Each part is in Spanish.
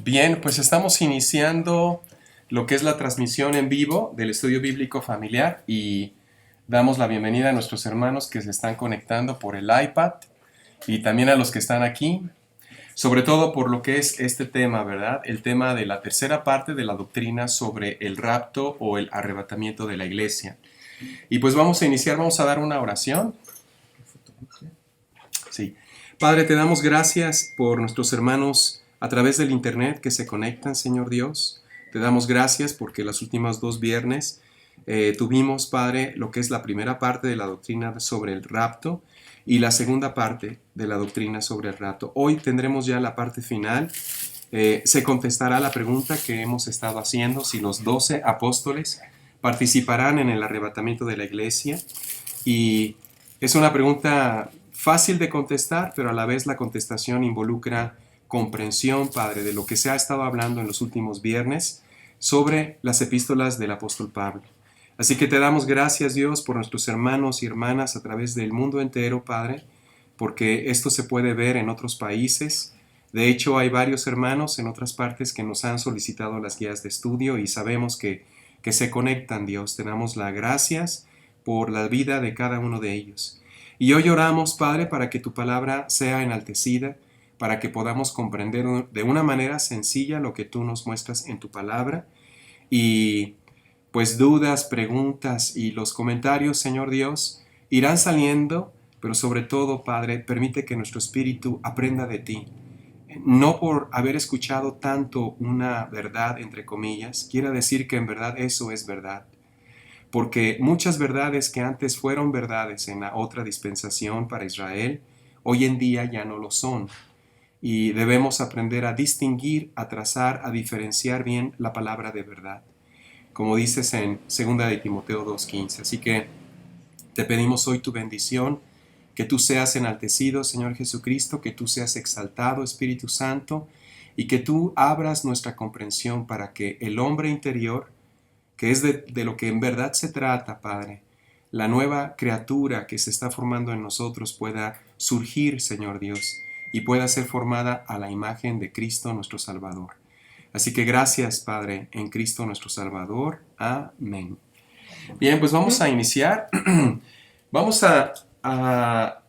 Bien, pues estamos iniciando lo que es la transmisión en vivo del estudio bíblico familiar y damos la bienvenida a nuestros hermanos que se están conectando por el iPad y también a los que están aquí, sobre todo por lo que es este tema, ¿verdad? El tema de la tercera parte de la doctrina sobre el rapto o el arrebatamiento de la iglesia. Y pues vamos a iniciar, vamos a dar una oración. Sí. Padre, te damos gracias por nuestros hermanos a través del internet que se conectan, Señor Dios. Te damos gracias porque los últimos 2 viernes tuvimos, Padre, lo que es la primera parte de la doctrina sobre el rapto y la segunda parte de la doctrina sobre el rapto. Hoy tendremos ya la parte final. Se contestará la pregunta que hemos estado haciendo, si los 12 apóstoles participarán en el arrebatamiento de la iglesia. Y es una pregunta fácil de contestar, pero a la vez la contestación involucra comprensión, Padre, de lo que se ha estado hablando en los últimos viernes sobre las epístolas del apóstol Pablo. Así que te damos gracias, Dios, por nuestros hermanos y hermanas a través del mundo entero, Padre, porque esto se puede ver en otros países. De hecho, hay varios hermanos en otras partes que nos han solicitado las guías de estudio y sabemos que se conectan, Dios. Te damos las gracias por la vida de cada uno de ellos. Y hoy oramos, Padre, para que tu palabra sea enaltecida, para que podamos comprender de una manera sencilla lo que tú nos muestras en tu palabra. Y pues dudas, preguntas y los comentarios, Señor Dios, irán saliendo, pero sobre todo, Padre, permite que nuestro espíritu aprenda de ti. No por haber escuchado tanto una verdad, entre comillas, quiera decir que en verdad eso es verdad. Porque muchas verdades que antes fueron verdades en la otra dispensación para Israel, hoy en día ya no lo son. Y debemos aprender a distinguir, a trazar, a diferenciar bien la palabra de verdad, como dices en 2 de Timoteo 2:15. Así que te pedimos hoy tu bendición, que tú seas enaltecido, Señor Jesucristo, que tú seas exaltado, Espíritu Santo, y que tú abras nuestra comprensión para que el hombre interior, que es de lo que en verdad se trata, Padre, la nueva criatura que se está formando en nosotros pueda surgir, Señor Dios, y pueda ser formada a la imagen de Cristo nuestro Salvador. Así que gracias, Padre, en Cristo nuestro Salvador. Amén. Bien, pues vamos a iniciar. Vamos a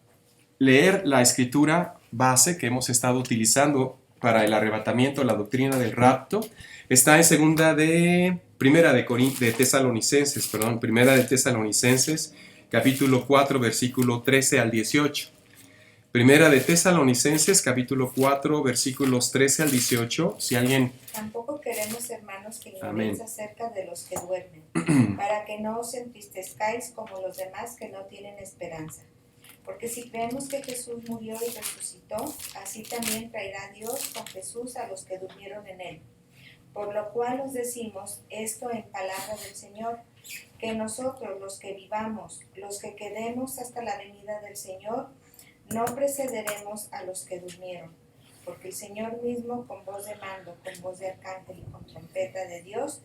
leer la escritura base que hemos estado utilizando para el arrebatamiento, la doctrina del rapto. Está en primera de Tesalonicenses, capítulo 4, versículo 13 al 18. Primera de Tesalonicenses, capítulo 4, versículos 13 al 18. Si alguien... Tampoco queremos, hermanos, que Amén. ignoréis acerca de los que duermen, para que no os entristezcáis como los demás que no tienen esperanza. Porque si creemos que Jesús murió y resucitó, así también traerá Dios con Jesús a los que durmieron en él. Por lo cual os decimos esto en palabra del Señor, que nosotros, los que vivamos, los que quedemos hasta la venida del Señor, no precederemos a los que durmieron. Porque el Señor mismo, con voz de mando, con voz de arcángel y con trompeta de Dios,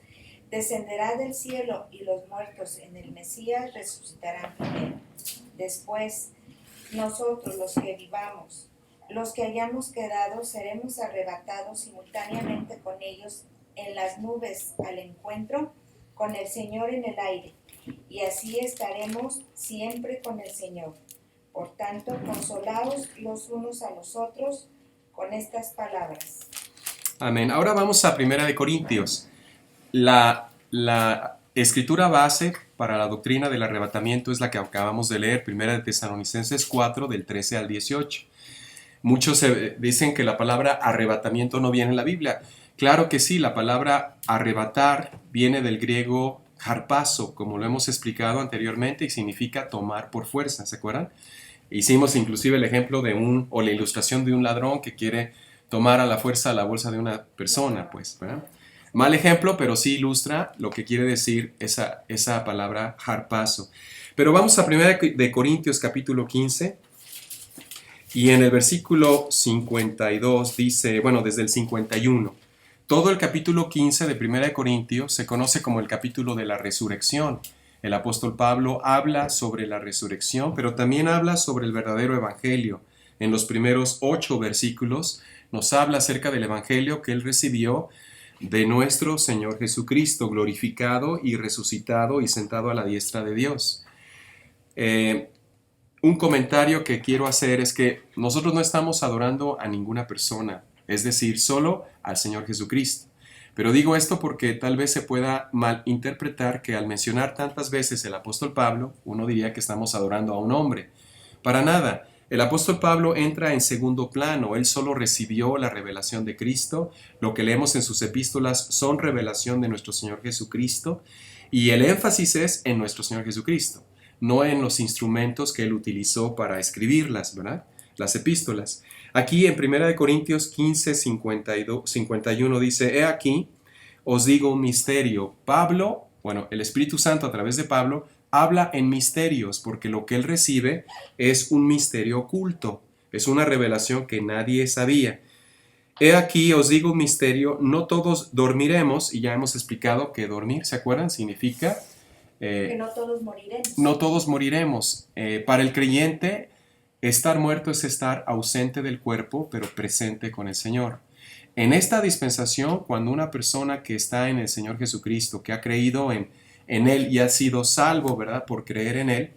descenderá del cielo, y los muertos en el Mesías resucitarán primero. Después, nosotros, los que vivamos, los que hayamos quedado, seremos arrebatados simultáneamente con ellos en las nubes al encuentro con el Señor en el aire, y así estaremos siempre con el Señor. Por tanto, consolaos los unos a los otros con estas palabras. Amén. Ahora vamos a Primera de Corintios. La escritura base para la doctrina del arrebatamiento es la que acabamos de leer, Primera de Tesalonicenses 4, del 13 al 18. Muchos dicen que la palabra arrebatamiento no viene en la Biblia. Claro que sí, la palabra arrebatar viene del griego harpazo, como lo hemos explicado anteriormente, y significa tomar por fuerza, ¿se acuerdan? Hicimos inclusive el ejemplo o la ilustración de un ladrón que quiere tomar a la fuerza la bolsa de una persona, pues, ¿verdad? Mal ejemplo, pero sí ilustra lo que quiere decir esa palabra harpazo. Pero vamos a 1 de Corintios capítulo 15, y en el versículo 52 dice, bueno, desde el 51, todo el capítulo 15 de 1 de Corintios se conoce como el capítulo de la resurrección. El apóstol Pablo habla sobre la resurrección, pero también habla sobre el verdadero evangelio. En los primeros 8 versículos nos habla acerca del Evangelio que él recibió de nuestro Señor Jesucristo, glorificado y resucitado y sentado a la diestra de Dios. Un comentario que quiero hacer es que nosotros no estamos adorando a ninguna persona, es decir, solo al Señor Jesucristo. Pero digo esto porque tal vez se pueda malinterpretar que al mencionar tantas veces el apóstol Pablo, uno diría que estamos adorando a un hombre. Para nada. El apóstol Pablo entra en segundo plano, él solo recibió la revelación de Cristo, lo que leemos en sus epístolas son revelación de nuestro Señor Jesucristo, y el énfasis es en nuestro Señor Jesucristo, no en los instrumentos que él utilizó para escribirlas, ¿verdad? Las epístolas. Aquí en 1 Corintios 15, 51 dice, he aquí, os digo un misterio. Pablo, el Espíritu Santo a través de Pablo, habla en misterios, porque lo que él recibe es un misterio oculto, es una revelación que nadie sabía. He aquí, os digo un misterio, no todos dormiremos, y ya hemos explicado que dormir, ¿se acuerdan? Significa... que no todos moriremos. No todos moriremos. Para el creyente, estar muerto es estar ausente del cuerpo, pero presente con el Señor. En esta dispensación, cuando una persona que está en el Señor Jesucristo, que ha creído en Él y ha sido salvo, ¿verdad? Por creer en Él,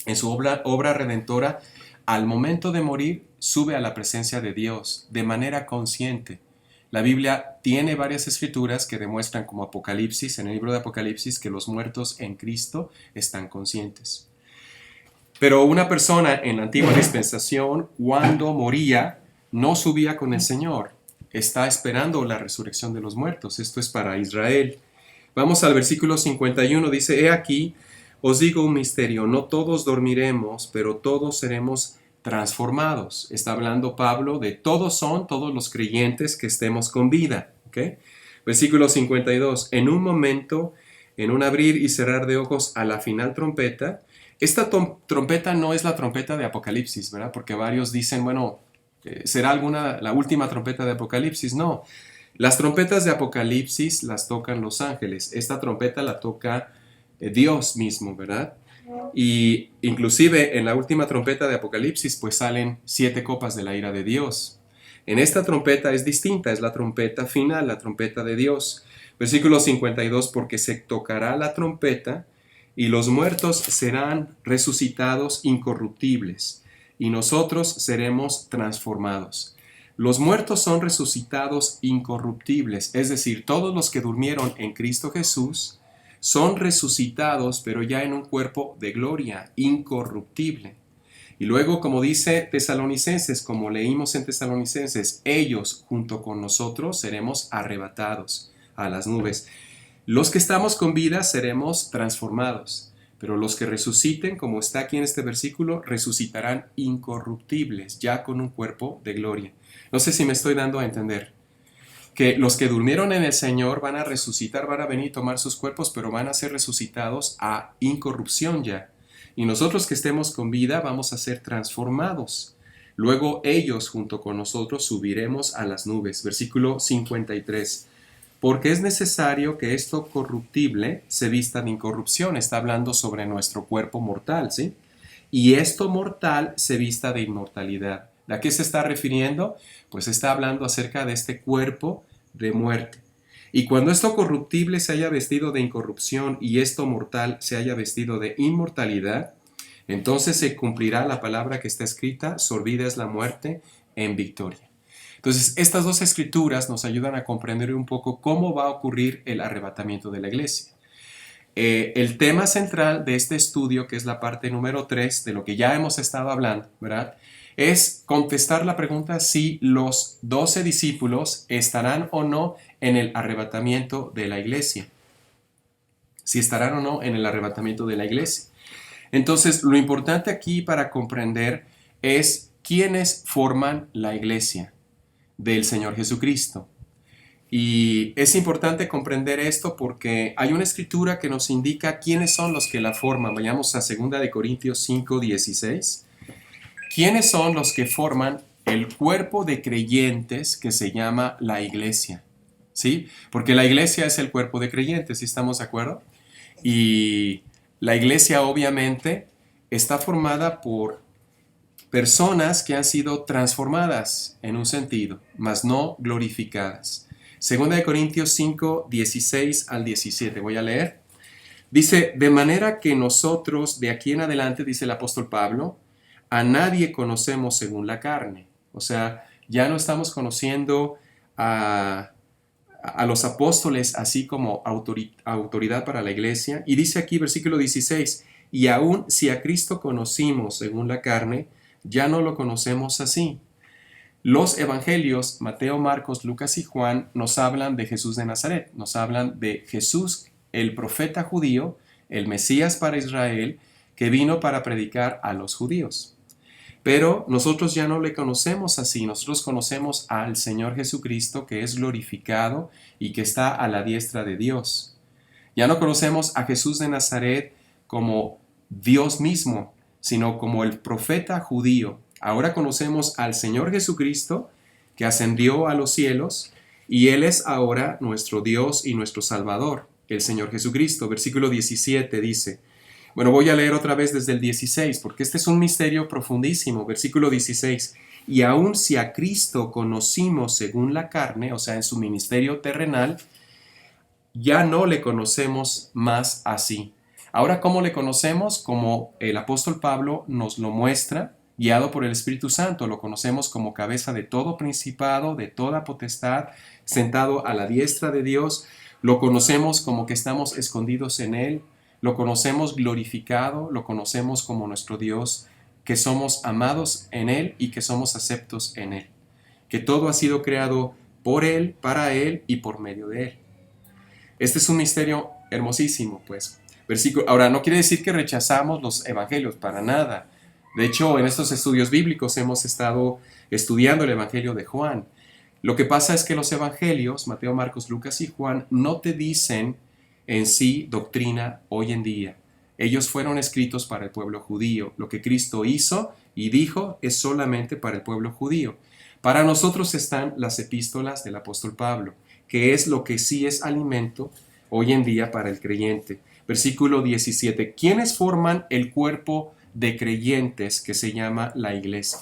en su obra redentora, al momento de morir, sube a la presencia de Dios de manera consciente. La Biblia tiene varias escrituras que demuestran como Apocalipsis, en el libro de Apocalipsis, que los muertos en Cristo están conscientes. Pero una persona en la antigua dispensación, cuando moría, no subía con el Señor. Está esperando la resurrección de los muertos. Esto es para Israel. Vamos al versículo 51. Dice, he aquí, os digo un misterio. No todos dormiremos, pero todos seremos transformados. Está hablando Pablo de todos los creyentes que estemos con vida. ¿Okay? Versículo 52. En un momento, en un abrir y cerrar de ojos a la final trompeta. Esta trompeta no es la trompeta de Apocalipsis, ¿verdad? Porque varios dicen, ¿será la última trompeta de Apocalipsis? No. Las trompetas de Apocalipsis las tocan los ángeles. Esta trompeta la toca Dios mismo, ¿verdad? Y inclusive en la última trompeta de Apocalipsis pues salen 7 copas de la ira de Dios. En esta trompeta es distinta, es la trompeta final, la trompeta de Dios. Versículo 52, porque se tocará la trompeta y los muertos serán resucitados incorruptibles y nosotros seremos transformados. Los muertos son resucitados incorruptibles, es decir, todos los que durmieron en Cristo Jesús son resucitados, pero ya en un cuerpo de gloria, incorruptible. Y luego, como dice Tesalonicenses, como leímos en Tesalonicenses, ellos junto con nosotros seremos arrebatados a las nubes. Los que estamos con vida seremos transformados, pero los que resuciten, como está aquí en este versículo, resucitarán incorruptibles, ya con un cuerpo de gloria. No sé si me estoy dando a entender. Que los que durmieron en el Señor van a resucitar, van a venir a tomar sus cuerpos, pero van a ser resucitados a incorrupción ya. Y nosotros que estemos con vida vamos a ser transformados. Luego ellos junto con nosotros subiremos a las nubes. Versículo 53. Porque es necesario que esto corruptible se vista de incorrupción. Está hablando sobre nuestro cuerpo mortal, ¿sí? Y esto mortal se vista de inmortalidad. ¿A qué se está refiriendo? Pues está hablando acerca de este cuerpo de muerte. Y cuando esto corruptible se haya vestido de incorrupción y esto mortal se haya vestido de inmortalidad, entonces se cumplirá la palabra que está escrita, sorbida es la muerte en victoria. Entonces, estas dos escrituras nos ayudan a comprender un poco cómo va a ocurrir el arrebatamiento de la iglesia. El tema central de este estudio, que es la parte número 3 de lo que ya hemos estado hablando, ¿verdad?, es contestar la pregunta si los 12 discípulos estarán o no en el arrebatamiento de la iglesia. Si estarán o no en el arrebatamiento de la iglesia. Entonces, lo importante aquí para comprender es quiénes forman la iglesia del Señor Jesucristo. Y es importante comprender esto porque hay una escritura que nos indica quiénes son los que la forman. Vayamos a 2 Corintios 5, 16. ¿Quiénes son los que forman el cuerpo de creyentes que se llama la iglesia? ¿Sí? Porque la iglesia es el cuerpo de creyentes, ¿sí estamos de acuerdo? Y la iglesia obviamente está formada por Personas que han sido transformadas en un sentido, mas no glorificadas. Segunda de Corintios 5, 16 al 17. Voy a leer. Dice, de manera que nosotros de aquí en adelante, dice el apóstol Pablo, a nadie conocemos según la carne. O sea, ya no estamos conociendo a los apóstoles así como autoridad para la iglesia. Y dice aquí versículo 16, y aun si a Cristo conocimos según la carne, ya no lo conocemos así. Los evangelios, Mateo, Marcos, Lucas y Juan, nos hablan de Jesús de Nazaret, nos hablan de Jesús, el profeta judío, el Mesías para Israel, que vino para predicar a los judíos. Pero nosotros ya no le conocemos así, nosotros conocemos al Señor Jesucristo, que es glorificado y que está a la diestra de Dios. Ya no conocemos a Jesús de Nazaret como Dios mismo, sino como el profeta judío. Ahora conocemos al Señor Jesucristo, que ascendió a los cielos, y Él es ahora nuestro Dios y nuestro Salvador, el Señor Jesucristo. Versículo 17 dice, bueno, voy a leer otra vez desde el 16, porque este es un misterio profundísimo. Versículo 16, y aun si a Cristo conocimos según la carne, o sea, en su ministerio terrenal, ya no le conocemos más así. Ahora, ¿cómo le conocemos? Como el apóstol Pablo nos lo muestra, guiado por el Espíritu Santo. Lo conocemos como cabeza de todo principado, de toda potestad, sentado a la diestra de Dios. Lo conocemos como que estamos escondidos en Él. Lo conocemos glorificado, lo conocemos como nuestro Dios, que somos amados en Él y que somos aceptos en Él. Que todo ha sido creado por Él, para Él y por medio de Él. Este es un misterio hermosísimo, pues. Ahora, no quiere decir que rechazamos los evangelios, para nada. De hecho, en estos estudios bíblicos hemos estado estudiando el evangelio de Juan. Lo que pasa es que los evangelios, Mateo, Marcos, Lucas y Juan, no te dicen en sí doctrina hoy en día. Ellos fueron escritos para el pueblo judío. Lo que Cristo hizo y dijo es solamente para el pueblo judío. Para nosotros están las epístolas del apóstol Pablo, que es lo que sí es alimento hoy en día para el creyente. Versículo 17. ¿Quiénes forman el cuerpo de creyentes que se llama la iglesia?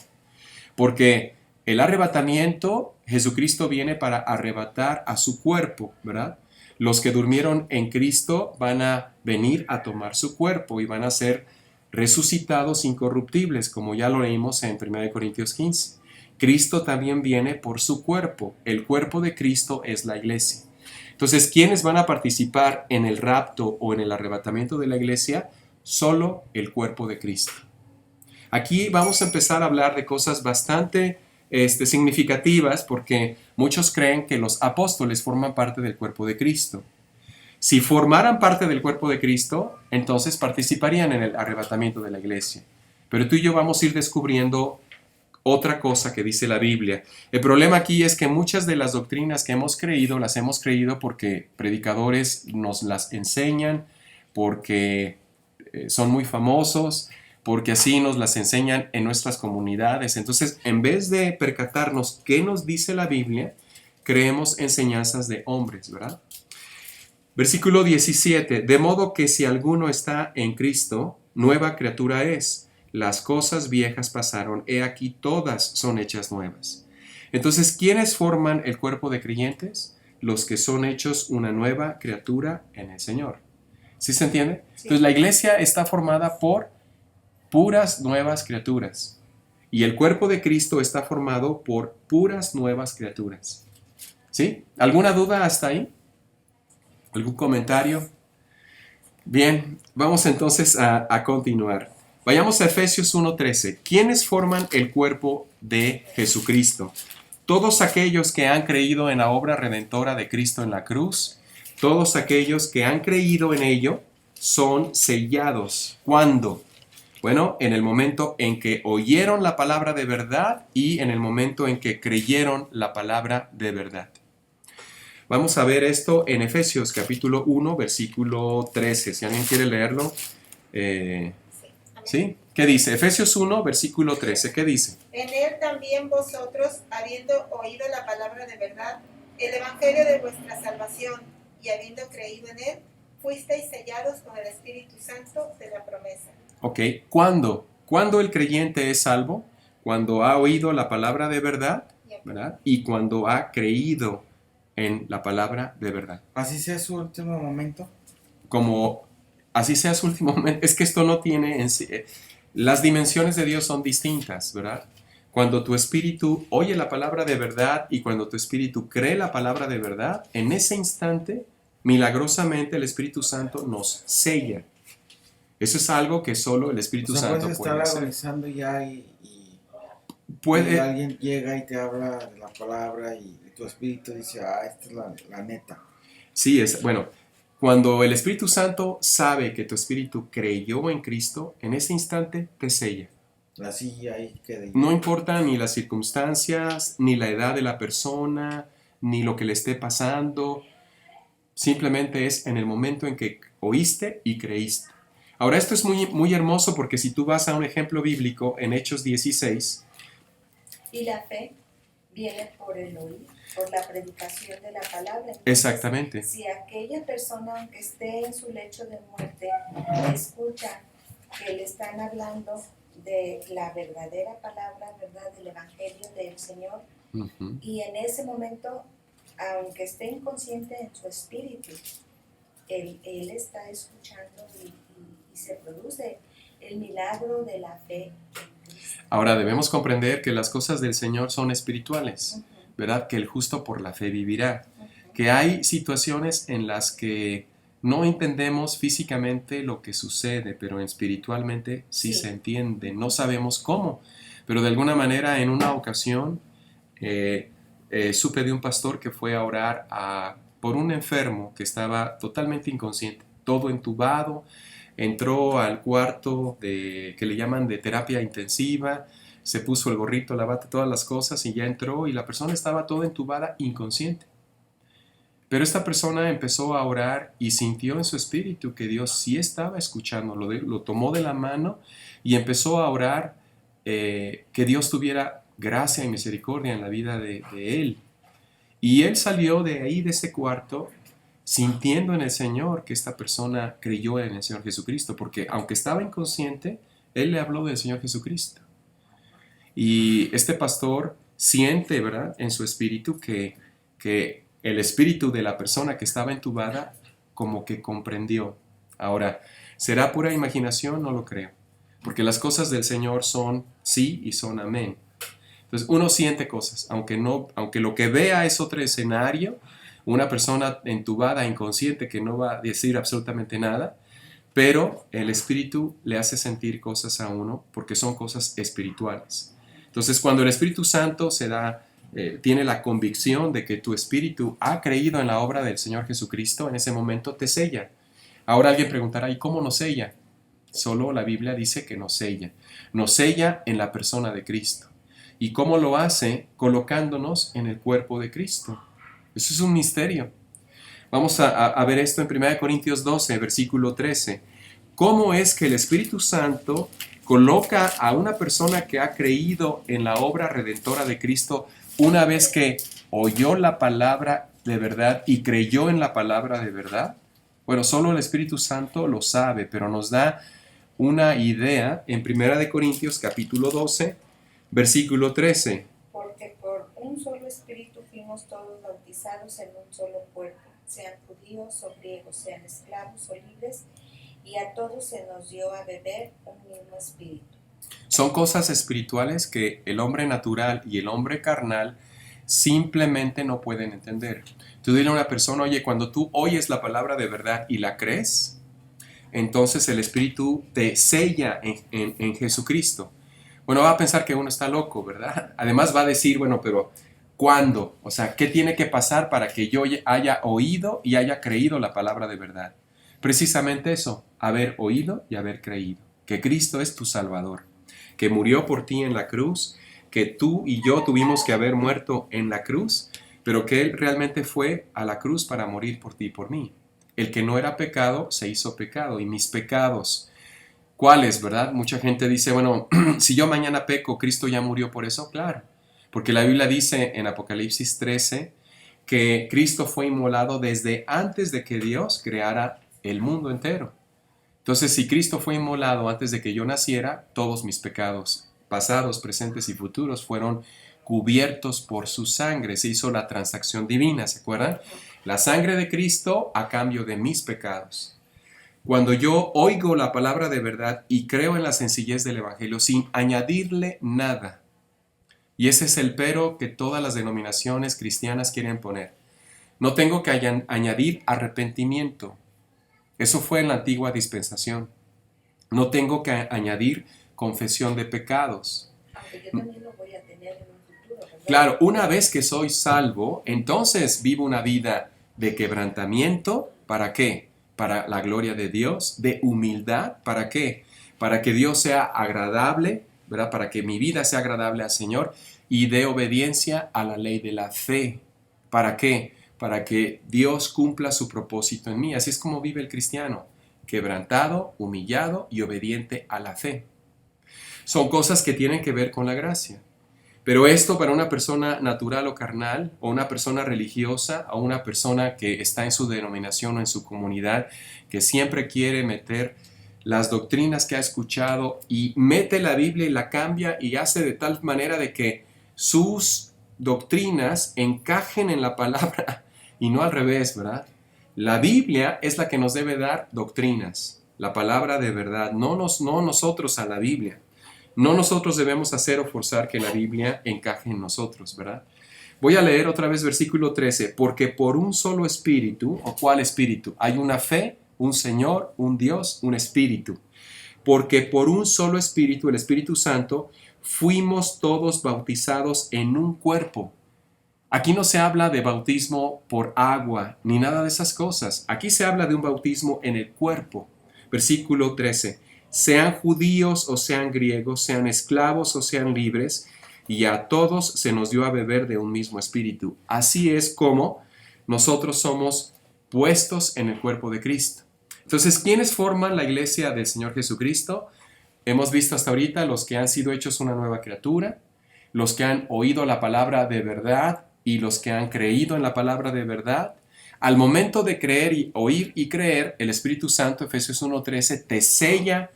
Porque el arrebatamiento, Jesucristo viene para arrebatar a su cuerpo, ¿verdad? Los que durmieron en Cristo van a venir a tomar su cuerpo y van a ser resucitados incorruptibles, como ya lo leímos en 1 Corintios 15. Cristo también viene por su cuerpo. El cuerpo de Cristo es la iglesia. Entonces, ¿quiénes van a participar en el rapto o en el arrebatamiento de la iglesia? Solo el cuerpo de Cristo. Aquí vamos a empezar a hablar de cosas bastante significativas, porque muchos creen que los apóstoles forman parte del cuerpo de Cristo. Si formaran parte del cuerpo de Cristo, entonces participarían en el arrebatamiento de la iglesia. Pero tú y yo vamos a ir descubriendo otra cosa que dice la Biblia. El problema aquí es que muchas de las doctrinas que hemos creído, las hemos creído porque predicadores nos las enseñan, porque son muy famosos, porque así nos las enseñan en nuestras comunidades. Entonces, en vez de percatarnos qué nos dice la Biblia, creemos enseñanzas de hombres, ¿verdad? Versículo 17. De modo que si alguno está en Cristo, nueva criatura es. Las cosas viejas pasaron, he aquí todas son hechas nuevas. Entonces, ¿quiénes forman el cuerpo de creyentes? Los que son hechos una nueva criatura en el Señor. ¿Sí se entiende? Sí. Entonces, la iglesia está formada por puras nuevas criaturas. Y el cuerpo de Cristo está formado por puras nuevas criaturas. ¿Sí? ¿Alguna duda hasta ahí? ¿Algún comentario? Bien, vamos entonces a continuar. Vayamos a Efesios 1:13. ¿Quiénes forman el cuerpo de Jesucristo? Todos aquellos que han creído en la obra redentora de Cristo en la cruz, todos aquellos que han creído en ello, son sellados. ¿Cuándo? Bueno, en el momento en que oyeron la palabra de verdad y en el momento en que creyeron la palabra de verdad. Vamos a ver esto en Efesios capítulo 1, versículo 13. Si alguien quiere leerlo. ¿Sí? ¿Qué dice? Efesios 1, versículo 13. ¿Qué dice? En él también vosotros, habiendo oído la palabra de verdad, el evangelio de vuestra salvación, y habiendo creído en él, fuisteis sellados con el Espíritu Santo de la promesa. Ok, ¿cuándo? ¿Cuándo el creyente es salvo? cuando ha oído la palabra de verdad, ¿verdad? Y cuando ha creído en la palabra de verdad. Así sea su último momento. Como así sea su último momento. Es que esto no tiene en sí, las dimensiones de Dios son distintas, ¿verdad? Cuando tu espíritu oye la palabra de verdad y cuando tu espíritu cree la palabra de verdad, en ese instante, milagrosamente el Espíritu Santo nos sella. Eso es algo que solo el Espíritu O sea, Santo puedes puede estar hacer. agonizando ya y Puede, alguien llega y te habla de la palabra y tu espíritu dice, esta es la neta. sí, bueno, cuando el Espíritu Santo sabe que tu espíritu creyó en Cristo, en ese instante te sella. Así ahí queda. No importa ni las circunstancias, ni la edad de la persona, ni lo que le esté pasando. Simplemente es en el momento en que oíste y creíste. Ahora, esto es muy, muy hermoso porque si tú vas a un ejemplo bíblico en Hechos 16. Y la fe viene por el oír, por la predicación de la palabra. Entonces, Exactamente. si aquella persona, aunque esté en su lecho de muerte, escucha que le están hablando de la verdadera palabra, ¿verdad? Del Evangelio del Señor, Uh-huh. y en ese momento, aunque esté inconsciente en su espíritu, él está escuchando y se produce el milagro de la fe. Ahora debemos comprender que las cosas del Señor son espirituales, ¿verdad? Que el justo por la fe vivirá. Que hay situaciones en las que no entendemos físicamente lo que sucede, pero espiritualmente sí se entiende. No sabemos cómo, pero de alguna manera en una ocasión supe de un pastor que fue a orar por un enfermo que estaba totalmente inconsciente, todo entubado. Entró al cuarto que le llaman de terapia intensiva, se puso el gorrito, la bata, todas las cosas y ya entró y la persona estaba toda entubada, inconsciente. Pero esta persona empezó a orar y sintió en su espíritu que Dios sí estaba escuchando, lo tomó de la mano y empezó a orar que Dios tuviera gracia y misericordia en la vida de él. Y él salió de ahí, de ese cuarto, sintiendo en el Señor que esta persona creyó en el Señor Jesucristo, porque aunque estaba inconsciente, él le habló del Señor Jesucristo. Y este pastor siente, ¿verdad?, en su espíritu que el espíritu de la persona que estaba entubada como que comprendió. Ahora, ¿será pura imaginación? No lo creo, porque las cosas del Señor son sí y son amén. Entonces uno siente cosas, aunque lo que vea es otro escenario, una persona entubada, inconsciente, que no va a decir absolutamente nada, pero el Espíritu le hace sentir cosas a uno porque son cosas espirituales. Entonces, cuando el Espíritu Santo tiene la convicción de que tu espíritu ha creído en la obra del Señor Jesucristo, en ese momento te sella. Ahora alguien preguntará, ¿y cómo nos sella? Solo la Biblia dice que nos sella. Nos sella en la persona de Cristo. ¿Y cómo lo hace? Colocándonos en el cuerpo de Cristo. Eso es un misterio. Vamos a ver esto en 1 Corintios 12, versículo 13. ¿Cómo es que el Espíritu Santo coloca a una persona que ha creído en la obra redentora de Cristo una vez que oyó la palabra de verdad y creyó en la palabra de verdad? Bueno, solo el Espíritu Santo lo sabe, pero nos da una idea en 1 Corintios capítulo 12, versículo 13. Porque por un solo espíritu fuimos todos bautizados en un solo cuerpo, sean judíos o griegos, sean esclavos o libres, y a todos se nos dio a beber un mismo espíritu. Son cosas espirituales que el hombre natural y el hombre carnal simplemente no pueden entender. Tú dile a una persona, oye, cuando tú oyes la palabra de verdad y la crees, entonces el Espíritu te sella en Jesucristo. Bueno, va a pensar que uno está loco, ¿verdad? Además va a decir, bueno, pero ¿cuándo? O sea, ¿qué tiene que pasar para que yo haya oído y haya creído la palabra de verdad? Precisamente eso, haber oído y haber creído, que Cristo es tu Salvador, que murió por ti en la cruz, que tú y yo tuvimos que haber muerto en la cruz, pero que Él realmente fue a la cruz para morir por ti y por mí. El que no era pecado se hizo pecado, y mis pecados, ¿cuáles, verdad? Mucha gente dice, bueno, si yo mañana peco, ¿Cristo ya murió por eso? Claro, porque la Biblia dice en Apocalipsis 13 que Cristo fue inmolado desde antes de que Dios creara el mundo entero. Entonces, si Cristo fue inmolado antes de que yo naciera, todos mis pecados pasados, presentes y futuros, fueron cubiertos por su sangre. Se hizo la transacción divina, ¿se acuerdan? La sangre de Cristo a cambio de mis pecados. Cuando yo oigo la palabra de verdad y creo en la sencillez del Evangelio sin añadirle nada, y ese es el pero que todas las denominaciones cristianas quieren poner. No tengo que añadir arrepentimiento. Eso fue en la antigua dispensación. No tengo que añadir confesión de pecados. Aunque yo también lo voy a tener en un futuro, ¿verdad? Claro, una vez que soy salvo, entonces vivo una vida de quebrantamiento. ¿Para qué? Para la gloria de Dios, de humildad. ¿Para qué? Para que Dios sea agradable, ¿verdad? Para que mi vida sea agradable al Señor, y de obediencia a la ley de la fe. ¿Para qué? Para que Dios cumpla su propósito en mí. Así es como vive el cristiano, quebrantado, humillado y obediente a la fe. Son cosas que tienen que ver con la gracia. Pero esto para una persona natural o carnal, o una persona religiosa, o una persona que está en su denominación o en su comunidad, que siempre quiere meter las doctrinas que ha escuchado y mete la Biblia y la cambia y hace de tal manera de que sus doctrinas encajen en la palabra y no al revés, ¿verdad? La Biblia es la que nos debe dar doctrinas, la palabra de verdad, no nosotros a la Biblia. No nosotros debemos hacer o forzar que la Biblia encaje en nosotros, ¿verdad? Voy a leer otra vez versículo 13. Porque por un solo espíritu, ¿o cuál espíritu? Hay una fe, un Señor, un Dios, un espíritu. Porque por un solo espíritu, el Espíritu Santo, fuimos todos bautizados en un cuerpo. Aquí no se habla de bautismo por agua, ni nada de esas cosas. Aquí se habla de un bautismo en el cuerpo. Versículo 13. Sean judíos o sean griegos, sean esclavos o sean libres, y a todos se nos dio a beber de un mismo espíritu. Así es como nosotros somos puestos en el cuerpo de Cristo. Entonces, ¿quiénes forman la iglesia del Señor Jesucristo? Hemos visto hasta ahorita los que han sido hechos una nueva criatura, los que han oído la palabra de verdad y los que han creído en la palabra de verdad. Al momento de creer y oír y creer, el Espíritu Santo, Efesios 1:13, te sella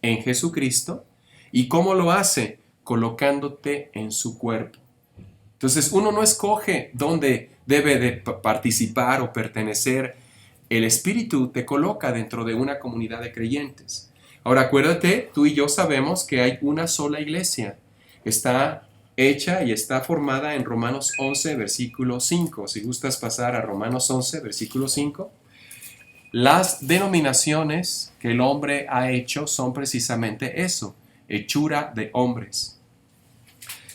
en Jesucristo. ¿Y cómo lo hace? Colocándote en su cuerpo. Entonces uno no escoge dónde debe de participar o pertenecer. El Espíritu te coloca dentro de una comunidad de creyentes. Ahora acuérdate, tú y yo sabemos que hay una sola iglesia. Está hecha y está formada en Romanos 11, versículo 5. Si gustas pasar a Romanos 11, versículo 5. Las denominaciones que el hombre ha hecho son precisamente eso, hechura de hombres.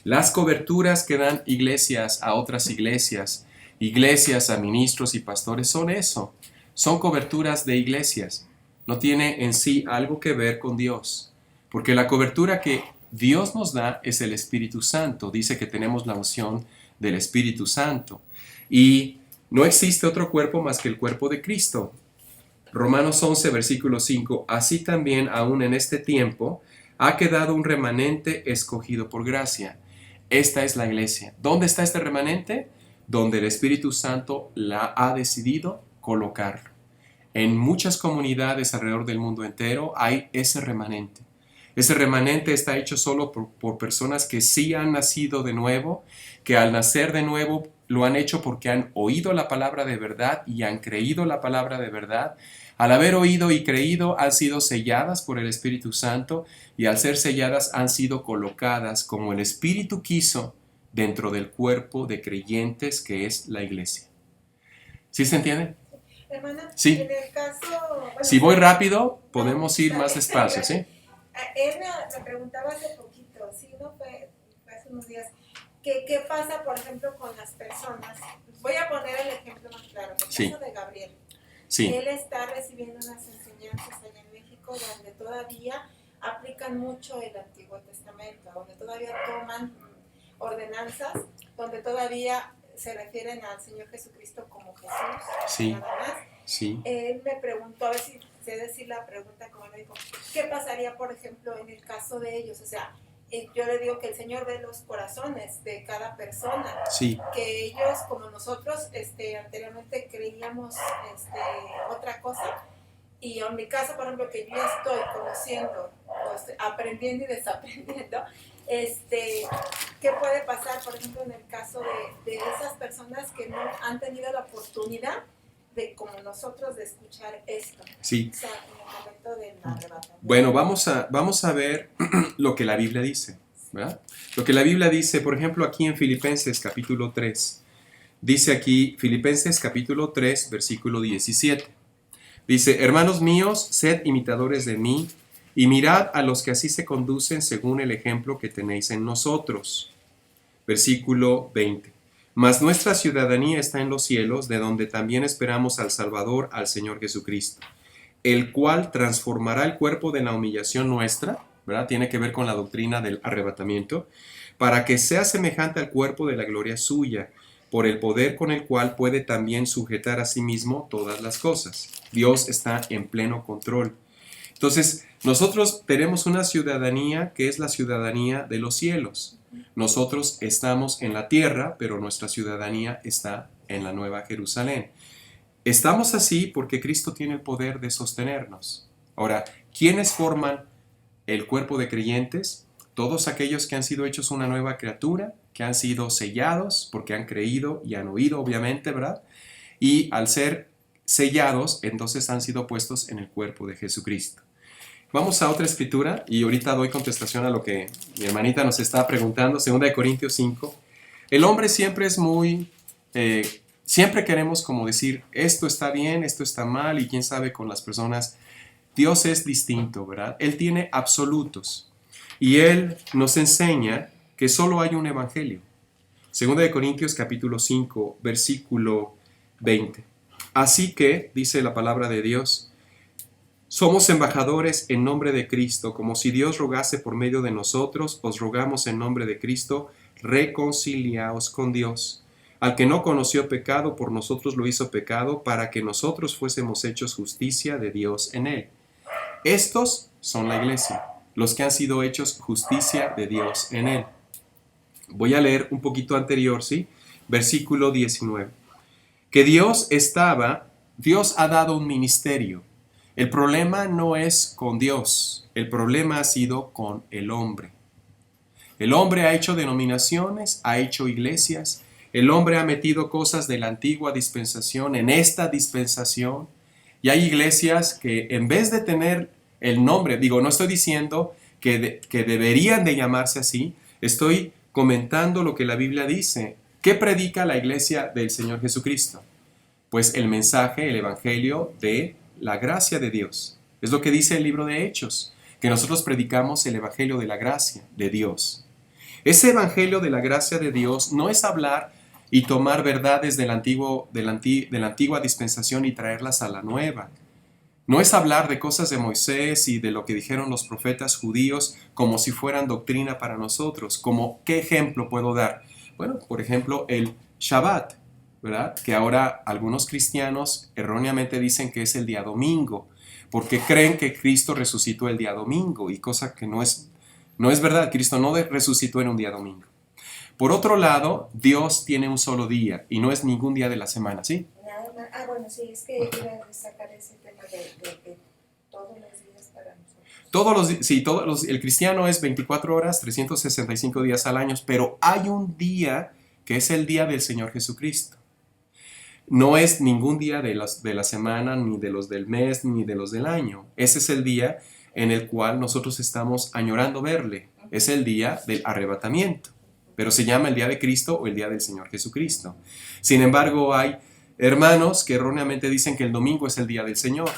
Las coberturas que dan iglesias a otras iglesias, iglesias a ministros y pastores, son eso, son coberturas de iglesias. No tiene en sí algo que ver con Dios, porque la cobertura que Dios nos da es el Espíritu Santo. Dice que tenemos la unción del Espíritu Santo. Y no existe otro cuerpo más que el cuerpo de Cristo. Romanos 11, versículo 5. Así también, aún en este tiempo, ha quedado un remanente escogido por gracia. Esta es la iglesia. ¿Dónde está este remanente? Donde el Espíritu Santo la ha decidido colocar. En muchas comunidades alrededor del mundo entero hay ese remanente. Ese remanente está hecho solo por personas que sí han nacido de nuevo, que al nacer de nuevo lo han hecho porque han oído la palabra de verdad y han creído la palabra de verdad. Al haber oído y creído han sido selladas por el Espíritu Santo y al ser selladas han sido colocadas como el Espíritu quiso dentro del cuerpo de creyentes que es la iglesia. ¿Sí se entiende? Hermana, Sí. en el caso... Bueno, Si voy rápido, podemos ir más despacio, ¿sí? Él me preguntaba hace poquito, sí, no fue hace unos días, ¿qué pasa, por ejemplo, con las personas? Voy a poner el ejemplo más claro, el Sí. caso de Gabriel. Sí, Él está recibiendo unas enseñanzas allá en México donde todavía aplican mucho el Antiguo Testamento, donde todavía toman ordenanzas, donde todavía se refieren al Señor Jesucristo como Jesús, Sí. nada más. sí. Él me preguntó, a ver si sé decir la pregunta como me dijo, ¿qué pasaría, por ejemplo, en el caso de ellos? O sea, yo le digo que el Señor ve los corazones de cada persona, Sí, que ellos, como nosotros, anteriormente creíamos otra cosa. Y en mi caso, por ejemplo, que yo ya estoy conociendo, aprendiendo y desaprendiendo, ¿Qué puede pasar, por ejemplo, en el caso de esas personas que no han tenido la oportunidad de, como nosotros, de escuchar esto? Sí. O sea, en el momento del arrebatamiento. Bueno, vamos a ver lo que la Biblia dice, ¿verdad? Lo que la Biblia dice, por ejemplo, aquí en Filipenses capítulo 3. Dice aquí, Filipenses capítulo 3, versículo 17. Dice, hermanos míos, sed imitadores de mí, y mirad a los que así se conducen según el ejemplo que tenéis en nosotros. Versículo 20. Mas nuestra ciudadanía está en los cielos, de donde también esperamos al Salvador, al Señor Jesucristo, el cual transformará el cuerpo de la humillación nuestra, ¿verdad? Tiene que ver con la doctrina del arrebatamiento, para que sea semejante al cuerpo de la gloria suya, por el poder con el cual puede también sujetar a sí mismo todas las cosas. Dios está en pleno control. Entonces, nosotros tenemos una ciudadanía que es la ciudadanía de los cielos. Nosotros estamos en la tierra, pero nuestra ciudadanía está en la Nueva Jerusalén. Estamos así porque Cristo tiene el poder de sostenernos. Ahora, ¿quiénes forman el cuerpo de creyentes? Todos aquellos que han sido hechos una nueva criatura, que han sido sellados porque han creído y han oído, obviamente, ¿verdad? Y al ser sellados, entonces han sido puestos en el cuerpo de Jesucristo. Vamos a otra escritura y ahorita doy contestación a lo que mi hermanita nos está preguntando. 2 Corintios 5. El hombre siempre es muy... siempre queremos como decir, esto está bien, esto está mal, y quién sabe con las personas. Dios es distinto, ¿verdad? Él tiene absolutos. Y Él nos enseña que solo hay un evangelio. 2 Corintios capítulo 5, versículo 20. Así que, dice la palabra de Dios, somos embajadores en nombre de Cristo, como si Dios rogase por medio de nosotros, os rogamos en nombre de Cristo, reconciliaos con Dios. Al que no conoció pecado, por nosotros lo hizo pecado, para que nosotros fuésemos hechos justicia de Dios en él. Estos son la iglesia, los que han sido hechos justicia de Dios en él. Voy a leer un poquito anterior, ¿sí? Versículo 19. Que Dios ha dado un ministerio. El problema no es con Dios, el problema ha sido con el hombre. El hombre ha hecho denominaciones, ha hecho iglesias, el hombre ha metido cosas de la antigua dispensación en esta dispensación, y hay iglesias que en vez de tener el nombre, no estoy diciendo que deberían de llamarse así, estoy comentando lo que la Biblia dice. ¿Qué predica la iglesia del Señor Jesucristo? Pues el mensaje, el evangelio de la gracia de Dios. Es lo que dice el libro de Hechos, que nosotros predicamos el evangelio de la gracia de Dios. Ese evangelio de la gracia de Dios no es hablar y tomar verdades de la antigua dispensación y traerlas a la nueva. No es hablar de cosas de Moisés y de lo que dijeron los profetas judíos como si fueran doctrina para nosotros. Como, ¿qué ejemplo puedo dar? Bueno, por ejemplo, el Shabbat, ¿verdad? Que ahora algunos cristianos erróneamente dicen que es el día domingo, porque creen que Cristo resucitó el día domingo, y cosa que no es verdad. Cristo no resucitó en un día domingo. Por otro lado, Dios tiene un solo día y no es ningún día de la semana, ¿sí? Nada más. Bueno, sí, es que iba a destacar ese tema de todos los días para nosotros. El cristiano es 24 horas, 365 días al año, pero hay un día que es el día del Señor Jesucristo. No es ningún día de la semana, ni de los del mes, ni de los del año. Ese es el día en el cual nosotros estamos añorando verle. Es el día del arrebatamiento, pero se llama el día de Cristo o el día del Señor Jesucristo. Sin embargo, hay hermanos que erróneamente dicen que el domingo es el día del Señor.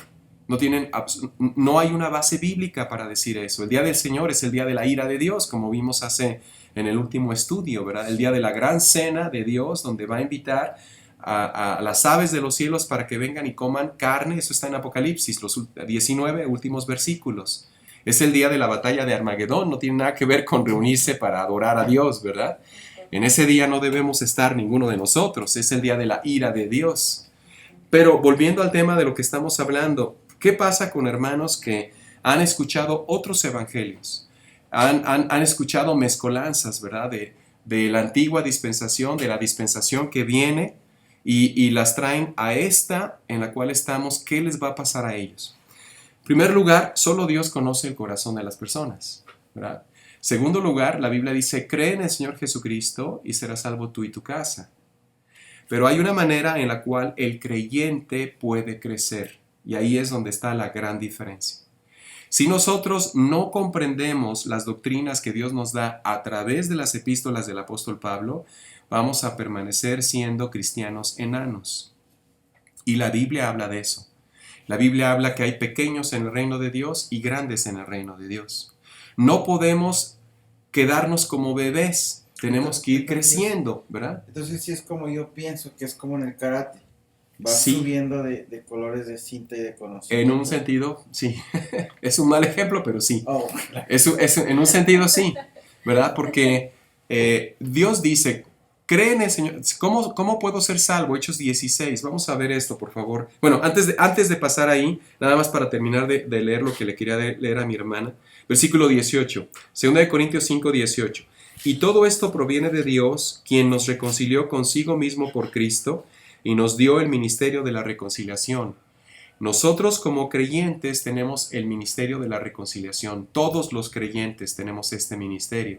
No hay una base bíblica para decir eso. El día del Señor es el día de la ira de Dios, como vimos en el último estudio, ¿verdad? El día de la gran cena de Dios, donde va a invitar a las aves de los cielos para que vengan y coman carne. Eso está en Apocalipsis, los 19 últimos versículos. Es el día de la batalla de Armagedón, no tiene nada que ver con reunirse para adorar a Dios, ¿verdad? En ese día no debemos estar ninguno de nosotros, es el día de la ira de Dios. Pero volviendo al tema de lo que estamos hablando, ¿qué pasa con hermanos que han escuchado otros evangelios? Han escuchado mezcolanzas, ¿verdad? De la antigua dispensación, de la dispensación que viene, y las traen a esta en la cual estamos. ¿Qué les va a pasar a ellos? En primer lugar, solo Dios conoce el corazón de las personas. ¿verdad? Segundo lugar, la Biblia dice, cree en el Señor Jesucristo y serás salvo tú y tu casa. Pero hay una manera en la cual el creyente puede crecer, y ahí es donde está la gran diferencia. Si nosotros no comprendemos las doctrinas que Dios nos da a través de las epístolas del apóstol Pablo, vamos a permanecer siendo cristianos enanos. Y la Biblia habla de eso. La Biblia habla que hay pequeños en el reino de Dios y grandes en el reino de Dios. No podemos quedarnos como bebés, tenemos que ir creciendo, ¿verdad? Entonces sí es como yo pienso que es como en el karate. Vas Sí. subiendo de colores de cinta y de En conocimiento. un sentido, sí. Es un mal ejemplo, pero sí. Oh, En un sentido, sí, ¿verdad? Porque Dios dice, cree en el Señor. ¿Cómo puedo ser salvo? Hechos 16. Vamos a ver esto, por favor. Bueno, antes de pasar ahí, nada más para terminar de leer lo que le quería leer a mi hermana. Versículo 18. 2 Corintios 5, 18. Y todo esto proviene de Dios, quien nos reconcilió consigo mismo por Cristo y nos dio el ministerio de la reconciliación. Nosotros como creyentes tenemos el ministerio de la reconciliación. Todos los creyentes tenemos este ministerio.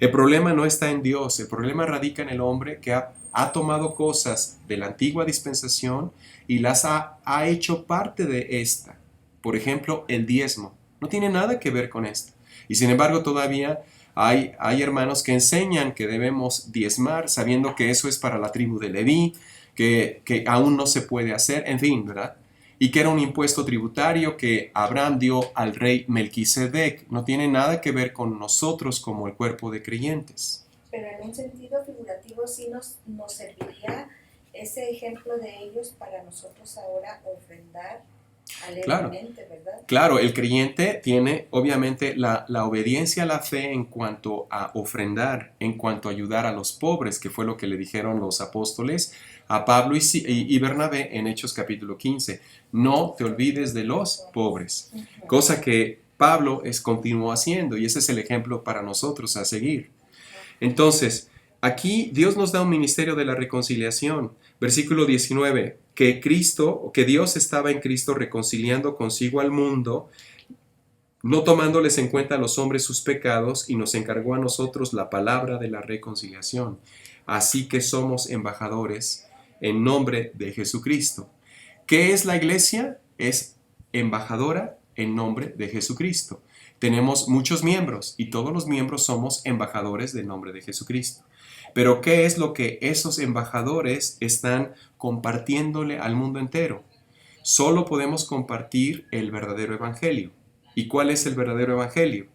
El problema no está en Dios, el problema radica en el hombre que ha tomado cosas de la antigua dispensación y las ha hecho parte de esta. Por ejemplo, el diezmo. No tiene nada que ver con esto. Y sin embargo todavía hay hermanos que enseñan que debemos diezmar, sabiendo que eso es para la tribu de Leví, que aún no se puede hacer, en fin, ¿verdad? Y que era un impuesto tributario que Abraham dio al rey Melquisedec. No tiene nada que ver con nosotros como el cuerpo de creyentes. Pero en un sentido figurativo sí nos serviría ese ejemplo de ellos para nosotros ahora ofrendar alegremente, ¿verdad? Claro, el creyente tiene obviamente la obediencia a la fe en cuanto a ofrendar, en cuanto a ayudar a los pobres, que fue lo que le dijeron los apóstoles a Pablo y Bernabé en Hechos capítulo 15. No te olvides de los pobres, cosa que Pablo continuó haciendo, y ese es el ejemplo para nosotros a seguir. Entonces, aquí Dios nos da un ministerio de la reconciliación. Versículo 19, que Dios estaba en Cristo reconciliando consigo al mundo, no tomándoles en cuenta a los hombres sus pecados, y nos encargó a nosotros la palabra de la reconciliación. Así que somos embajadores en nombre de Jesucristo. ¿Qué es la iglesia? Es embajadora en nombre de Jesucristo. Tenemos muchos miembros y todos los miembros somos embajadores del nombre de Jesucristo. Pero ¿qué es lo que esos embajadores están compartiéndole al mundo entero? Solo podemos compartir el verdadero evangelio. ¿Y cuál es el verdadero evangelio?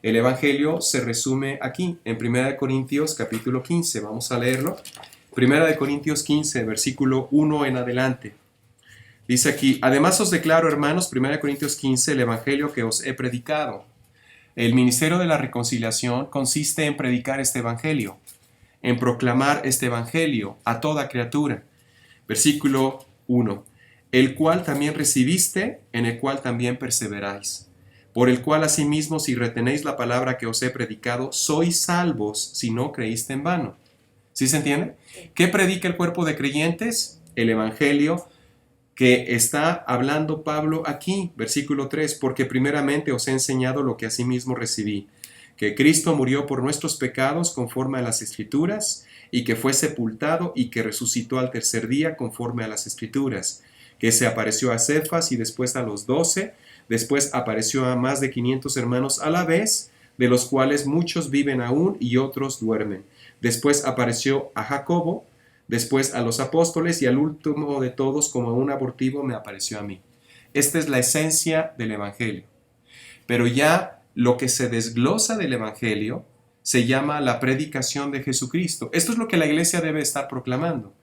El evangelio se resume aquí, en 1 Corintios capítulo 15. Vamos a leerlo. 1 Corintios 15, versículo 1 en adelante. Dice aquí, además os declaro, hermanos, 1 Corintios 15, el evangelio que os he predicado. El ministerio de la reconciliación consiste en predicar este evangelio, en proclamar este evangelio a toda criatura. Versículo 1. El cual también recibiste, en el cual también perseveráis. Por el cual asimismo, si retenéis la palabra que os he predicado, sois salvos si no creíste en vano. ¿Sí se entiende? ¿Qué predica el cuerpo de creyentes? El evangelio que está hablando Pablo aquí, versículo 3, porque primeramente os he enseñado lo que asimismo recibí, que Cristo murió por nuestros pecados conforme a las Escrituras, y que fue sepultado y que resucitó al tercer día conforme a las Escrituras, que se apareció a Cefas y después a los 12, después apareció a más de 500 hermanos a la vez, de los cuales muchos viven aún y otros duermen. Después apareció a Jacobo, después a los apóstoles y al último de todos, como a un abortivo, me apareció a mí. Esta es la esencia del evangelio. Pero ya lo que se desglosa del evangelio se llama la predicación de Jesucristo. Esto es lo que la iglesia debe estar proclamando.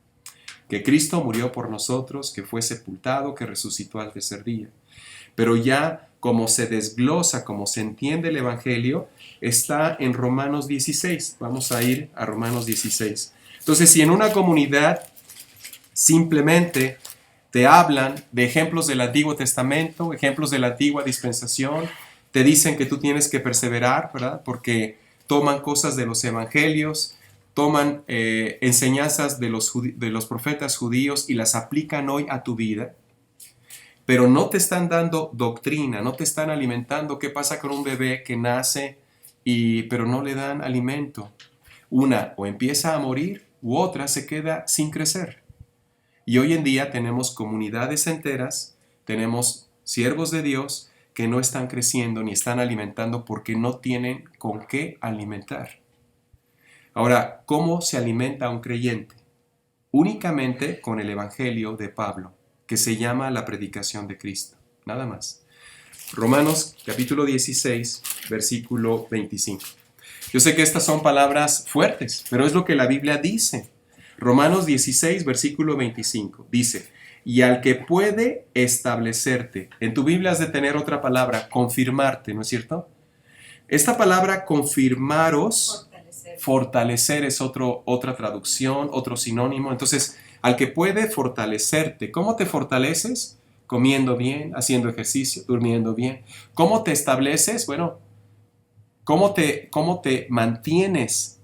Que Cristo murió por nosotros, que fue sepultado, que resucitó al tercer día. Pero ya como se desglosa, como se entiende el evangelio, está en Romanos 16. Vamos a ir a Romanos 16. Entonces, si en una comunidad simplemente te hablan de ejemplos del Antiguo Testamento, ejemplos de la antigua dispensación, te dicen que tú tienes que perseverar, ¿verdad? Porque toman cosas de los evangelios, toman enseñanzas de los profetas judíos y las aplican hoy a tu vida, pero no te están dando doctrina, no te están alimentando. ¿Qué pasa con un bebé que nace pero no le dan alimento. Una o empieza a morir u otra se queda sin crecer. Y hoy en día tenemos comunidades enteras, tenemos siervos de Dios que no están creciendo ni están alimentando porque no tienen con qué alimentar. Ahora, ¿cómo se alimenta un creyente? Únicamente con el Evangelio de Pablo, que se llama la predicación de Cristo. Nada más. Romanos capítulo 16, versículo 25. Yo sé que estas son palabras fuertes, pero es lo que la Biblia dice. Romanos 16, versículo 25. Dice, y al que puede establecerte. En tu Biblia has de tener otra palabra, confirmarte, ¿no es cierto? Esta palabra confirmaros, fortalecer es otra traducción, otro sinónimo. Entonces, al que puede fortalecerte. ¿Cómo te fortaleces? Comiendo bien, haciendo ejercicio, durmiendo bien. ¿Cómo te estableces? Bueno, ¿cómo te mantienes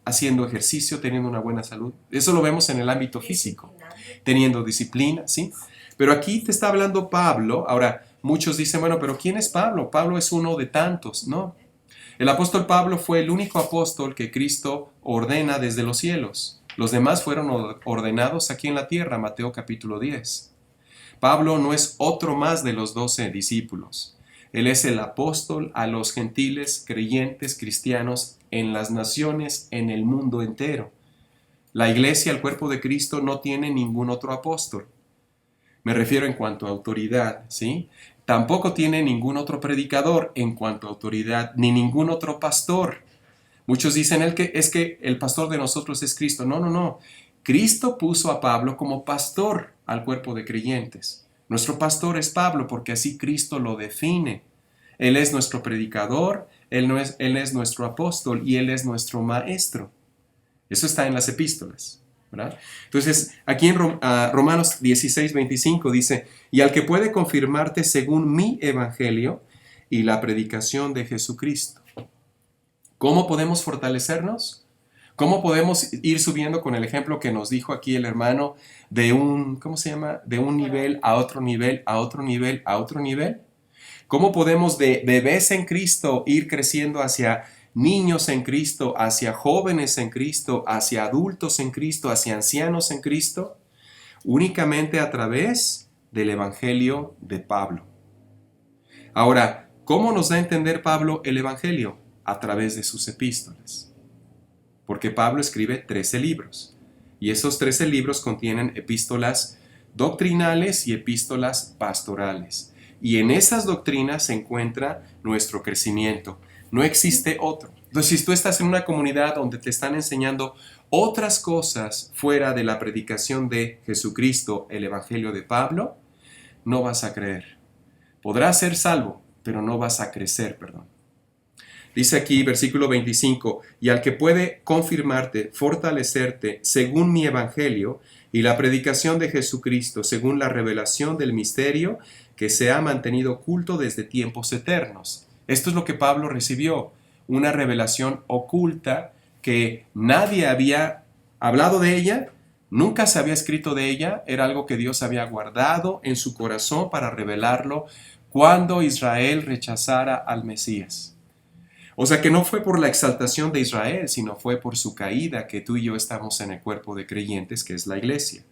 haciendo ejercicio, teniendo una buena salud? Eso lo vemos en el ámbito físico, teniendo disciplina, ¿sí? Pero aquí te está hablando Pablo. Ahora, muchos dicen, bueno, pero ¿quién es Pablo? Pablo es uno de tantos, ¿no? El apóstol Pablo fue el único apóstol que Cristo ordena desde los cielos. Los demás fueron ordenados aquí en la tierra, Mateo capítulo 10. Pablo no es otro más de los 12 discípulos. Él es el apóstol a los gentiles, creyentes, cristianos en las naciones, en el mundo entero. La iglesia, el cuerpo de Cristo, no tiene ningún otro apóstol. Me refiero en cuanto a autoridad, ¿sí? Tampoco tiene ningún otro predicador en cuanto a autoridad, ni ningún otro pastor. Muchos dicen es que el pastor de nosotros es Cristo. No, no, no. Cristo puso a Pablo como pastor al cuerpo de creyentes. Nuestro pastor es Pablo porque así Cristo lo define. Él es nuestro predicador, él es nuestro apóstol y Él es nuestro maestro. Eso está en las epístolas, ¿verdad? Entonces, aquí en Romanos 16, 25 dice, y al que puede confirmarte según mi evangelio y la predicación de Jesucristo. ¿Cómo podemos fortalecernos? ¿Cómo podemos ir subiendo con el ejemplo que nos dijo aquí el hermano de un, ¿cómo se llama? De un nivel a otro nivel, a otro nivel, a otro nivel. ¿Cómo podemos de bebés en Cristo ir creciendo hacia niños en Cristo, hacia jóvenes en Cristo, hacia adultos en Cristo, hacia ancianos en Cristo? Únicamente a través del Evangelio de Pablo. Ahora, ¿cómo nos da a entender Pablo el Evangelio? A través de sus epístolas. Porque Pablo escribe 13 libros. Y esos 13 libros contienen epístolas doctrinales y epístolas pastorales. Y en esas doctrinas se encuentra nuestro crecimiento. No existe otro. Entonces, si tú estás en una comunidad donde te están enseñando otras cosas fuera de la predicación de Jesucristo, el Evangelio de Pablo, no vas a creer. Podrás ser salvo, pero no vas a crecer, perdón. Dice aquí, versículo 25, y al que puede confirmarte, fortalecerte, según mi evangelio y la predicación de Jesucristo, según la revelación del misterio que se ha mantenido oculto desde tiempos eternos. Esto es lo que Pablo recibió, una revelación oculta que nadie había hablado de ella, nunca se había escrito de ella, era algo que Dios había guardado en su corazón para revelarlo cuando Israel rechazara al Mesías. O sea que no fue por la exaltación de Israel, sino fue por su caída que tú y yo estamos en el cuerpo de creyentes, que es la iglesia.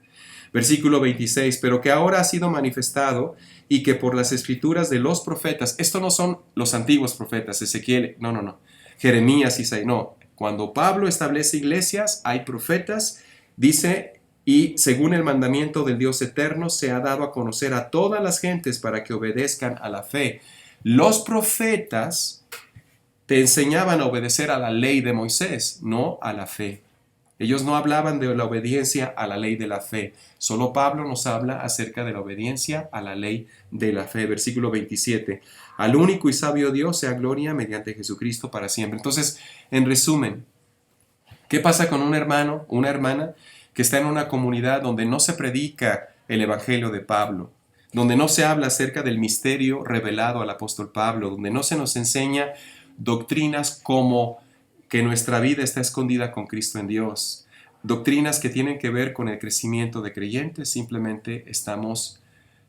Versículo 26, pero que ahora ha sido manifestado y que por las escrituras de los profetas, esto no son los antiguos profetas, Ezequiel, no, Jeremías, Isaías, no. Cuando Pablo establece iglesias, hay profetas, dice, y según el mandamiento del Dios eterno, se ha dado a conocer a todas las gentes para que obedezcan a la fe. Los profetas te enseñaban a obedecer a la ley de Moisés, no a la fe. Ellos no hablaban de la obediencia a la ley de la fe. Solo Pablo nos habla acerca de la obediencia a la ley de la fe. Versículo 27. Al único y sabio Dios sea gloria mediante Jesucristo para siempre. Entonces, en resumen, ¿qué pasa con un hermano, una hermana que está en una comunidad donde no se predica el evangelio de Pablo, donde no se habla acerca del misterio revelado al apóstol Pablo, donde no se nos enseña doctrinas como que nuestra vida está escondida con Cristo en Dios, doctrinas que tienen que ver con el crecimiento de creyentes? Simplemente estamos,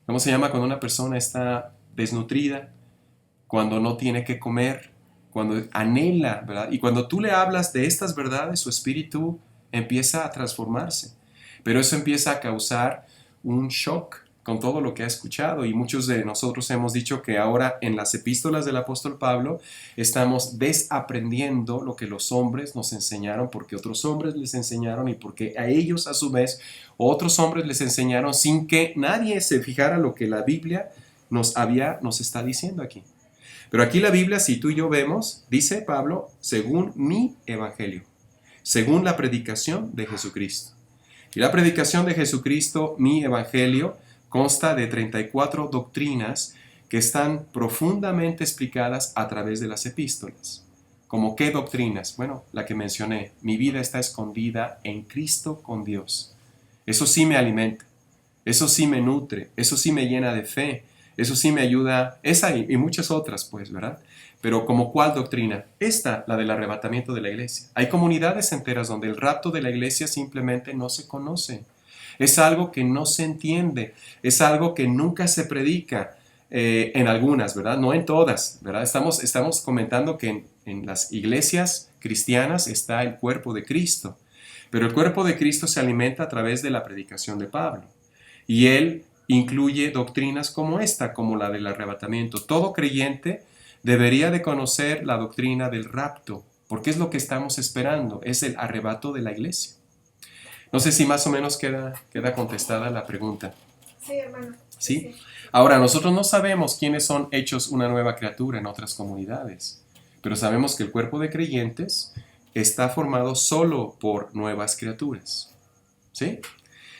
¿cómo se llama? Cuando una persona está desnutrida, cuando no tiene que comer, cuando anhela, ¿verdad? Y cuando tú le hablas de estas verdades, su espíritu empieza a transformarse. Pero eso empieza a causar un shock con todo lo que ha escuchado, y muchos de nosotros hemos dicho que ahora en las epístolas del apóstol Pablo estamos desaprendiendo lo que los hombres nos enseñaron, porque otros hombres les enseñaron y porque a ellos a su vez otros hombres les enseñaron sin que nadie se fijara lo que la Biblia nos está diciendo aquí. Pero aquí la Biblia, si tú y yo vemos, dice Pablo, según mi evangelio, según la predicación de Jesucristo. Y la predicación de Jesucristo, mi evangelio, consta de 34 doctrinas que están profundamente explicadas a través de las epístolas. ¿Cómo qué doctrinas? Bueno, la que mencioné, mi vida está escondida en Cristo con Dios. Eso sí me alimenta, eso sí me nutre, eso sí me llena de fe, eso sí me ayuda, esa y muchas otras, pues, ¿verdad? Pero ¿como cuál doctrina? Esta, la del arrebatamiento de la iglesia. Hay comunidades enteras donde el rapto de la iglesia simplemente no se conoce. Es algo que no se entiende, es algo que nunca se predica en algunas, ¿verdad? No en todas, ¿verdad? Estamos comentando que en las iglesias cristianas está el cuerpo de Cristo, pero el cuerpo de Cristo se alimenta a través de la predicación de Pablo. Y él incluye doctrinas como esta, como la del arrebatamiento. Todo creyente debería de conocer la doctrina del rapto, porque es lo que estamos esperando, es el arrebato de la iglesia. No sé si más o menos queda contestada la pregunta. Sí, hermano. ¿Sí? Ahora, nosotros no sabemos quiénes son hechos una nueva criatura en otras comunidades, pero sabemos que el cuerpo de creyentes está formado solo por nuevas criaturas. ¿Sí?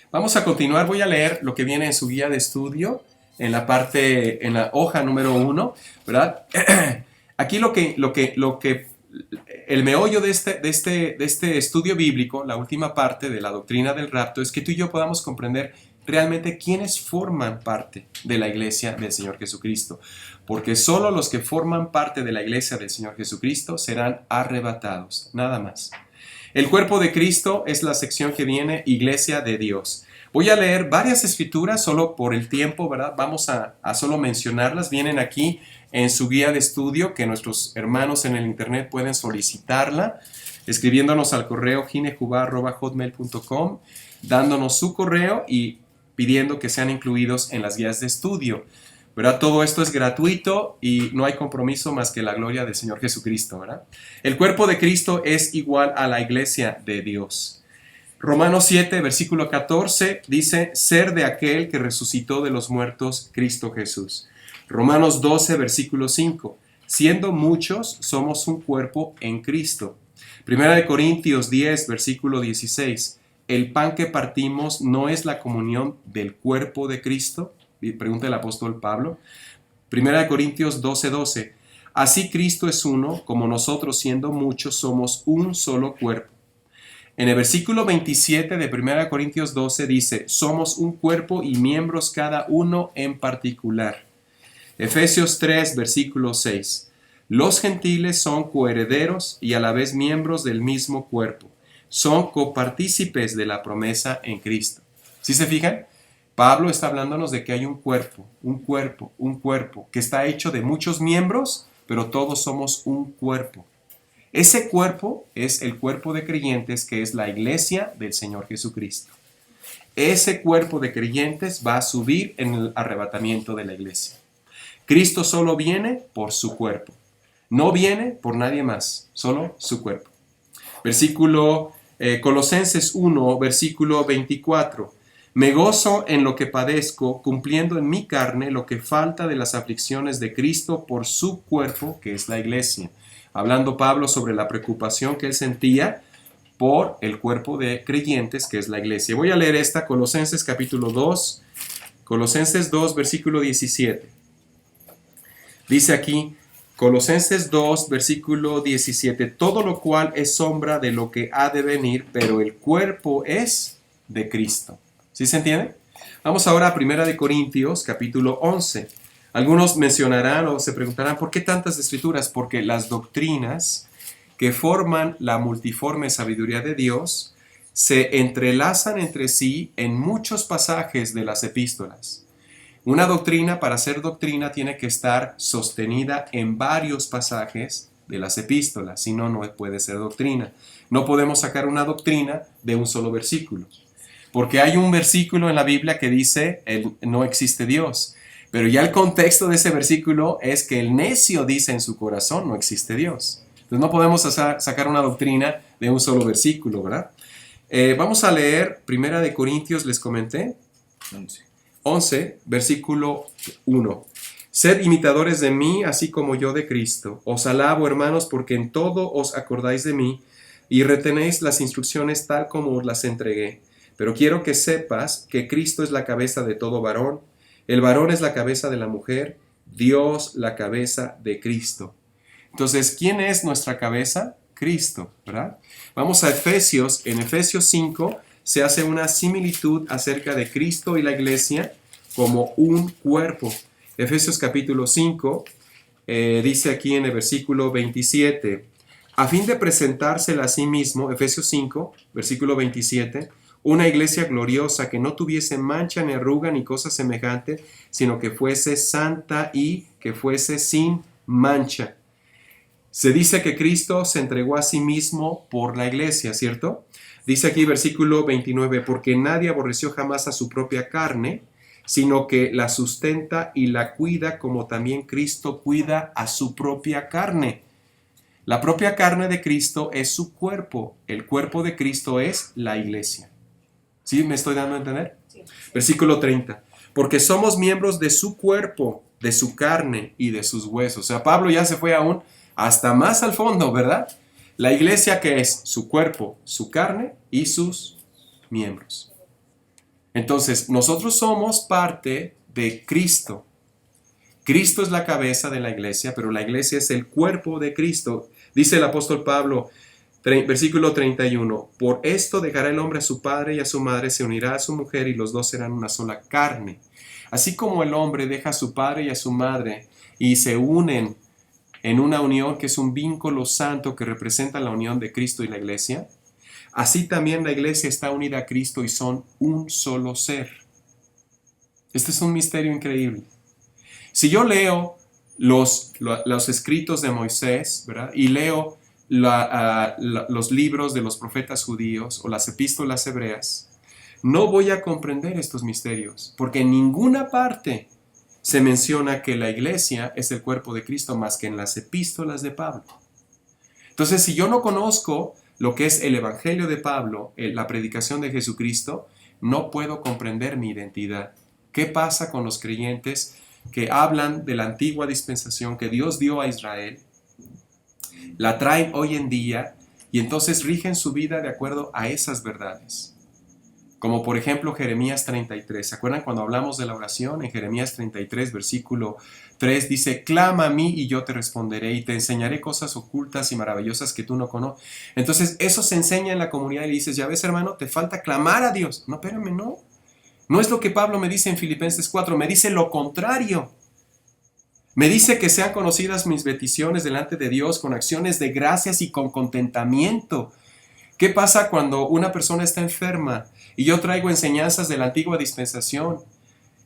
Vamos a continuar, voy a leer lo que viene en su guía de estudio, en la hoja número 1, ¿verdad? Aquí el meollo de este estudio bíblico, la última parte de la doctrina del rapto, es que tú y yo podamos comprender realmente quiénes forman parte de la iglesia del Señor Jesucristo. Porque solo los que forman parte de la iglesia del Señor Jesucristo serán arrebatados, nada más. El cuerpo de Cristo es la sección que viene Iglesia de Dios. Voy a leer varias escrituras solo por el tiempo, ¿verdad? Vamos a solo mencionarlas. Vienen aquí en su guía de estudio, que nuestros hermanos en el internet pueden solicitarla, escribiéndonos al correo ginejuba@hotmail.com, dándonos su correo y pidiendo que sean incluidos en las guías de estudio, ¿verdad? Todo esto es gratuito y no hay compromiso más que la gloria del Señor Jesucristo, ¿verdad? El cuerpo de Cristo es igual a la iglesia de Dios. Romanos 7, versículo 14, dice, ser de aquel que resucitó de los muertos, Cristo Jesús. Romanos 12, versículo 5, siendo muchos, somos un cuerpo en Cristo. Primera de Corintios 10, versículo 16, ¿el pan que partimos no es la comunión del cuerpo de Cristo? Pregunta el apóstol Pablo. Primera de Corintios 12, 12, así Cristo es uno, como nosotros siendo muchos somos un solo cuerpo. En el versículo 27 de 1 Corintios 12 dice, somos un cuerpo y miembros cada uno en particular. Efesios 3, versículo 6, los gentiles son coherederos y a la vez miembros del mismo cuerpo. Son copartícipes de la promesa en Cristo. ¿Sí se fijan? Pablo está hablándonos de que hay un cuerpo, que está hecho de muchos miembros, pero todos somos un cuerpo. Ese cuerpo es el cuerpo de creyentes que es la iglesia del Señor Jesucristo. Ese cuerpo de creyentes va a subir en el arrebatamiento de la iglesia. Cristo solo viene por su cuerpo. No viene por nadie más, solo su cuerpo. Colosenses 1, versículo 24. Me gozo en lo que padezco, cumpliendo en mi carne lo que falta de las aflicciones de Cristo por su cuerpo, que es la iglesia. Hablando Pablo sobre la preocupación que él sentía por el cuerpo de creyentes, que es la iglesia. Voy a leer esta, Colosenses capítulo 2, Colosenses 2, versículo 17. Dice aquí, Colosenses 2, versículo 17, todo lo cual es sombra de lo que ha de venir, pero el cuerpo es de Cristo. ¿Sí se entiende? Vamos ahora a 1 Corintios, capítulo 11. Algunos mencionarán o se preguntarán, ¿por qué tantas escrituras? Porque las doctrinas que forman la multiforme sabiduría de Dios se entrelazan entre sí en muchos pasajes de las epístolas. Una doctrina, para ser doctrina, tiene que estar sostenida en varios pasajes de las epístolas, si no, no puede ser doctrina. No podemos sacar una doctrina de un solo versículo, porque hay un versículo en la Biblia que dice, no existe Dios, pero ya el contexto de ese versículo es que el necio dice en su corazón, no existe Dios. Entonces no podemos sacar una doctrina de un solo versículo, ¿verdad? Vamos a leer 1 Corintios, les comenté, 11, versículo 1. Sed imitadores de mí, así como yo de Cristo. Os alabo, hermanos, porque en todo os acordáis de mí y retenéis las instrucciones tal como os las entregué. Pero quiero que sepas que Cristo es la cabeza de todo varón. El varón es la cabeza de la mujer, Dios la cabeza de Cristo. Entonces, ¿quién es nuestra cabeza? Cristo, ¿verdad? Vamos a Efesios. En Efesios 5 se hace una similitud acerca de Cristo y la iglesia como un cuerpo. Efesios capítulo 5 dice aquí en el versículo 27, a fin de presentársela a sí mismo, Efesios 5, versículo 27, una iglesia gloriosa que no tuviese mancha ni arruga ni cosa semejante, sino que fuese santa y que fuese sin mancha. Se dice que Cristo se entregó a sí mismo por la iglesia, ¿cierto? Dice aquí versículo 29, porque nadie aborreció jamás a su propia carne, sino que la sustenta y la cuida como también Cristo cuida a su propia carne. La propia carne de Cristo es su cuerpo. El cuerpo de Cristo es la iglesia. ¿Sí me estoy dando a entender? Sí. Versículo 30. Porque somos miembros de su cuerpo, de su carne y de sus huesos. O sea, Pablo ya se fue aún hasta más al fondo, ¿verdad? La iglesia, que es su cuerpo, su carne y sus miembros. Entonces, nosotros somos parte de Cristo. Cristo es la cabeza de la iglesia, pero la iglesia es el cuerpo de Cristo. Dice el apóstol Pablo, versículo 31, por esto dejará el hombre a su padre y a su madre, se unirá a su mujer y los dos serán una sola carne. Así como el hombre deja a su padre y a su madre y se unen en una unión que es un vínculo santo que representa la unión de Cristo y la iglesia, así también la iglesia está unida a Cristo y son un solo ser. Este es un misterio increíble. Si yo leo los escritos de Moisés, ¿verdad? Y leo los libros de los profetas judíos o las epístolas hebreas, no voy a comprender estos misterios, porque en ninguna parte se menciona que la iglesia es el cuerpo de Cristo más que en las epístolas de Pablo. Entonces, si yo no conozco lo que es el evangelio de Pablo, la predicación de Jesucristo, no puedo comprender mi identidad. ¿Qué pasa con los creyentes que hablan de la antigua dispensación que Dios dio a Israel, la traen hoy en día y entonces rigen su vida de acuerdo a esas verdades? Como por ejemplo Jeremías 33. ¿Se acuerdan cuando hablamos de la oración? En Jeremías 33, versículo 3 dice, clama a mí y yo te responderé y te enseñaré cosas ocultas y maravillosas que tú no conoces. Entonces eso se enseña en la comunidad y dices, ya ves hermano, te falta clamar a Dios. No, espérame, no. No es lo que Pablo me dice en Filipenses 4, me dice lo contrario. Me dice que sean conocidas mis peticiones delante de Dios con acciones de gracias y con contentamiento. ¿Qué pasa cuando una persona está enferma y yo traigo enseñanzas de la antigua dispensación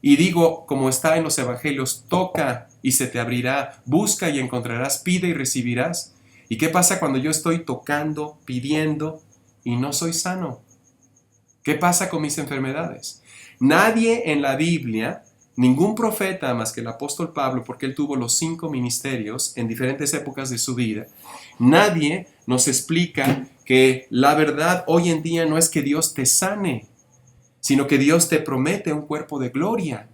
y digo, como está en los evangelios, toca y se te abrirá, busca y encontrarás, pide y recibirás? ¿Y qué pasa cuando yo estoy tocando, pidiendo y no soy sano? ¿Qué pasa con mis enfermedades? Nadie en la Biblia, ningún profeta más que el apóstol Pablo, porque él tuvo los 5 ministerios en diferentes épocas de su vida, nadie nos explica que la verdad hoy en día no es que Dios te sane, sino que Dios te promete un cuerpo de gloria.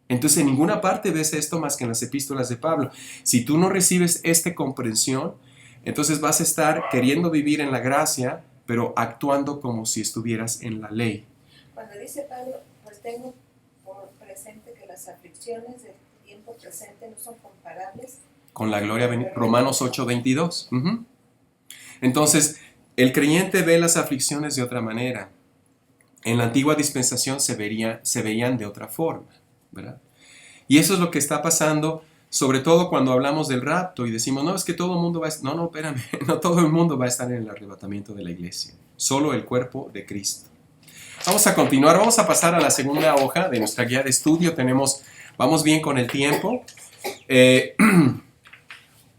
Entonces en ninguna parte ves esto más que en las epístolas de Pablo. Si tú no recibes esta comprensión, entonces vas a estar queriendo vivir en la gracia, pero actuando como si estuvieras en la ley. Cuando dice Pablo, pues tengo por presente que las aflicciones del tiempo presente no son comparables con la gloria venidera. Romanos 8:22. Entonces, el creyente ve las aflicciones de otra manera. En la antigua dispensación se veían de otra forma, ¿verdad? Y eso es lo que está pasando, sobre todo cuando hablamos del rapto y decimos, no, es que todo el mundo va a estar... No, espérame, no todo el mundo va a estar en el arrebatamiento de la iglesia. Solo el cuerpo de Cristo. Vamos a continuar, vamos a pasar a la segunda hoja de nuestra guía de estudio. Vamos bien con el tiempo.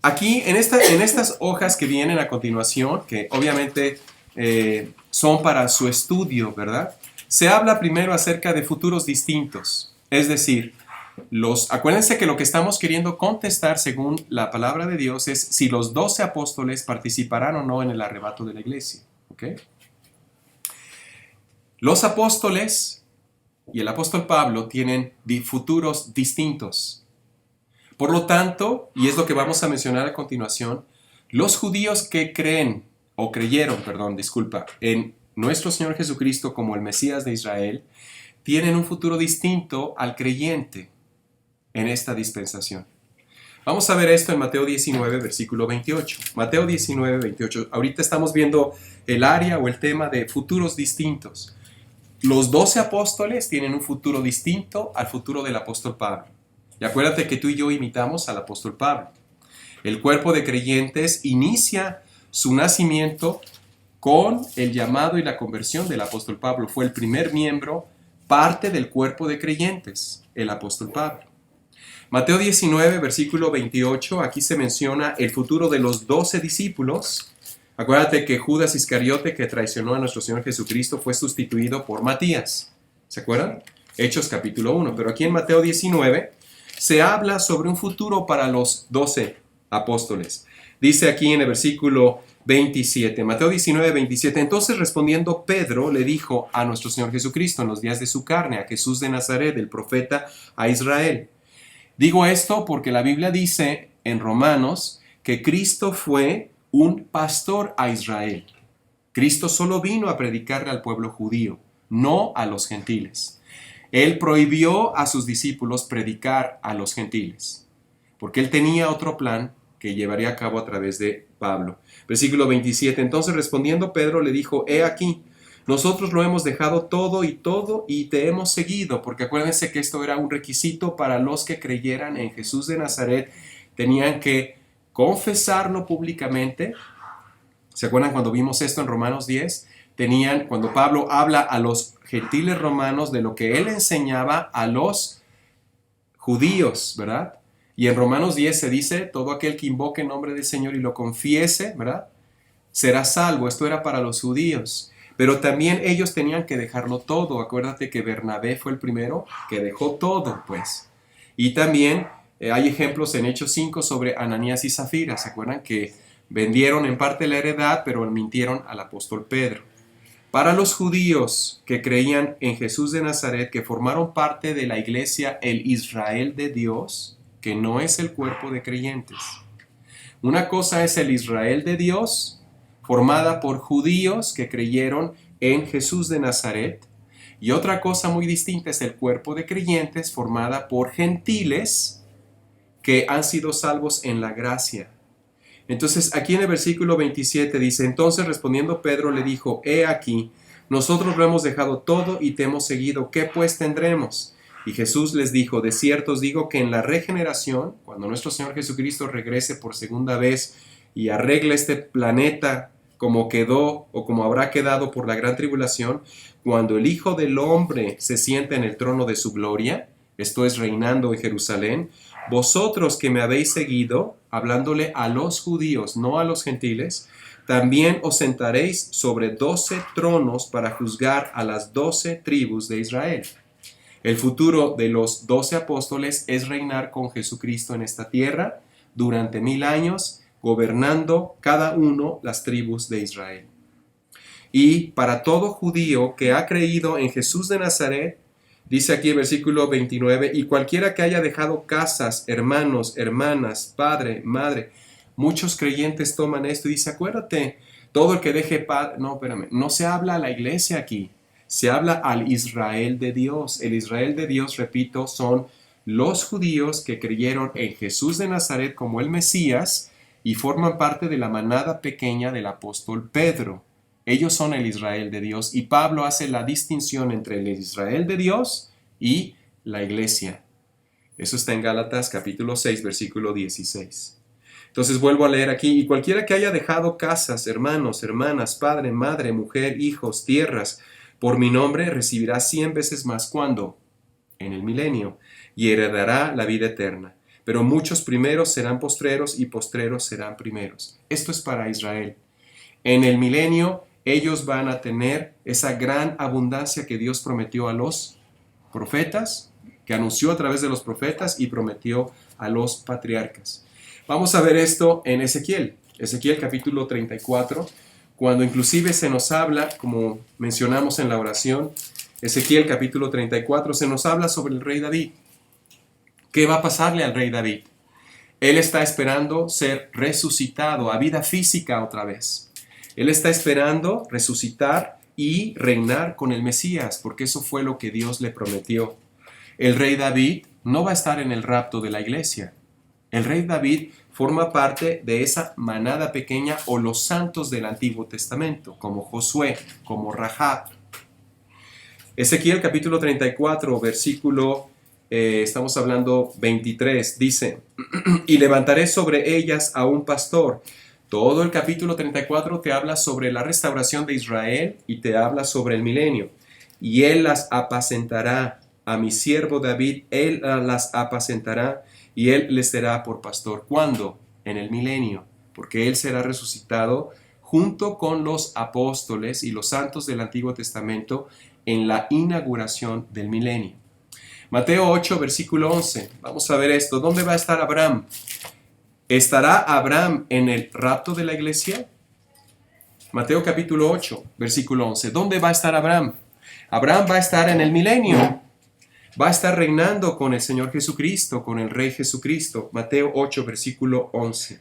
Aquí, en estas hojas que vienen a continuación, que obviamente son para su estudio, ¿verdad? Se habla primero acerca de futuros distintos. Es decir, acuérdense que lo que estamos queriendo contestar según la palabra de Dios es si los 12 apóstoles participarán o no en el arrebato de la iglesia. ¿Ok? Los apóstoles y el apóstol Pablo tienen futuros distintos. Por lo tanto, y es lo que vamos a mencionar a continuación, los judíos que creyeron, en nuestro Señor Jesucristo como el Mesías de Israel, tienen un futuro distinto al creyente en esta dispensación. Vamos a ver esto en Mateo 19, versículo 28. Mateo 19, 28. Ahorita estamos viendo el área o el tema de futuros distintos. Los 12 apóstoles tienen un futuro distinto al futuro del apóstol Pablo. Y acuérdate que tú y yo imitamos al apóstol Pablo. El cuerpo de creyentes inicia su nacimiento con el llamado y la conversión del apóstol Pablo. Fue el primer miembro, parte del cuerpo de creyentes, el apóstol Pablo. Mateo 19, versículo 28, aquí se menciona el futuro de los 12 discípulos. Acuérdate que Judas Iscariote, que traicionó a nuestro Señor Jesucristo, fue sustituido por Matías. ¿Se acuerdan? Hechos capítulo 1. Pero aquí en Mateo 19 se habla sobre un futuro para los 12 apóstoles. Dice aquí en el versículo 27, Mateo 19, 27, entonces respondiendo Pedro le dijo a nuestro Señor Jesucristo en los días de su carne, a Jesús de Nazaret, el profeta a Israel. Digo esto porque la Biblia dice en Romanos que Cristo fue un pastor a Israel. Cristo solo vino a predicarle al pueblo judío, no a los gentiles. Él prohibió a sus discípulos predicar a los gentiles, porque él tenía otro plan que llevaría a cabo a través de Pablo. Versículo 27, entonces respondiendo Pedro le dijo, he aquí, nosotros lo hemos dejado todo y te hemos seguido, porque acuérdense que esto era un requisito para los que creyeran en Jesús de Nazaret, tenían que confesarlo públicamente. ¿Se acuerdan cuando vimos esto en Romanos 10? Cuando Pablo habla a los gentiles romanos de lo que él enseñaba a los judíos, ¿verdad? Y en Romanos 10 se dice, todo aquel que invoque el nombre del Señor y lo confiese, ¿verdad? Será salvo. Esto era para los judíos. Pero también ellos tenían que dejarlo todo. Acuérdate que Bernabé fue el primero que dejó todo, pues. Y también hay ejemplos en Hechos 5 sobre Ananías y Zafira. ¿Se acuerdan? Que vendieron en parte la heredad, pero mintieron al apóstol Pedro. Para los judíos que creían en Jesús de Nazaret, que formaron parte de la iglesia, el Israel de Dios, que no es el cuerpo de creyentes. Una cosa es el Israel de Dios, formada por judíos que creyeron en Jesús de Nazaret, y otra cosa muy distinta es el cuerpo de creyentes formada por gentiles que han sido salvos en la gracia. Entonces aquí en el versículo 27 dice, entonces respondiendo Pedro le dijo, he aquí, nosotros lo hemos dejado todo y te hemos seguido, ¿qué pues tendremos? Y Jesús les dijo, de cierto os digo que en la regeneración, cuando nuestro Señor Jesucristo regrese por segunda vez y arregle este planeta como quedó o como habrá quedado por la gran tribulación, cuando el Hijo del Hombre se siente en el trono de su gloria, esto es reinando en Jerusalén, vosotros que me habéis seguido, hablándole a los judíos, no a los gentiles, también os sentaréis sobre 12 tronos para juzgar a las 12 tribus de Israel. El futuro de los 12 apóstoles es reinar con Jesucristo en esta tierra durante 1000 años, gobernando cada uno las tribus de Israel. Y para todo judío que ha creído en Jesús de Nazaret, dice aquí el versículo 29, y cualquiera que haya dejado casas, hermanos, hermanas, padre, madre, muchos creyentes toman esto y dice, acuérdate, todo el que deje padre, no se habla a la iglesia aquí, se habla al Israel de Dios. El Israel de Dios, repito, son los judíos que creyeron en Jesús de Nazaret como el Mesías y forman parte de la manada pequeña del apóstol Pedro. Ellos son el Israel de Dios y Pablo hace la distinción entre el Israel de Dios y la iglesia. Eso está en Gálatas capítulo 6, versículo 16. Entonces vuelvo a leer aquí, y cualquiera que haya dejado casas, hermanos, hermanas, padre, madre, mujer, hijos, tierras, por mi nombre recibirá 100 veces más. ¿Cuándo? En el milenio, y heredará la vida eterna. pero muchos primeros serán postreros y postreros serán primeros. Esto es para Israel. En el milenio ellos van a tener esa gran abundancia que Dios prometió a los profetas, que anunció a través de los profetas y prometió a los patriarcas. Vamos a ver esto en Ezequiel capítulo 34, cuando inclusive se nos habla, como mencionamos en la oración, Ezequiel capítulo 34, se nos habla sobre el rey David. ¿Qué va a pasarle al rey David? Él está esperando ser resucitado a vida física otra vez. Él está esperando resucitar y reinar con el Mesías, porque eso fue lo que Dios le prometió. El rey David no va a estar en el rapto de la iglesia. El rey David forma parte de esa manada pequeña o los santos del Antiguo Testamento, como Josué, como Rahab. Ezequiel capítulo 34, versículo, estamos hablando 23, dice, y levantaré sobre ellas a un pastor. Todo el capítulo 34 te habla sobre la restauración de Israel y te habla sobre el milenio. Y él las apacentará, a mi siervo David, él las apacentará y él les será por pastor. ¿Cuándo? En el milenio, porque él será resucitado junto con los apóstoles y los santos del Antiguo Testamento en la inauguración del milenio. Mateo 8, versículo 11. Vamos a ver esto. ¿Dónde va a estar Abraham? ¿Estará Abraham en el rapto de la iglesia? Mateo capítulo 8, versículo 11. ¿Dónde va a estar Abraham? Abraham va a estar en el milenio. Va a estar reinando con el Señor Jesucristo, con el Rey Jesucristo. Mateo 8, versículo 11.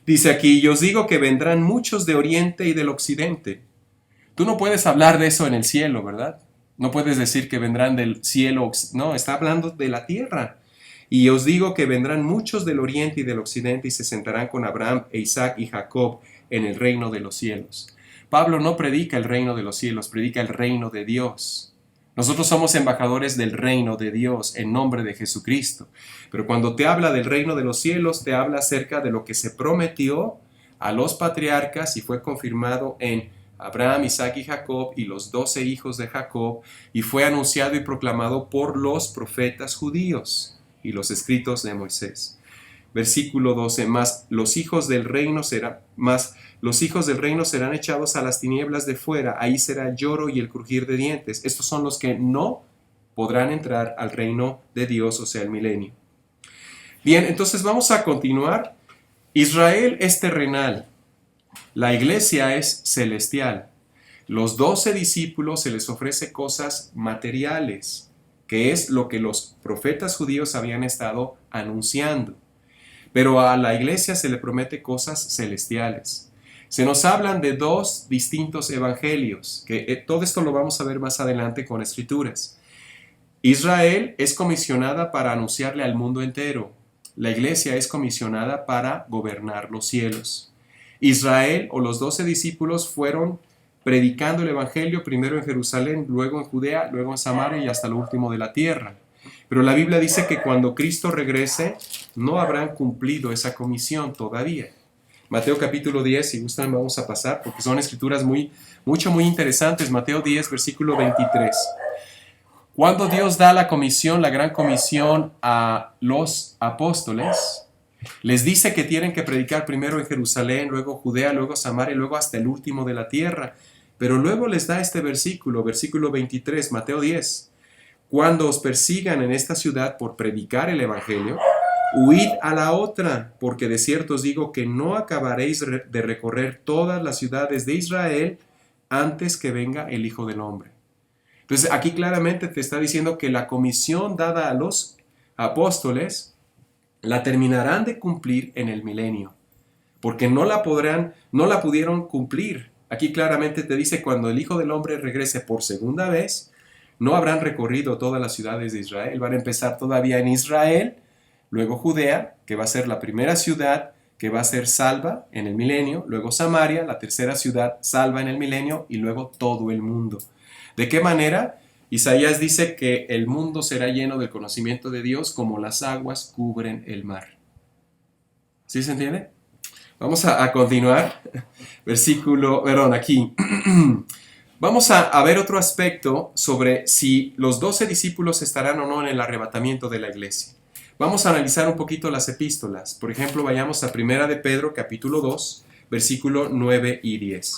Dice aquí, y os digo que vendrán muchos de oriente y del occidente. Tú no puedes hablar de eso en el cielo, ¿verdad? No puedes decir que vendrán del cielo. No, está hablando de la tierra. Y os digo que vendrán muchos del oriente y del occidente y se sentarán con Abraham e Isaac y Jacob en el reino de los cielos. Pablo no predica el reino de los cielos, predica el reino de Dios. Nosotros somos embajadores del reino de Dios en nombre de Jesucristo. Pero cuando te habla del reino de los cielos, te habla acerca de lo que se prometió a los patriarcas y fue confirmado en Abraham, Isaac y Jacob y los 12 hijos de Jacob, y fue anunciado y proclamado por los profetas judíos y los escritos de Moisés. Versículo 12, los hijos del reino serán echados a las tinieblas de fuera, ahí será el lloro y el crujir de dientes. Estos son los que no podrán entrar al reino de Dios, o sea, el milenio. Bien, entonces vamos a continuar. Israel es terrenal, la iglesia es celestial. Los 12 discípulos se les ofrece cosas materiales, que es lo que los profetas judíos habían estado anunciando. Pero a la iglesia se le promete cosas celestiales. Se nos hablan de 2 distintos evangelios, que todo esto lo vamos a ver más adelante con escrituras. Israel es comisionada para anunciarle al mundo entero. La iglesia es comisionada para gobernar los cielos. Israel o los 12 discípulos fueron predicando el evangelio primero en Jerusalén, luego en Judea, luego en Samaria y hasta lo último de la tierra. Pero la Biblia dice que cuando Cristo regrese, no habrán cumplido esa comisión todavía. Mateo capítulo 10, si gustan vamos a pasar, porque son escrituras muy interesantes. Mateo 10, versículo 23. Cuando Dios da la comisión, la gran comisión a los apóstoles, les dice que tienen que predicar primero en Jerusalén, luego Judea, luego Samaria, y luego hasta el último de la tierra. Pero luego les da este versículo 23, Mateo 10. Cuando os persigan en esta ciudad por predicar el evangelio, huid a la otra, porque de cierto os digo que no acabaréis de recorrer todas las ciudades de Israel antes que venga el Hijo del Hombre. Entonces aquí claramente te está diciendo que la comisión dada a los apóstoles la terminarán de cumplir en el milenio, porque no la pudieron cumplir. Aquí claramente te dice, cuando el Hijo del Hombre regrese por segunda vez, no habrán recorrido todas las ciudades de Israel, van a empezar todavía en Israel, luego Judea, que va a ser la primera ciudad que va a ser salva en el milenio, luego Samaria, la tercera ciudad salva en el milenio, y luego todo el mundo. ¿De qué manera? Isaías dice que el mundo será lleno del conocimiento de Dios como las aguas cubren el mar. ¿Sí se entiende? Vamos a continuar. Aquí. Vamos a ver otro aspecto sobre si los 12 discípulos estarán o no en el arrebatamiento de la iglesia. Vamos a analizar un poquito las epístolas. Por ejemplo, vayamos a 1 de Pedro, capítulo 2, versículo 9 y 10.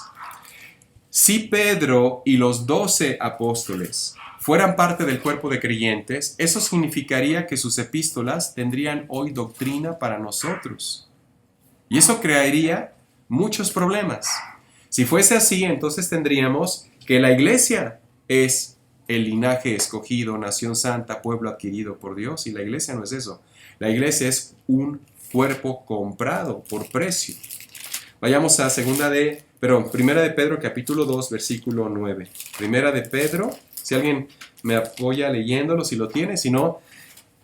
Si Pedro y los 12 apóstoles fueran parte del cuerpo de creyentes, eso significaría que sus epístolas tendrían hoy doctrina para nosotros. Y eso crearía muchos problemas. Si fuese así, entonces tendríamos que la iglesia es el linaje escogido, nación santa, pueblo adquirido por Dios, y la iglesia no es eso. La iglesia es un cuerpo comprado por precio. Vayamos a 1 de Pedro capítulo 2, versículo 9. 1 de Pedro, si alguien me apoya leyéndolo, si lo tiene, si no.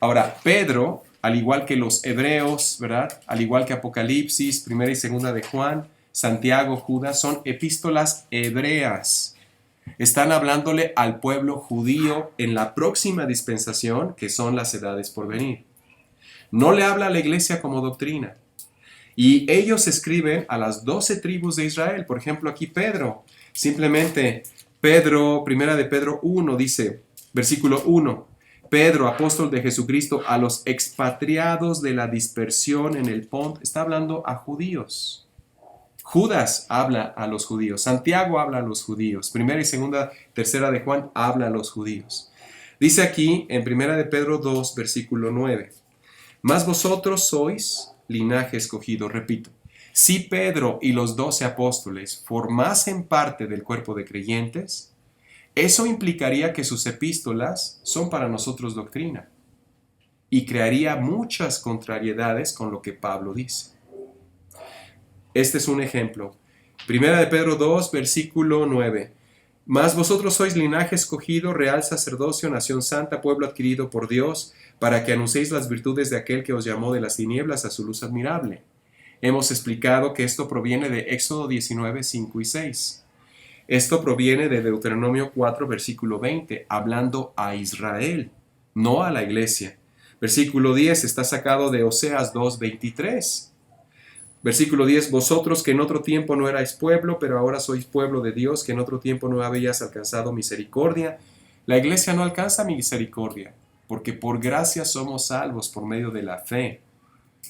Ahora, Pedro, al igual que los hebreos, ¿verdad? Al igual que Apocalipsis, 1 y 2 de Juan, Santiago, Judas, son epístolas hebreas. Están hablándole al pueblo judío en la próxima dispensación, que son las edades por venir. No le habla a la iglesia como doctrina. Y ellos escriben a las 12 tribus de Israel. Por ejemplo, aquí Pedro, simplemente Pedro, 1 de Pedro 1, dice, versículo 1, Pedro, apóstol de Jesucristo, a los expatriados de la dispersión en el Ponto, está hablando a judíos. Judas habla a los judíos, Santiago habla a los judíos, 1 y 2, 3 de Juan habla a los judíos. Dice aquí en 1 de Pedro 2, versículo 9, mas vosotros sois linaje escogido, repito, si Pedro y los 12 apóstoles formasen parte del cuerpo de creyentes, eso implicaría que sus epístolas son para nosotros doctrina y crearía muchas contrariedades con lo que Pablo dice. Este es un ejemplo. 1 de Pedro 2, versículo 9. Mas vosotros sois linaje escogido, real sacerdocio, nación santa, pueblo adquirido por Dios, para que anunciéis las virtudes de aquel que os llamó de las tinieblas a su luz admirable. Hemos explicado que esto proviene de Éxodo 19, 5 y 6. Esto proviene de Deuteronomio 4, versículo 20, hablando a Israel, no a la iglesia. Versículo 10 está sacado de Oseas 2, 23. Versículo 10, vosotros que en otro tiempo no erais pueblo, pero ahora sois pueblo de Dios, que en otro tiempo no habías alcanzado misericordia. La iglesia no alcanza misericordia, porque por gracia somos salvos por medio de la fe.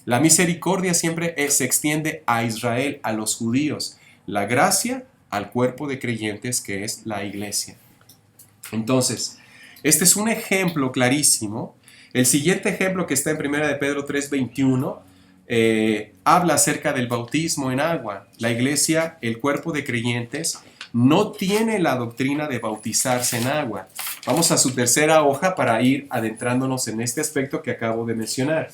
La misericordia siempre se extiende a Israel, a los judíos. La gracia al cuerpo de creyentes que es la iglesia. Entonces, este es un ejemplo clarísimo. El siguiente ejemplo que está en 1 de Pedro 3:21 habla acerca del bautismo en agua. La iglesia, el cuerpo de creyentes, no tiene la doctrina de bautizarse en agua. Vamos a su tercera hoja para ir adentrándonos en este aspecto que acabo de mencionar.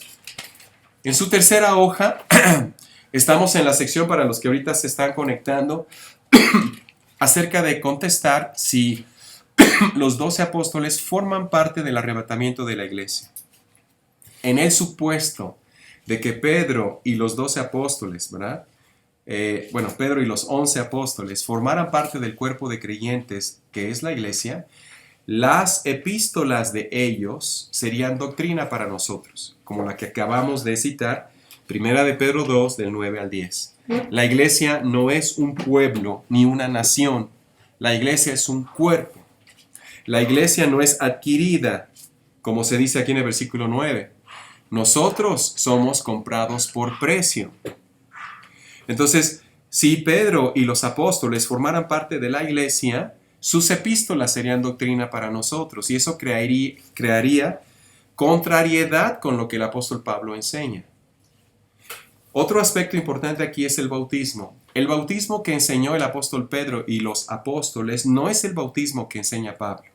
En su tercera hoja estamos en la sección para los que ahorita se están conectando acerca de contestar si los 12 apóstoles forman parte del arrebatamiento de la iglesia. En el supuesto de que Pedro y los 12 apóstoles, ¿verdad? Pedro y los 11 apóstoles formaran parte del cuerpo de creyentes que es la iglesia, las epístolas de ellos serían doctrina para nosotros, como la que acabamos de citar, 1 de Pedro 2, del 9 al 10. La iglesia no es un pueblo ni una nación, la iglesia es un cuerpo. La iglesia no es adquirida, como se dice aquí en el versículo 9. Nosotros somos comprados por precio. Entonces, si Pedro y los apóstoles formaran parte de la iglesia, sus epístolas serían doctrina para nosotros y eso crearía contrariedad con lo que el apóstol Pablo enseña. Otro aspecto importante aquí es el bautismo. El bautismo que enseñó el apóstol Pedro y los apóstoles no es el bautismo que enseña Pablo.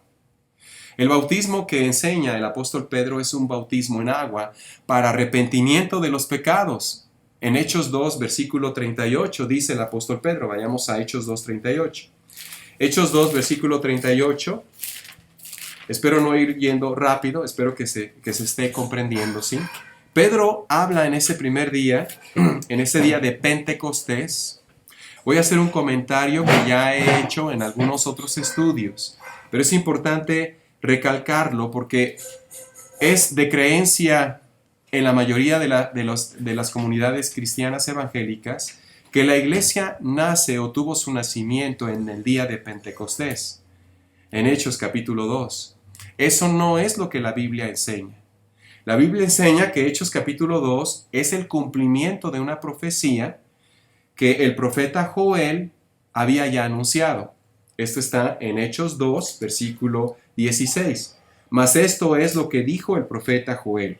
El bautismo que enseña el apóstol Pedro es un bautismo en agua para arrepentimiento de los pecados. En Hechos 2, versículo 38, dice el apóstol Pedro. Vayamos a Hechos 2, 38. Hechos 2, versículo 38. Espero no ir yendo rápido, espero que se esté comprendiendo, ¿sí? Pedro habla en ese primer día, en ese día de Pentecostés. Voy a hacer un comentario que ya he hecho en algunos otros estudios, pero es importante recalcarlo porque es de creencia en la mayoría de las comunidades cristianas evangélicas que la iglesia nace o tuvo su nacimiento en el día de Pentecostés, en Hechos capítulo 2. Eso no es lo que la Biblia enseña. La Biblia enseña que Hechos capítulo 2 es el cumplimiento de una profecía que el profeta Joel había ya anunciado. Esto está en Hechos 2, versículo 16. Mas esto es lo que dijo el profeta Joel.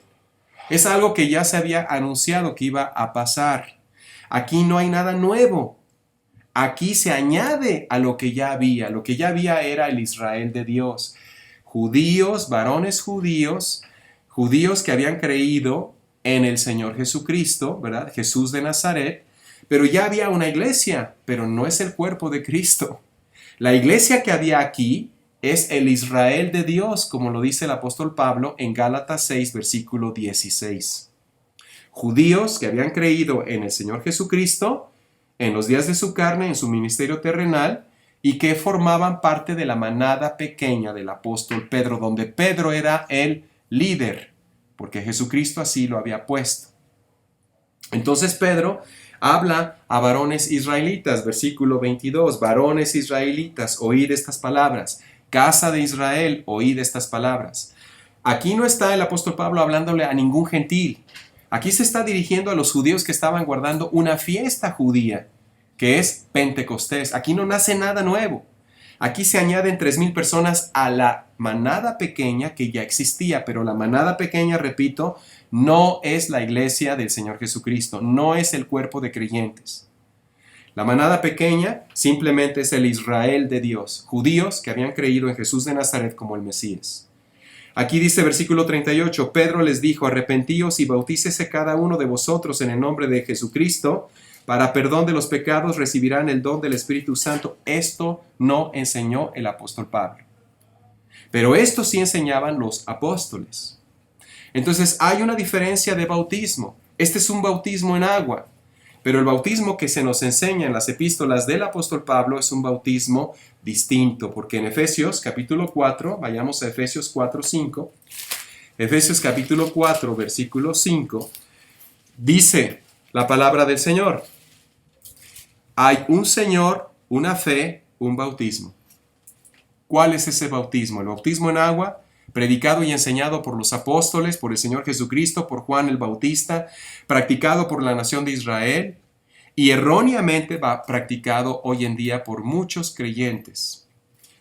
Es algo que ya se había anunciado que iba a pasar. Aquí no hay nada nuevo. Aquí se añade a lo que ya había. Lo que ya había era el Israel de Dios. Judíos, varones judíos que habían creído en el Señor Jesucristo, ¿verdad? Jesús de Nazaret, pero ya había una iglesia, pero no es el cuerpo de Cristo. La iglesia que había aquí es el Israel de Dios, como lo dice el apóstol Pablo en Gálatas 6, versículo 16. Judíos que habían creído en el Señor Jesucristo, en los días de su carne, en su ministerio terrenal, y que formaban parte de la manada pequeña del apóstol Pedro, donde Pedro era el líder, porque Jesucristo así lo había puesto. Entonces Pedro habla a varones israelitas, versículo 22, varones israelitas, oíd estas palabras, casa de Israel, oíd estas palabras. Aquí no está el apóstol Pablo hablándole a ningún gentil, aquí se está dirigiendo a los judíos que estaban guardando una fiesta judía, que es Pentecostés. Aquí no nace nada nuevo. Aquí se añaden 3,000 personas a la manada pequeña que ya existía, pero la manada pequeña, repito, no es la iglesia del Señor Jesucristo, no es el cuerpo de creyentes. La manada pequeña simplemente es el Israel de Dios, judíos que habían creído en Jesús de Nazaret como el Mesías. Aquí dice versículo 38, Pedro les dijo, arrepentíos y bautícese cada uno de vosotros en el nombre de Jesucristo, para perdón de los pecados recibirán el don del Espíritu Santo. Esto no enseñó el apóstol Pablo. Pero esto sí enseñaban los apóstoles. Entonces hay una diferencia de bautismo. Este es un bautismo en agua. Pero el bautismo que se nos enseña en las epístolas del apóstol Pablo es un bautismo distinto. Porque en Efesios capítulo 4, vayamos a Efesios 4, 5. Efesios capítulo 4, versículo 5, dice la palabra del Señor. Hay un Señor, una fe, un bautismo. ¿Cuál es ese bautismo? El bautismo en agua, predicado y enseñado por los apóstoles, por el Señor Jesucristo, por Juan el Bautista, practicado por la nación de Israel y erróneamente practicado hoy en día por muchos creyentes.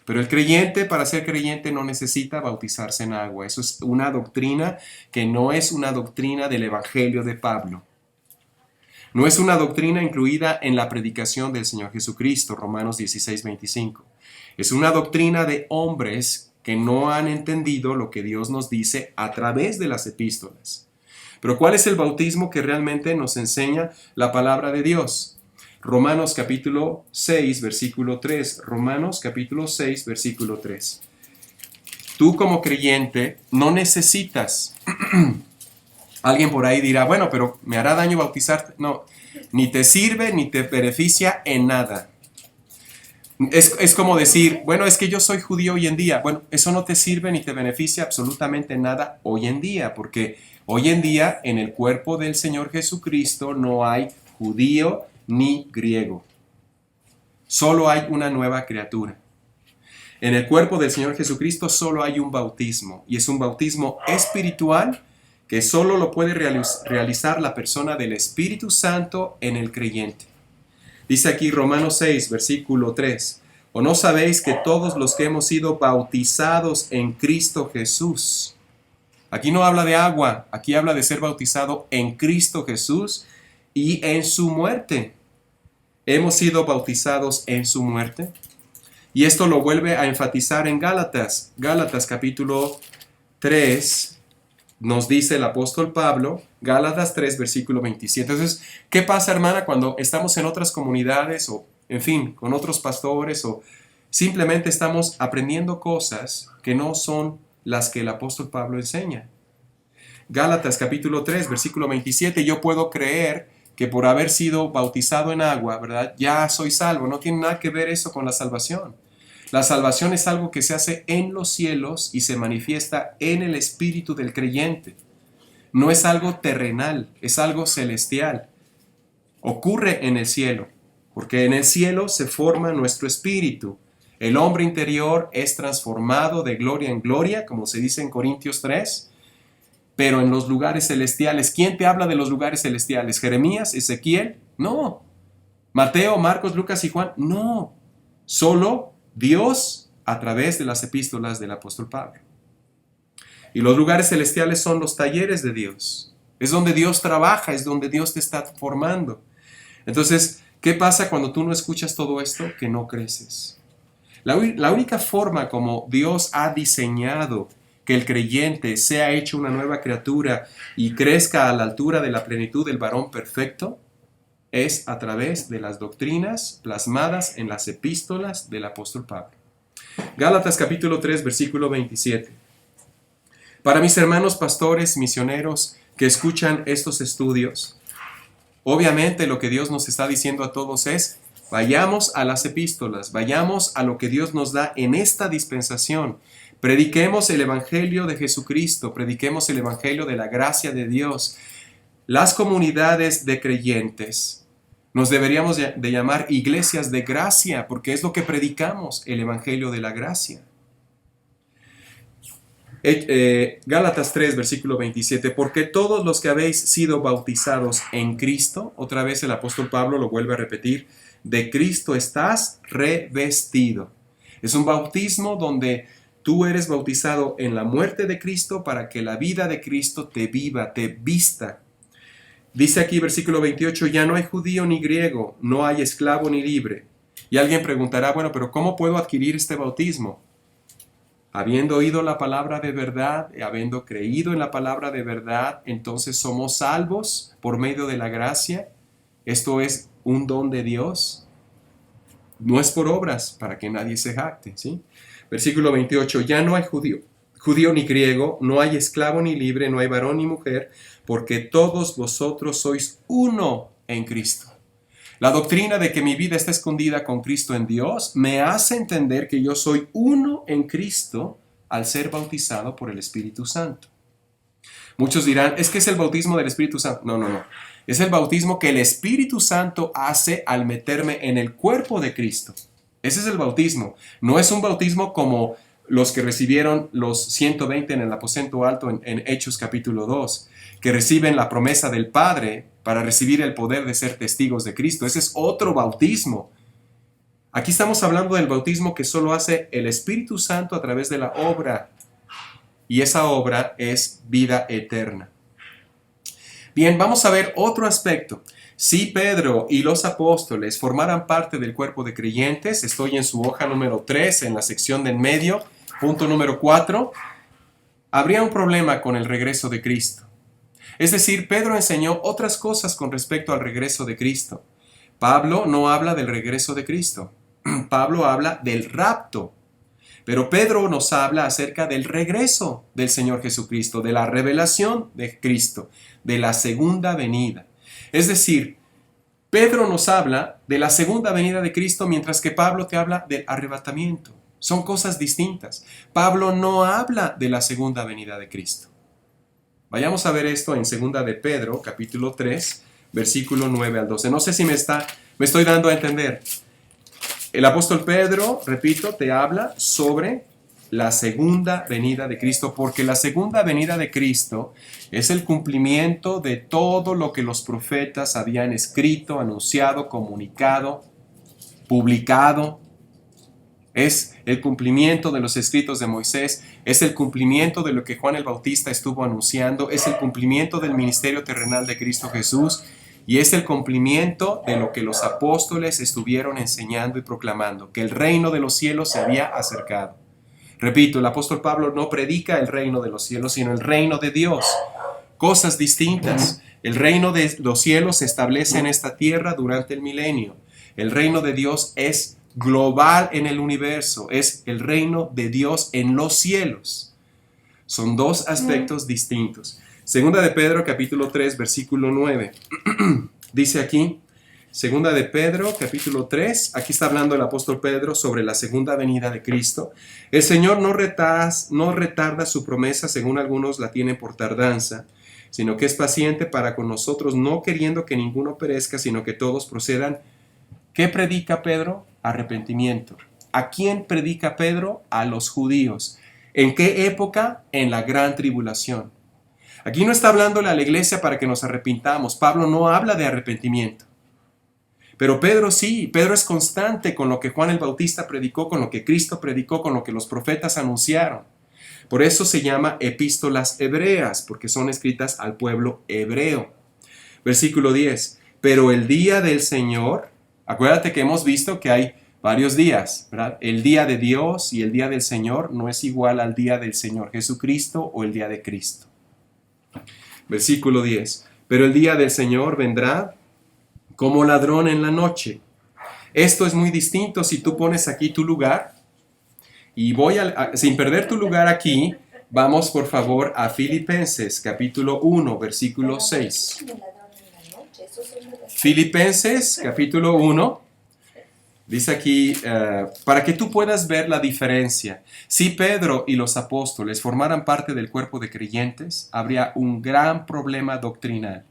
Pero el creyente, para ser creyente, no necesita bautizarse en agua. Eso es una doctrina que no es una doctrina del Evangelio de Pablo. No es una doctrina incluida en la predicación del Señor Jesucristo, Romanos 16, 25. Es una doctrina de hombres que no han entendido lo que Dios nos dice a través de las epístolas. Pero ¿cuál es el bautismo que realmente nos enseña la palabra de Dios? Romanos capítulo 6, versículo 3. Romanos capítulo 6, versículo 3. Tú como creyente no necesitas... Alguien por ahí dirá, bueno, pero ¿me hará daño bautizarte? No, ni te sirve ni te beneficia en nada. Es como decir, bueno, es que yo soy judío hoy en día. Bueno, eso no te sirve ni te beneficia absolutamente nada hoy en día, porque hoy en día en el cuerpo del Señor Jesucristo no hay judío ni griego. Solo hay una nueva criatura. En el cuerpo del Señor Jesucristo solo hay un bautismo, y es un bautismo espiritual que solo lo puede realizar la persona del Espíritu Santo en el creyente. Dice aquí Romanos 6, versículo 3, ¿o no sabéis que todos los que hemos sido bautizados en Cristo Jesús? Aquí no habla de agua, aquí habla de ser bautizado en Cristo Jesús y en su muerte. Hemos sido bautizados en su muerte. Y esto lo vuelve a enfatizar en Gálatas. Gálatas capítulo 3, nos dice el apóstol Pablo, Gálatas 3, versículo 27. Entonces, ¿qué pasa, hermana, cuando estamos en otras comunidades o, en fin, con otros pastores o simplemente estamos aprendiendo cosas que no son las que el apóstol Pablo enseña? Gálatas capítulo 3, versículo 27, yo puedo creer que por haber sido bautizado en agua, ¿verdad? Ya soy salvo. No tiene nada que ver eso con la salvación. La salvación es algo que se hace en los cielos y se manifiesta en el espíritu del creyente. No es algo terrenal, es algo celestial. Ocurre en el cielo, porque en el cielo se forma nuestro espíritu. El hombre interior es transformado de gloria en gloria, como se dice en Corintios 3, pero en los lugares celestiales. ¿Quién te habla de los lugares celestiales? ¿Jeremías? ¿Ezequiel? No. ¿Mateo, Marcos, Lucas y Juan? No. Solo Dios a través de las epístolas del apóstol Pablo. Y los lugares celestiales son los talleres de Dios. Es donde Dios trabaja, es donde Dios te está formando. Entonces, ¿qué pasa cuando tú no escuchas todo esto? Que no creces. La única forma como Dios ha diseñado que el creyente sea hecho una nueva criatura y crezca a la altura de la plenitud del varón perfecto es a través de las doctrinas plasmadas en las epístolas del apóstol Pablo. Gálatas capítulo 3, versículo 27. Para mis hermanos pastores, misioneros que escuchan estos estudios, obviamente lo que Dios nos está diciendo a todos es: vayamos a las epístolas, vayamos a lo que Dios nos da en esta dispensación. Prediquemos el Evangelio de Jesucristo, prediquemos el Evangelio de la gracia de Dios. Las comunidades de creyentes nos deberíamos de llamar iglesias de gracia, porque es lo que predicamos, el Evangelio de la gracia. Gálatas 3, versículo 27, porque todos los que habéis sido bautizados en Cristo, otra vez el apóstol Pablo lo vuelve a repetir, de Cristo estás revestido. Es un bautismo donde tú eres bautizado en la muerte de Cristo para que la vida de Cristo te viva, te vista. Dice aquí versículo 28, ya no hay judío ni griego, no hay esclavo ni libre. Y alguien preguntará, bueno, pero ¿cómo puedo adquirir este bautismo? Habiendo oído la palabra de verdad, habiendo creído en la palabra de verdad, entonces somos salvos por medio de la gracia. Esto es un don de Dios. No es por obras, para que nadie se jacte, ¿sí? Versículo 28, ya no hay judío ni griego, no hay esclavo ni libre, no hay varón ni mujer, porque todos vosotros sois uno en Cristo. La doctrina de que mi vida está escondida con Cristo en Dios me hace entender que yo soy uno en Cristo al ser bautizado por el Espíritu Santo. Muchos dirán, es que es el bautismo del Espíritu Santo. No. Es el bautismo que el Espíritu Santo hace al meterme en el cuerpo de Cristo. Ese es el bautismo. No es un bautismo como los que recibieron los 120 en el aposento alto en Hechos capítulo 2, que reciben la promesa del Padre para recibir el poder de ser testigos de Cristo. Ese es otro bautismo. Aquí estamos hablando del bautismo que solo hace el Espíritu Santo a través de la obra. Y esa obra es vida eterna. Bien, vamos a ver otro aspecto. Si Pedro y los apóstoles formaran parte del cuerpo de creyentes, estoy en su hoja número 3, en la sección de en medio, punto número 4, habría un problema con el regreso de Cristo. Es decir, Pedro enseñó otras cosas con respecto al regreso de Cristo. Pablo no habla del regreso de Cristo. Pablo habla del rapto. Pero Pedro nos habla acerca del regreso del Señor Jesucristo, de la revelación de Cristo, de la segunda venida. Es decir, Pedro nos habla de la segunda venida de Cristo, mientras que Pablo te habla del arrebatamiento. Son cosas distintas. Pablo no habla de la segunda venida de Cristo. Vayamos a ver esto en 2 de Pedro, capítulo 3, versículo 9 al 12. No sé si me estoy dando a entender. El apóstol Pedro, repito, te habla sobre la segunda venida de Cristo, porque la segunda venida de Cristo es el cumplimiento de todo lo que los profetas habían escrito, anunciado, comunicado, publicado. Es el cumplimiento de los escritos de Moisés, es el cumplimiento de lo que Juan el Bautista estuvo anunciando, es el cumplimiento del ministerio terrenal de Cristo Jesús y es el cumplimiento de lo que los apóstoles estuvieron enseñando y proclamando, que el reino de los cielos se había acercado. Repito, el apóstol Pablo no predica el reino de los cielos, sino el reino de Dios. Cosas distintas. El reino de los cielos se establece en esta tierra durante el milenio. El reino de Dios es global en el universo, es el reino de Dios en los cielos. Son dos aspectos distintos. Segunda de Pedro, capítulo 3, versículo 9. Dice aquí, Segunda de Pedro, capítulo 3, aquí está hablando el apóstol Pedro sobre la segunda venida de Cristo. El Señor no retarda su promesa, según algunos la tienen por tardanza, sino que es paciente para con nosotros, no queriendo que ninguno perezca, sino que todos procedan. ¿Qué predica Pedro? Arrepentimiento. ¿A quién predica Pedro? A los judíos. ¿En qué época? En la gran tribulación. Aquí no está hablándole a la iglesia para que nos arrepintamos. Pablo no habla de arrepentimiento. Pero Pedro sí, Pedro es constante con lo que Juan el Bautista predicó, con lo que Cristo predicó, con lo que los profetas anunciaron. Por eso se llama epístolas hebreas, porque son escritas al pueblo hebreo. Versículo 10. Pero el día del Señor, acuérdate que hemos visto que hay varios días, ¿verdad? El día de Dios y el día del Señor no es igual al día del Señor Jesucristo o el día de Cristo. Versículo 10. Pero el día del Señor vendrá como ladrón en la noche. Esto es muy distinto si tú pones aquí tu lugar. Y sin perder tu lugar aquí, vamos por favor a Filipenses capítulo 1, versículo 6. Filipenses capítulo 1, dice aquí, para que tú puedas ver la diferencia. Si Pedro y los apóstoles formaran parte del cuerpo de creyentes, habría un gran problema doctrinal.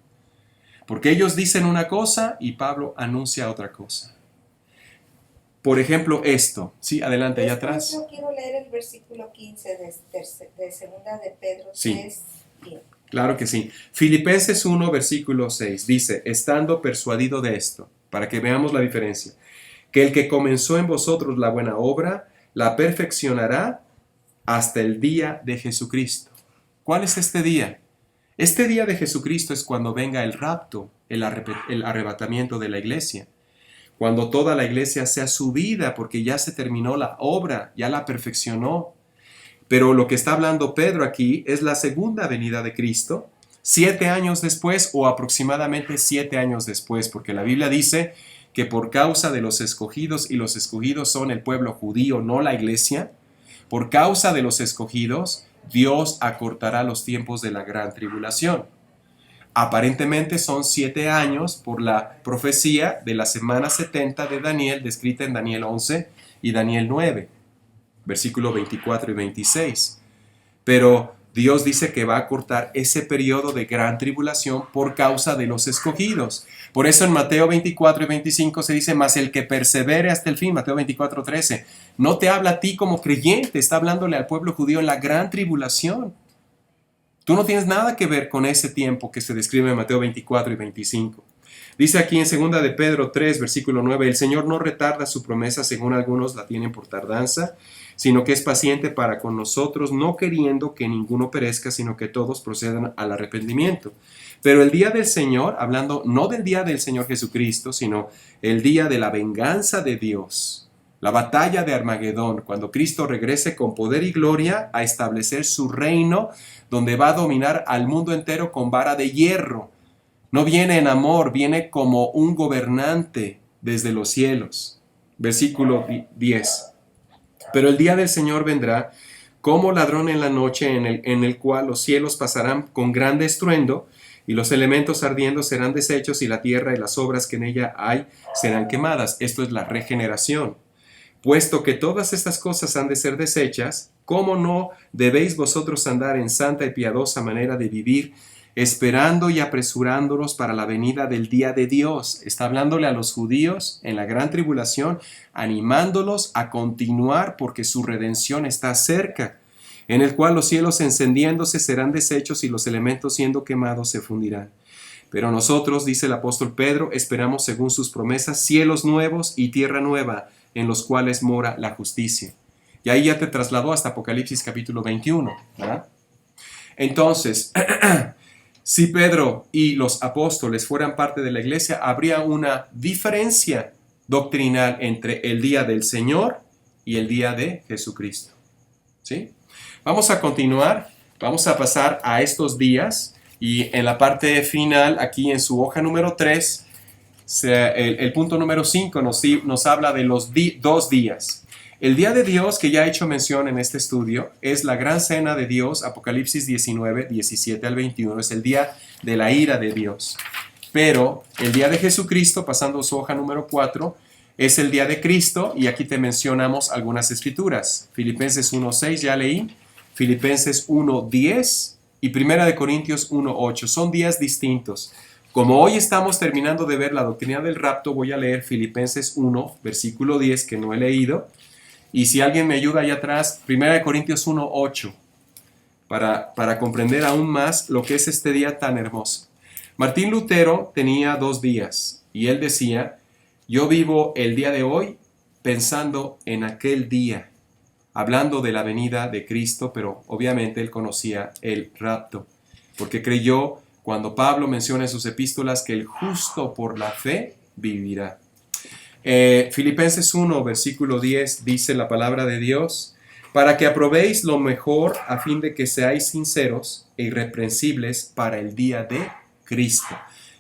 Porque ellos dicen una cosa y Pablo anuncia otra cosa. Por ejemplo, esto. Sí, adelante, allá atrás. Yo quiero leer el versículo 15 de segunda de Pedro 3. Sí. Claro que sí. Filipenses 1, versículo 6 dice, estando persuadido de esto, para que veamos la diferencia, que el que comenzó en vosotros la buena obra, la perfeccionará hasta el día de Jesucristo. ¿Cuál es este día? Este día de Jesucristo es cuando venga el rapto, el arrebatamiento de la iglesia. Cuando toda la iglesia sea subida porque ya se terminó la obra, ya la perfeccionó. Pero lo que está hablando Pedro aquí es la segunda venida de Cristo, 7 años después o aproximadamente 7 años después, porque la Biblia dice que por causa de los escogidos, y los escogidos son el pueblo judío, no la iglesia, por causa de los escogidos, Dios acortará los tiempos de la gran tribulación. Aparentemente son 7 años por la profecía de la semana 70 de Daniel, descrita en Daniel 11 y Daniel 9, versículo 24 y 26. Pero Dios dice que va a cortar ese periodo de gran tribulación por causa de los escogidos. Por eso en Mateo 24 y 25 se dice, mas el que persevere hasta el fin, Mateo 24, 13, no te habla a ti como creyente, está hablándole al pueblo judío en la gran tribulación. Tú no tienes nada que ver con ese tiempo que se describe en Mateo 24 y 25. Dice aquí en 2 de Pedro 3, versículo 9, el Señor no retarda su promesa según algunos la tienen por tardanza, sino que es paciente para con nosotros, no queriendo que ninguno perezca, sino que todos procedan al arrepentimiento. Pero el día del Señor, hablando no del día del Señor Jesucristo, sino el día de la venganza de Dios, la batalla de Armagedón, cuando Cristo regrese con poder y gloria a establecer su reino, donde va a dominar al mundo entero con vara de hierro. No viene en amor, viene como un gobernante desde los cielos. Versículo 10. Pero el día del Señor vendrá como ladrón en la noche, en el cual los cielos pasarán con grande estruendo, y los elementos ardiendo serán deshechos, y la tierra y las obras que en ella hay serán quemadas. Esto es la regeneración. Puesto que todas estas cosas han de ser deshechas, ¿cómo no debéis vosotros andar en santa y piadosa manera de vivir, esperando y apresurándolos para la venida del día de Dios? Está hablándole a los judíos en la gran tribulación, animándolos a continuar porque su redención está cerca, en el cual los cielos encendiéndose serán deshechos y los elementos siendo quemados se fundirán. Pero nosotros, dice el apóstol Pedro, esperamos según sus promesas cielos nuevos y tierra nueva, en los cuales mora la justicia. Y ahí ya te trasladó hasta Apocalipsis capítulo 21, ¿verdad? Entonces, si Pedro y los apóstoles fueran parte de la iglesia, habría una diferencia doctrinal entre el día del Señor y el día de Jesucristo. ¿Sí? Vamos a continuar, vamos a pasar a estos días, y en la parte final, aquí en su hoja número 3, el punto número 5 nos habla de los 2 días. El día de Dios, que ya he hecho mención en este estudio, es la gran cena de Dios, Apocalipsis 19, 17 al 21, es el día de la ira de Dios. Pero el día de Jesucristo, pasando a su hoja número 4, es el día de Cristo, y aquí te mencionamos algunas escrituras. Filipenses 1:6 ya leí, Filipenses 1:10 y 1 Corintios 1:8. Son días distintos. Como hoy estamos terminando de ver la doctrina del rapto, voy a leer Filipenses 1, versículo 10, que no he leído. Y si alguien me ayuda allá atrás, 1 Corintios 1:8, para comprender aún más lo que es este día tan hermoso. Martín Lutero tenía 2 días y él decía: yo vivo el día de hoy pensando en aquel día, hablando de la venida de Cristo, pero obviamente él conocía el rapto, porque creyó cuando Pablo menciona en sus epístolas que el justo por la fe vivirá. Filipenses 1, versículo 10 dice la palabra de Dios: para que aprobéis lo mejor a fin de que seáis sinceros e irreprensibles para el día de Cristo.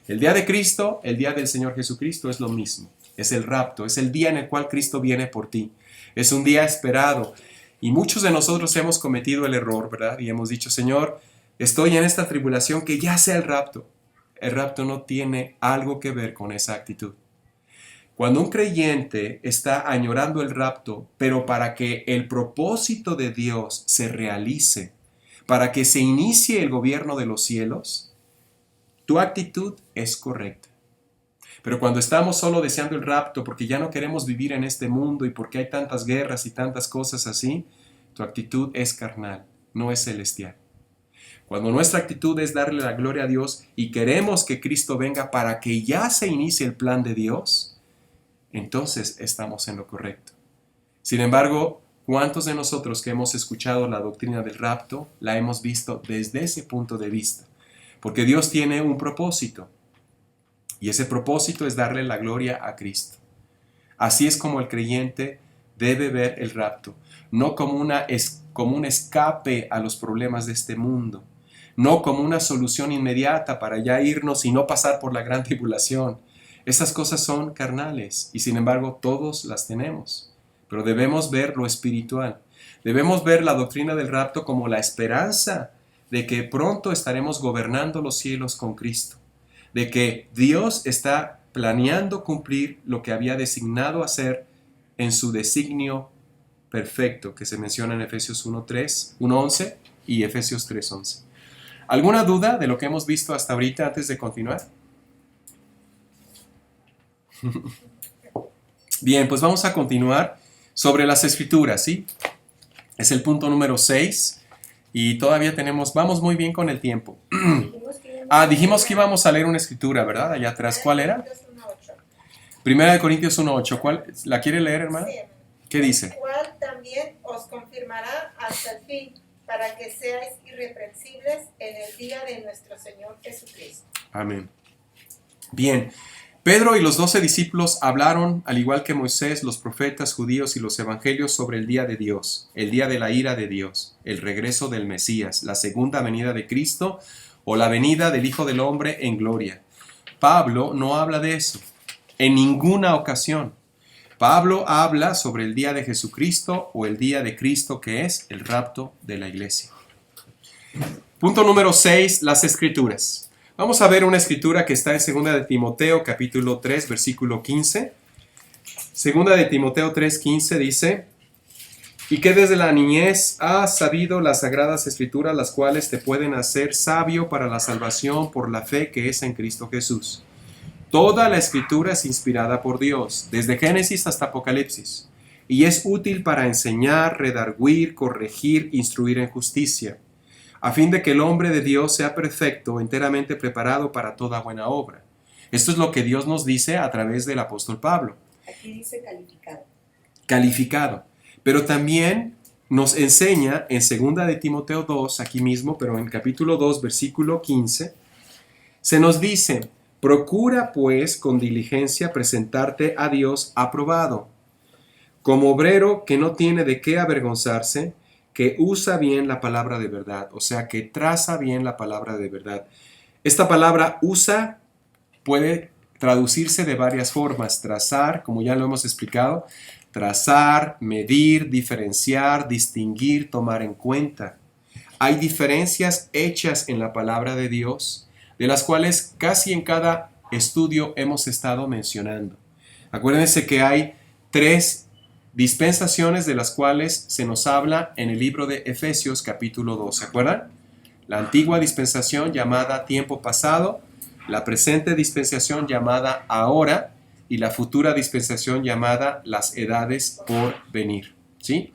El día de Cristo, el día del Señor Jesucristo es lo mismo. Es el rapto, es el día en el cual Cristo viene por ti. Es un día esperado. Y muchos de nosotros hemos cometido el error, ¿verdad? Y hemos dicho: Señor, estoy en esta tribulación, que ya sea el rapto. El rapto no tiene algo que ver con esa actitud. Cuando un creyente está añorando el rapto, pero para que el propósito de Dios se realice, para que se inicie el gobierno de los cielos, tu actitud es correcta. Pero cuando estamos solo deseando el rapto porque ya no queremos vivir en este mundo y porque hay tantas guerras y tantas cosas así, tu actitud es carnal, no es celestial. Cuando nuestra actitud es darle la gloria a Dios y queremos que Cristo venga para que ya se inicie el plan de Dios, entonces estamos en lo correcto. Sin embargo, ¿cuántos de nosotros que hemos escuchado la doctrina del rapto la hemos visto desde ese punto de vista? Porque Dios tiene un propósito, y ese propósito es darle la gloria a Cristo. Así es como el creyente debe ver el rapto, no como un escape a los problemas de este mundo, no como una solución inmediata para ya irnos y no pasar por la gran tribulación. Esas cosas son carnales y sin embargo todos las tenemos. Pero debemos ver lo espiritual. Debemos ver la doctrina del rapto como la esperanza de que pronto estaremos gobernando los cielos con Cristo. De que Dios está planeando cumplir lo que había designado hacer en su designio perfecto, que se menciona en Efesios 1:11 y Efesios 3:11. ¿Alguna duda de lo que hemos visto hasta ahorita antes de continuar? Bien, pues vamos a continuar sobre las escrituras, ¿sí? Es el punto número 6 y todavía vamos muy bien con el tiempo. Dijimos que íbamos a leer una escritura, ¿verdad? Allá atrás, ¿cuál era? Primera de Corintios 1:8. ¿Cuál? ¿La quiere leer, hermana? Sí. ¿Qué dice? El cual también os confirmará hasta el fin, para que seáis irreprensibles en el día de nuestro Señor Jesucristo. Amén. Bien. Pedro y los 12 discípulos hablaron, al igual que Moisés, los profetas judíos y los evangelios, sobre el día de Dios, el día de la ira de Dios, el regreso del Mesías, la segunda venida de Cristo o la venida del Hijo del Hombre en gloria. Pablo no habla de eso en ninguna ocasión. Pablo habla sobre el día de Jesucristo o el día de Cristo, que es el rapto de la iglesia. Punto número 6, las escrituras. Vamos a ver una escritura que está en 2 de Timoteo, capítulo 3, versículo 15. 2 de Timoteo 3:15 dice: y que desde la niñez has sabido las sagradas escrituras, las cuales te pueden hacer sabio para la salvación por la fe que es en Cristo Jesús. Toda la escritura es inspirada por Dios, desde Génesis hasta Apocalipsis, y es útil para enseñar, redarguir, corregir, instruir en justicia, a fin de que el hombre de Dios sea perfecto, enteramente preparado para toda buena obra. Esto es lo que Dios nos dice a través del apóstol Pablo. Aquí dice calificado. Calificado. Pero también nos enseña en 2 de Timoteo 2, aquí mismo, pero en capítulo 2, versículo 15, se nos dice: procura pues con diligencia presentarte a Dios aprobado, como obrero que no tiene de qué avergonzarse, que usa bien la palabra de verdad, o sea, que traza bien la palabra de verdad. Esta palabra usa puede traducirse de varias formas. Trazar, como ya lo hemos explicado, trazar, medir, diferenciar, distinguir, tomar en cuenta. Hay diferencias hechas en la palabra de Dios, de las cuales casi en cada estudio hemos estado mencionando. Acuérdense que hay 3 dispensaciones de las cuales se nos habla en el libro de Efesios capítulo 2, ¿se acuerdan? La antigua dispensación llamada tiempo pasado, la presente dispensación llamada ahora y la futura dispensación llamada las edades por venir, ¿sí?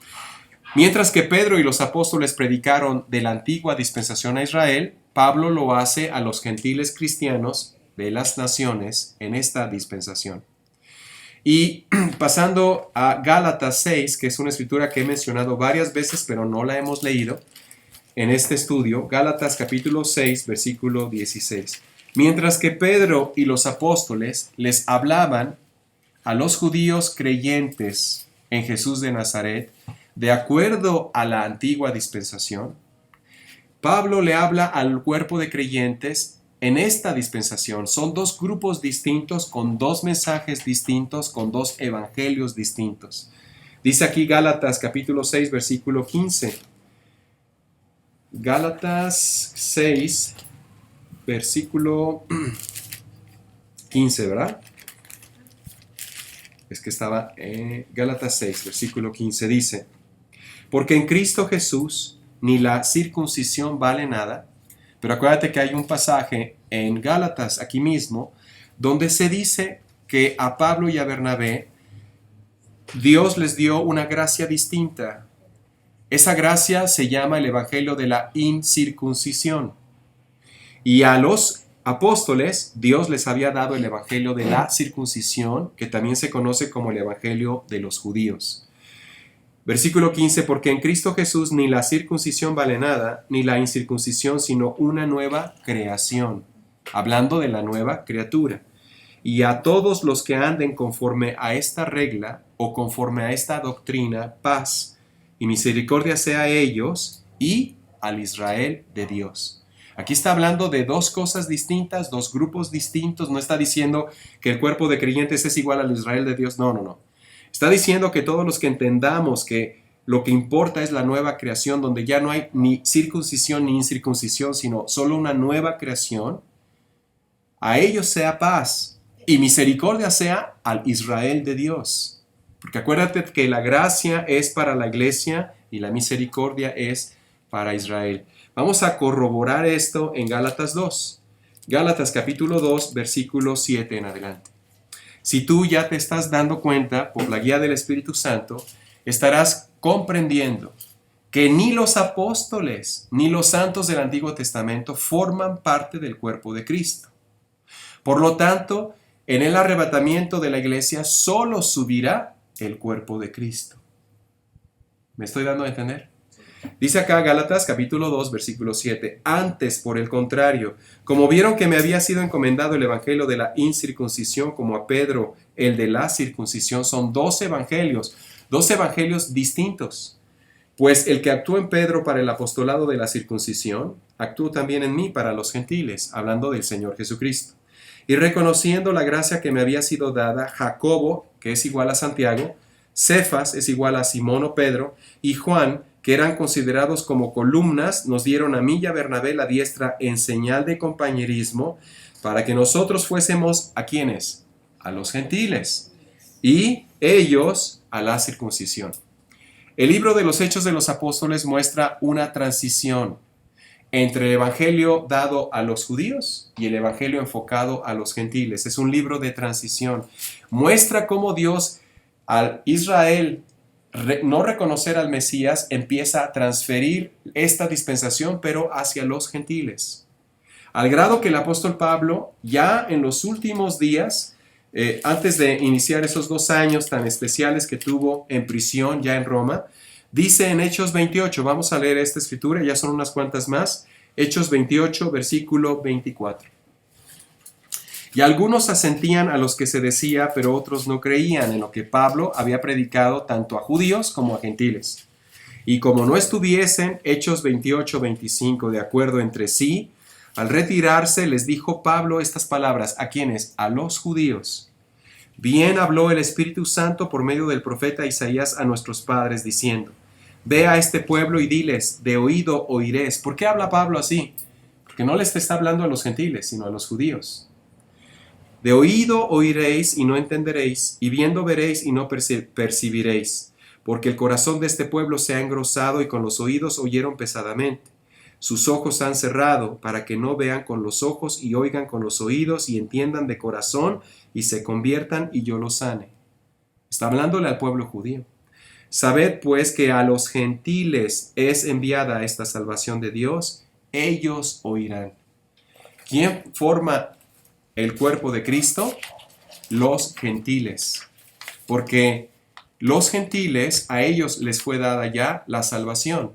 Mientras que Pedro y los apóstoles predicaron de la antigua dispensación a Israel, Pablo lo hace a los gentiles cristianos de las naciones en esta dispensación. Y pasando a Gálatas 6, que es una escritura que he mencionado varias veces, pero no la hemos leído en este estudio, Gálatas capítulo 6, versículo 16. Mientras que Pedro y los apóstoles les hablaban a los judíos creyentes en Jesús de Nazaret, de acuerdo a la antigua dispensación, Pablo le habla al cuerpo de creyentes en esta dispensación. Son dos grupos distintos, con dos mensajes distintos, con dos evangelios distintos. Dice aquí Gálatas capítulo 6, versículo 15. Gálatas 6, versículo 15, ¿verdad? Es que estaba en Gálatas 6, versículo 15, dice: porque en Cristo Jesús ni la circuncisión vale nada. Pero acuérdate que hay un pasaje en Gálatas, aquí mismo, donde se dice que a Pablo y a Bernabé Dios les dio una gracia distinta. Esa gracia se llama el evangelio de la incircuncisión. Y a los apóstoles Dios les había dado el evangelio de la circuncisión, que también se conoce como el evangelio de los judíos. Versículo 15, porque en Cristo Jesús ni la circuncisión vale nada, ni la incircuncisión, sino una nueva creación. Hablando de la nueva criatura. Y a todos los que anden conforme a esta regla o conforme a esta doctrina, paz y misericordia sea a ellos y al Israel de Dios. Aquí está hablando de dos cosas distintas, dos grupos distintos. No está diciendo que el cuerpo de creyentes es igual al Israel de Dios. No. Está diciendo que todos los que entendamos que lo que importa es la nueva creación, donde ya no hay ni circuncisión ni incircuncisión, sino solo una nueva creación, a ellos sea paz y misericordia sea al Israel de Dios. Porque acuérdate que la gracia es para la iglesia y la misericordia es para Israel. Vamos a corroborar esto en Gálatas 2. Gálatas capítulo 2, versículo 7 en adelante. Si tú ya te estás dando cuenta por la guía del Espíritu Santo, estarás comprendiendo que ni los apóstoles ni los santos del Antiguo Testamento forman parte del cuerpo de Cristo. Por lo tanto, en el arrebatamiento de la iglesia solo subirá el cuerpo de Cristo. ¿Me estoy dando a entender? Dice acá Gálatas capítulo 2, versículo 7. Antes, por el contrario, como vieron que me había sido encomendado el evangelio de la incircuncisión, como a Pedro el de la circuncisión, son dos evangelios distintos. Pues el que actuó en Pedro para el apostolado de la circuncisión, actuó también en mí para los gentiles, hablando del Señor Jesucristo. Y reconociendo la gracia que me había sido dada, Jacobo, que es igual a Santiago, Cefas es igual a Simón o Pedro, y Juan, que eran considerados como columnas, nos dieron a mí y a Bernabé la diestra en señal de compañerismo, para que nosotros fuésemos ¿a quiénes? A los gentiles, y ellos a la circuncisión. El libro de los Hechos de los Apóstoles muestra una transición entre el evangelio dado a los judíos y el evangelio enfocado a los gentiles. Es un libro de transición. Muestra cómo Dios al Israel no reconocer al Mesías empieza a transferir esta dispensación, pero hacia los gentiles. Al grado que el apóstol Pablo, ya en los últimos días, antes de iniciar esos 2 años tan especiales que tuvo en prisión ya en Roma, dice en Hechos 28, vamos a leer esta escritura, ya son unas cuantas más, Hechos 28, versículo 24. Y algunos asentían a los que se decía, pero otros no creían en lo que Pablo había predicado tanto a judíos como a gentiles. Y como no estuviesen, Hechos 28, 25, de acuerdo entre sí, al retirarse les dijo Pablo estas palabras, ¿a quiénes? A los judíos. Bien habló el Espíritu Santo por medio del profeta Isaías a nuestros padres, diciendo, ve a este pueblo y diles, de oído oiréis. ¿Por qué habla Pablo así? Porque no les está hablando a los gentiles, sino a los judíos. De oído oiréis y no entenderéis, y viendo veréis y no percibiréis, porque el corazón de este pueblo se ha engrosado y con los oídos oyeron pesadamente. Sus ojos han cerrado para que no vean con los ojos y oigan con los oídos y entiendan de corazón y se conviertan y yo los sane. Está hablándole al pueblo judío. Sabed pues que a los gentiles es enviada esta salvación de Dios, ellos oirán. ¿Quién forma el cuerpo de Cristo? Los gentiles. Porque los gentiles, a ellos les fue dada ya la salvación.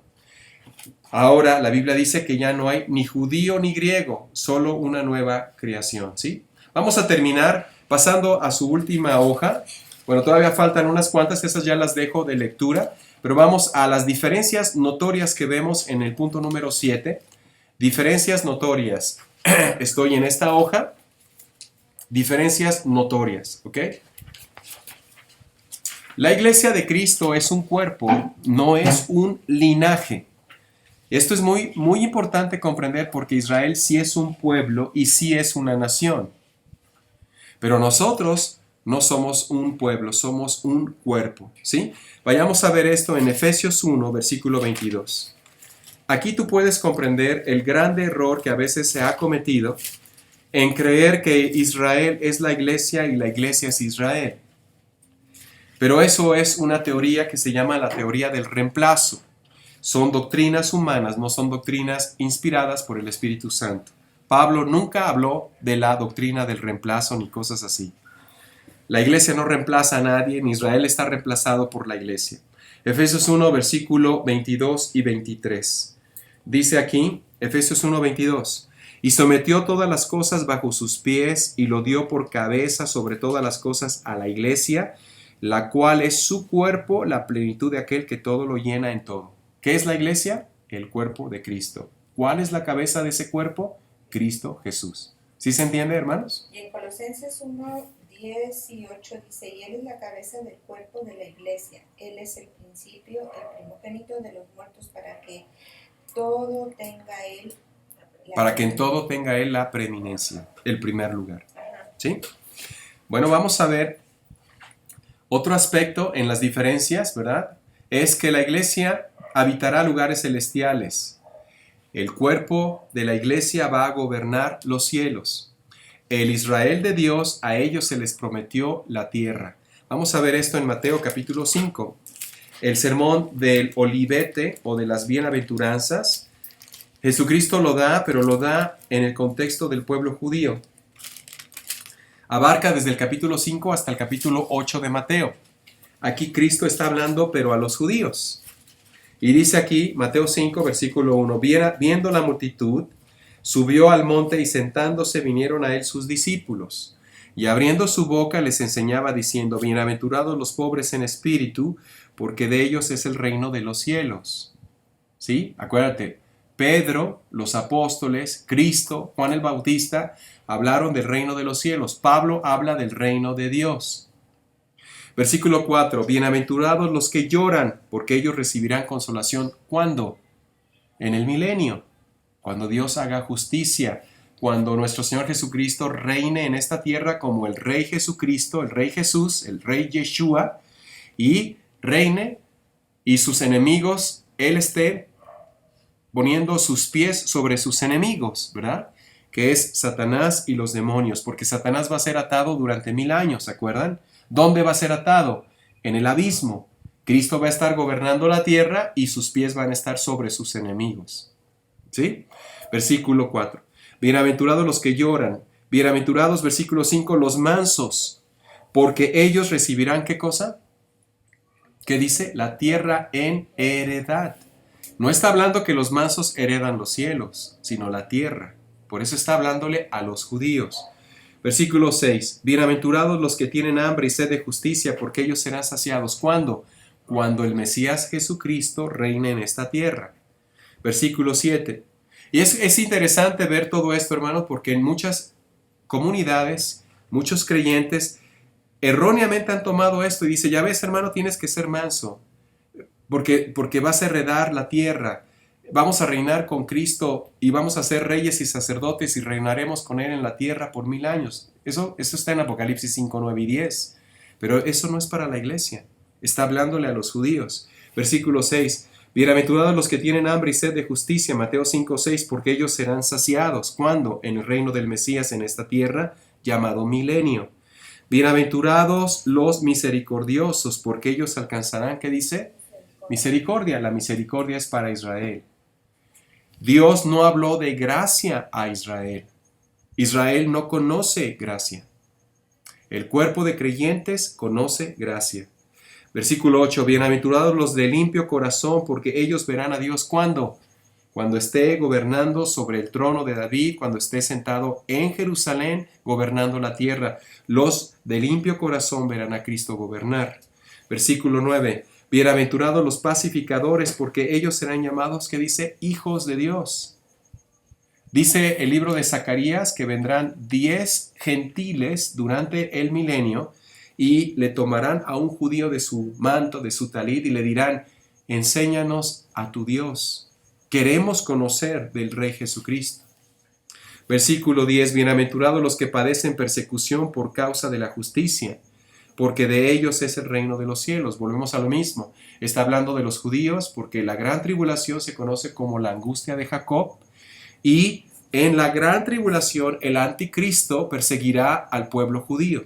Ahora la Biblia dice que ya no hay ni judío ni griego, solo una nueva creación, ¿sí? Vamos a terminar pasando a su última hoja. Bueno, todavía faltan unas cuantas, esas ya las dejo de lectura, pero vamos a las diferencias notorias que vemos en el punto número 7. Diferencias notorias. Estoy en esta hoja. Diferencias notorias, ¿ok? La iglesia de Cristo es un cuerpo, no es un linaje. Esto es muy importante comprender porque Israel sí es un pueblo y sí es una nación. Pero nosotros no somos un pueblo, somos un cuerpo, ¿sí? Vayamos a ver esto en Efesios 1, versículo 22. Aquí tú puedes comprender el grande error que a veces se ha cometido en creer que Israel es la iglesia y la iglesia es Israel. Pero eso es una teoría que se llama la teoría del reemplazo. Son doctrinas humanas, no son doctrinas inspiradas por el Espíritu Santo. Pablo nunca habló de la doctrina del reemplazo ni cosas así. La iglesia no reemplaza a nadie, ni Israel está reemplazado por la iglesia. Efesios 1, versículo 22 y 23. Dice aquí, Efesios 1, 22. Y sometió todas las cosas bajo sus pies y lo dio por cabeza sobre todas las cosas a la iglesia, la cual es su cuerpo, la plenitud de aquel que todo lo llena en todo. ¿Qué es la iglesia? El cuerpo de Cristo. ¿Cuál es la cabeza de ese cuerpo? Cristo Jesús. ¿Sí se entiende, hermanos? Y en Colosenses 1, 10 y 8 dice, y Él es la cabeza del cuerpo de la iglesia. Él es el principio, el primogénito de los muertos, para que en todo tenga Él la preeminencia, el primer lugar. ¿Sí? Bueno, vamos a ver otro aspecto en las diferencias, ¿verdad? Es que la iglesia habitará lugares celestiales. El cuerpo de la iglesia va a gobernar los cielos. El Israel de Dios, a ellos se les prometió la tierra. Vamos a ver esto en Mateo capítulo 5. El sermón del olivete o de las bienaventuranzas. Jesucristo lo da, pero lo da en el contexto del pueblo judío. Abarca desde el capítulo 5 hasta el capítulo 8 de Mateo. Aquí Cristo está hablando, pero a los judíos. Y dice aquí, Mateo 5, versículo 1, viendo la multitud, subió al monte y sentándose vinieron a él sus discípulos. Y abriendo su boca les enseñaba diciendo, bienaventurados los pobres en espíritu, porque de ellos es el reino de los cielos. ¿Sí? Acuérdate, Pedro, los apóstoles, Cristo, Juan el Bautista, hablaron del reino de los cielos. Pablo habla del reino de Dios. Versículo 4, bienaventurados los que lloran, porque ellos recibirán consolación. ¿Cuándo? En el milenio, cuando Dios haga justicia, cuando nuestro Señor Jesucristo reine en esta tierra como el Rey Jesucristo, el Rey Jesús, el Rey Yeshua, y reine y sus enemigos, Él esté poniendo sus pies sobre sus enemigos, ¿verdad? Que es Satanás y los demonios, porque Satanás va a ser atado durante 1000 años, ¿se acuerdan? ¿Dónde va a ser atado? En el abismo. Cristo va a estar gobernando la tierra y sus pies van a estar sobre sus enemigos. ¿Sí? Versículo 4. Bienaventurados los que lloran. Bienaventurados, versículo 5, los mansos, porque ellos recibirán, ¿qué cosa? ¿Qué dice? La tierra en heredad. No está hablando que los mansos heredan los cielos, sino la tierra. Por eso está hablándole a los judíos. Versículo 6. Bienaventurados los que tienen hambre y sed de justicia, porque ellos serán saciados. ¿Cuándo? Cuando el Mesías Jesucristo reine en esta tierra. Versículo 7. Y es interesante ver todo esto, hermanos, porque en muchas comunidades, muchos creyentes erróneamente han tomado esto y dice, ya ves, hermano, tienes que ser manso, porque vas a heredar la tierra. Vamos a reinar con Cristo y vamos a ser reyes y sacerdotes y reinaremos con Él en la tierra por 1000 años. Eso está en Apocalipsis 5, 9 y 10. Pero eso no es para la iglesia. Está hablándole a los judíos. Versículo 6. Bienaventurados los que tienen hambre y sed de justicia. Mateo 5, 6. Porque ellos serán saciados. ¿Cuándo? En el reino del Mesías en esta tierra, llamado milenio. Bienaventurados los misericordiosos, porque ellos alcanzarán, ¿qué dice? Misericordia. La misericordia es para Israel. Dios no habló de gracia a Israel. Israel no conoce gracia. El cuerpo de creyentes conoce gracia. Versículo 8, bienaventurados los de limpio corazón, porque ellos verán a Dios. ¿Cuándo? Cuando esté gobernando sobre el trono de David, cuando esté sentado en Jerusalén, gobernando la tierra. Los de limpio corazón verán a Cristo gobernar. Versículo 9, bienaventurados los pacificadores, porque ellos serán llamados, ¿qué dice? Hijos de Dios. Dice el libro de Zacarías que vendrán 10 gentiles durante el milenio y le tomarán a un judío de su manto, de su talit, y le dirán, enséñanos a tu Dios. Queremos conocer del Rey Jesucristo. Versículo 10, bienaventurados los que padecen persecución por causa de la justicia, porque de ellos es el reino de los cielos. Volvemos a lo mismo. Está hablando de los judíos, porque la gran tribulación se conoce como la angustia de Jacob, y en la gran tribulación el anticristo perseguirá al pueblo judío.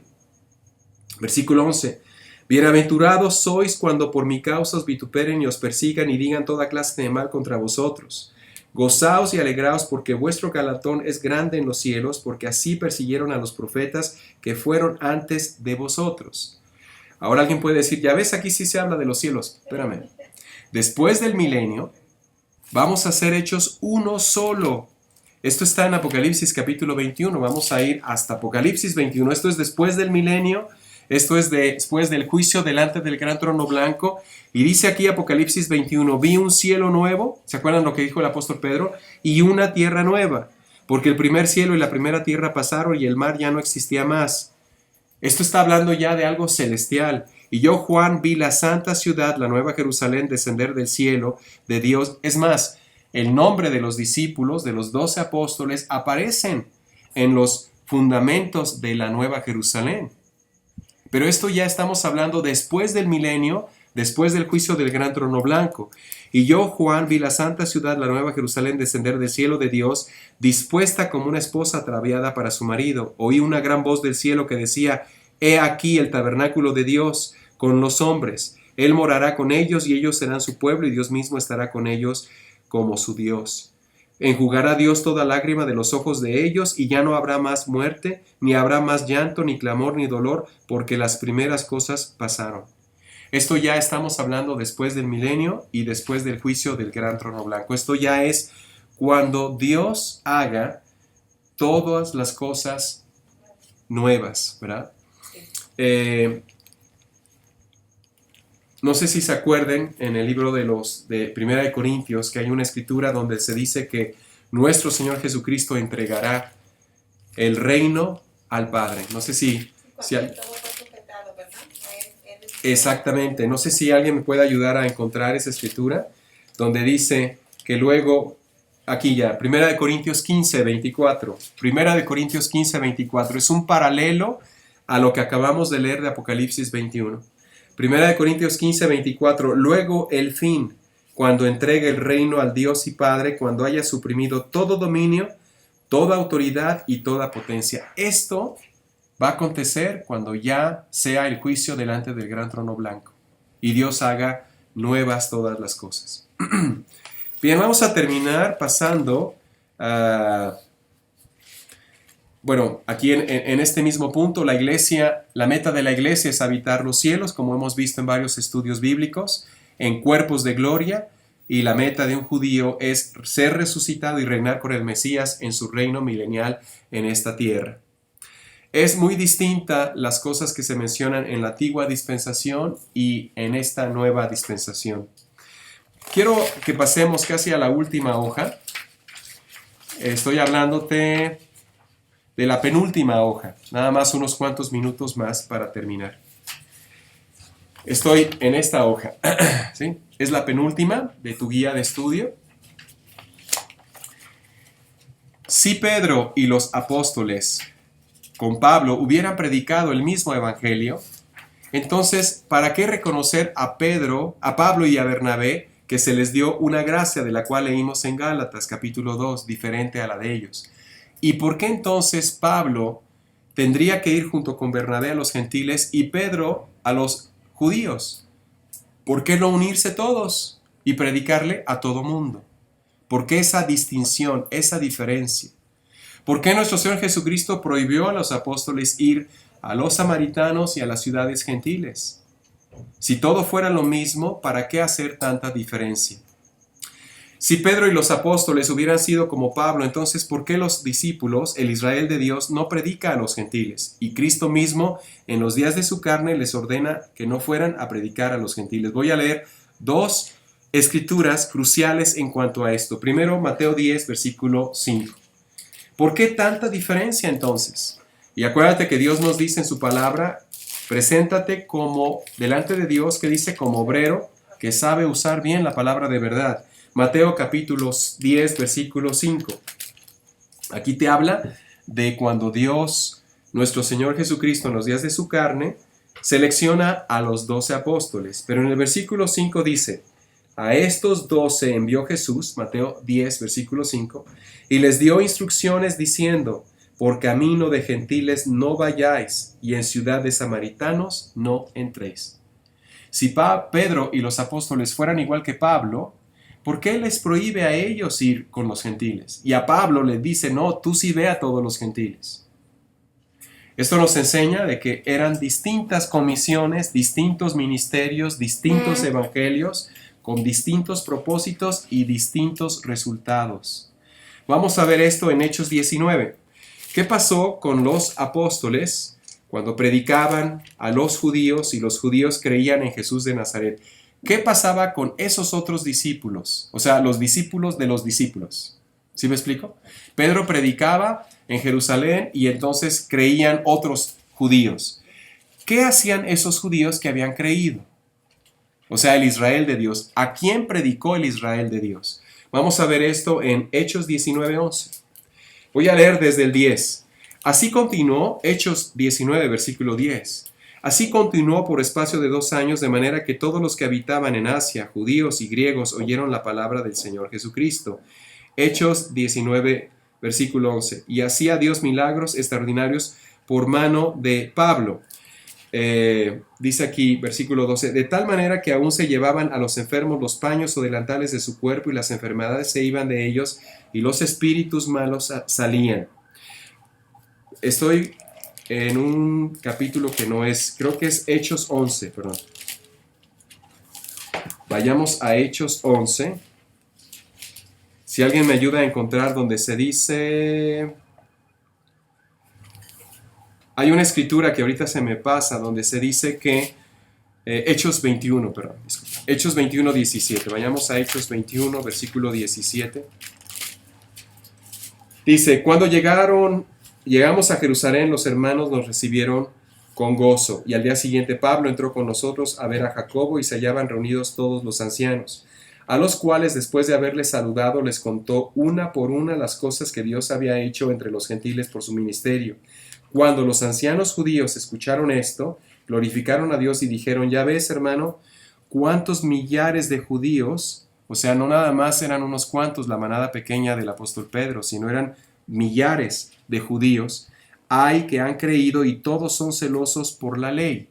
Versículo 11. Bienaventurados sois cuando por mi causa os vituperen y os persigan y digan toda clase de mal contra vosotros. Gozaos y alegraos porque vuestro galardón es grande en los cielos, porque así persiguieron a los profetas que fueron antes de vosotros. Ahora alguien puede decir, ya ves, aquí sí se habla de los cielos. Espérame. Después del milenio, vamos a ser hechos uno solo. Esto está en Apocalipsis capítulo 21. Vamos a ir hasta Apocalipsis 21. Esto es después del milenio. Esto es después del juicio delante del gran trono blanco. Y dice aquí Apocalipsis 21, vi un cielo nuevo, ¿se acuerdan lo que dijo el apóstol Pedro? Y una tierra nueva, porque el primer cielo y la primera tierra pasaron y el mar ya no existía más. Esto está hablando ya de algo celestial. Y yo, Juan, vi la santa ciudad, la nueva Jerusalén, descender del cielo de Dios. Es más, el nombre de los discípulos, de los 12 apóstoles, aparecen en los fundamentos de la nueva Jerusalén. Pero esto ya estamos hablando después del milenio, después del juicio del gran trono blanco. Y yo, Juan, vi la santa ciudad, la nueva Jerusalén, descender del cielo de Dios, dispuesta como una esposa ataviada para su marido. Oí una gran voz del cielo que decía, he aquí el tabernáculo de Dios con los hombres. Él morará con ellos y ellos serán su pueblo y Dios mismo estará con ellos como su Dios. Enjugará Dios toda lágrima de los ojos de ellos y ya no habrá más muerte, ni habrá más llanto, ni clamor, ni dolor, porque las primeras cosas pasaron. Esto ya estamos hablando después del milenio y después del juicio del gran trono blanco. Esto ya es cuando Dios haga todas las cosas nuevas, ¿verdad? No sé si se acuerden en el libro de Primera de Corintios que hay una escritura donde se dice que nuestro Señor Jesucristo entregará el reino al Padre. No sé si exactamente, no sé si alguien me puede ayudar a encontrar esa escritura donde dice que luego, aquí ya, Primera de Corintios 15, 24. Primera de Corintios 15, 24. Es un paralelo a lo que acabamos de leer de Apocalipsis 21. Primera de Corintios 15, 24. Luego el fin, cuando entregue el reino al Dios y Padre, cuando haya suprimido todo dominio, toda autoridad y toda potencia. Esto va a acontecer cuando ya sea el juicio delante del gran trono blanco y Dios haga nuevas todas las cosas. Bien, vamos a terminar pasando bueno, aquí en este mismo punto, la meta de la iglesia es habitar los cielos, como hemos visto en varios estudios bíblicos, en cuerpos de gloria, y la meta de un judío es ser resucitado y reinar con el Mesías en su reino milenial en esta tierra. Es muy distinta las cosas que se mencionan en la antigua dispensación y en esta nueva dispensación. Quiero que pasemos casi a la última hoja. Estoy hablándote de la penúltima hoja, nada más unos cuantos minutos más para terminar. Estoy en esta hoja, ¿sí? Es la penúltima de tu guía de estudio. Si Pedro y los apóstoles con Pablo hubieran predicado el mismo evangelio, entonces, ¿para qué reconocer a Pablo y a Bernabé que se les dio una gracia de la cual leímos en Gálatas capítulo 2, diferente a la de ellos? ¿Y por qué entonces Pablo tendría que ir junto con Bernabé a los gentiles y Pedro a los judíos. ¿Por qué no unirse todos y predicarle a todo mundo? ¿Por qué esa distinción, esa diferencia? ¿Por qué nuestro Señor Jesucristo prohibió a los apóstoles ir a los samaritanos y a las ciudades gentiles? Si todo fuera lo mismo, ¿para qué hacer tanta diferencia? Si Pedro y los apóstoles hubieran sido como Pablo, entonces ¿por qué los discípulos, el Israel de Dios, no predica a los gentiles? Y Cristo mismo, en los días de su carne, les ordena que no fueran a predicar a los gentiles. Voy a leer dos escrituras cruciales en cuanto a esto. Primero, Mateo 10, versículo 5. ¿Por qué tanta diferencia entonces? Y acuérdate que Dios nos dice en su palabra, preséntate como delante de Dios, que dice como obrero que sabe usar bien la palabra de verdad. Mateo capítulo 10, versículo 5. Aquí te habla de cuando Dios, nuestro Señor Jesucristo, en los días de su carne, selecciona a los 12 apóstoles. Pero en el versículo 5 dice, a estos 12 envió Jesús, Mateo 10, versículo 5, y les dio instrucciones diciendo, por camino de gentiles no vayáis, y en ciudad de samaritanos no entréis. Si Pedro y los apóstoles fueran igual que Pablo, ¿por qué les prohíbe a ellos ir con los gentiles? Y a Pablo le dice, no, tú sí ve a todos los gentiles. Esto nos enseña de que eran distintas comisiones, distintos ministerios, distintos evangelios, con distintos propósitos y distintos resultados. Vamos a ver esto en Hechos 19. ¿Qué pasó con los apóstoles cuando predicaban a los judíos y los judíos creían en Jesús de Nazaret? ¿Qué pasaba con esos otros discípulos? O sea, los discípulos de los discípulos. ¿Sí me explico? Pedro predicaba en Jerusalén y entonces creían otros judíos. ¿Qué hacían esos judíos que habían creído? O sea, el Israel de Dios. ¿A quién predicó el Israel de Dios? Vamos a ver esto en Hechos 19:11. Voy a leer desde el 10. Así continuó, Hechos 19, versículo 10. Así continuó por espacio de 2 años, de manera que todos los que habitaban en Asia, judíos y griegos, oyeron la palabra del Señor Jesucristo. Hechos 19, versículo 11. Y hacía Dios milagros extraordinarios por mano de Pablo. Dice aquí, versículo 12, de tal manera que aún se llevaban a los enfermos los paños o delantales de su cuerpo y las enfermedades se iban de ellos y los espíritus malos salían. Estoy en un capítulo que no es, creo que es Hechos 11, perdón. Vayamos a Hechos 11. Si alguien me ayuda a encontrar donde se dice... Hay una escritura que ahorita se me pasa donde se dice que Hechos 21, perdón, Hechos 21, 17. Vayamos a Hechos 21, versículo 17. Dice, cuando llegamos a Jerusalén, los hermanos nos recibieron con gozo. Y al día siguiente Pablo entró con nosotros a ver a Jacobo y se hallaban reunidos todos los ancianos, a los cuales después de haberles saludado les contó una por una las cosas que Dios había hecho entre los gentiles por su ministerio. Cuando los ancianos judíos escucharon esto, glorificaron a Dios y dijeron, ya ves, hermano, cuántos millares de judíos, o sea, no nada más eran unos cuantos la manada pequeña del apóstol Pedro, sino eran millares de judíos, hay que han creído y todos son celosos por la ley.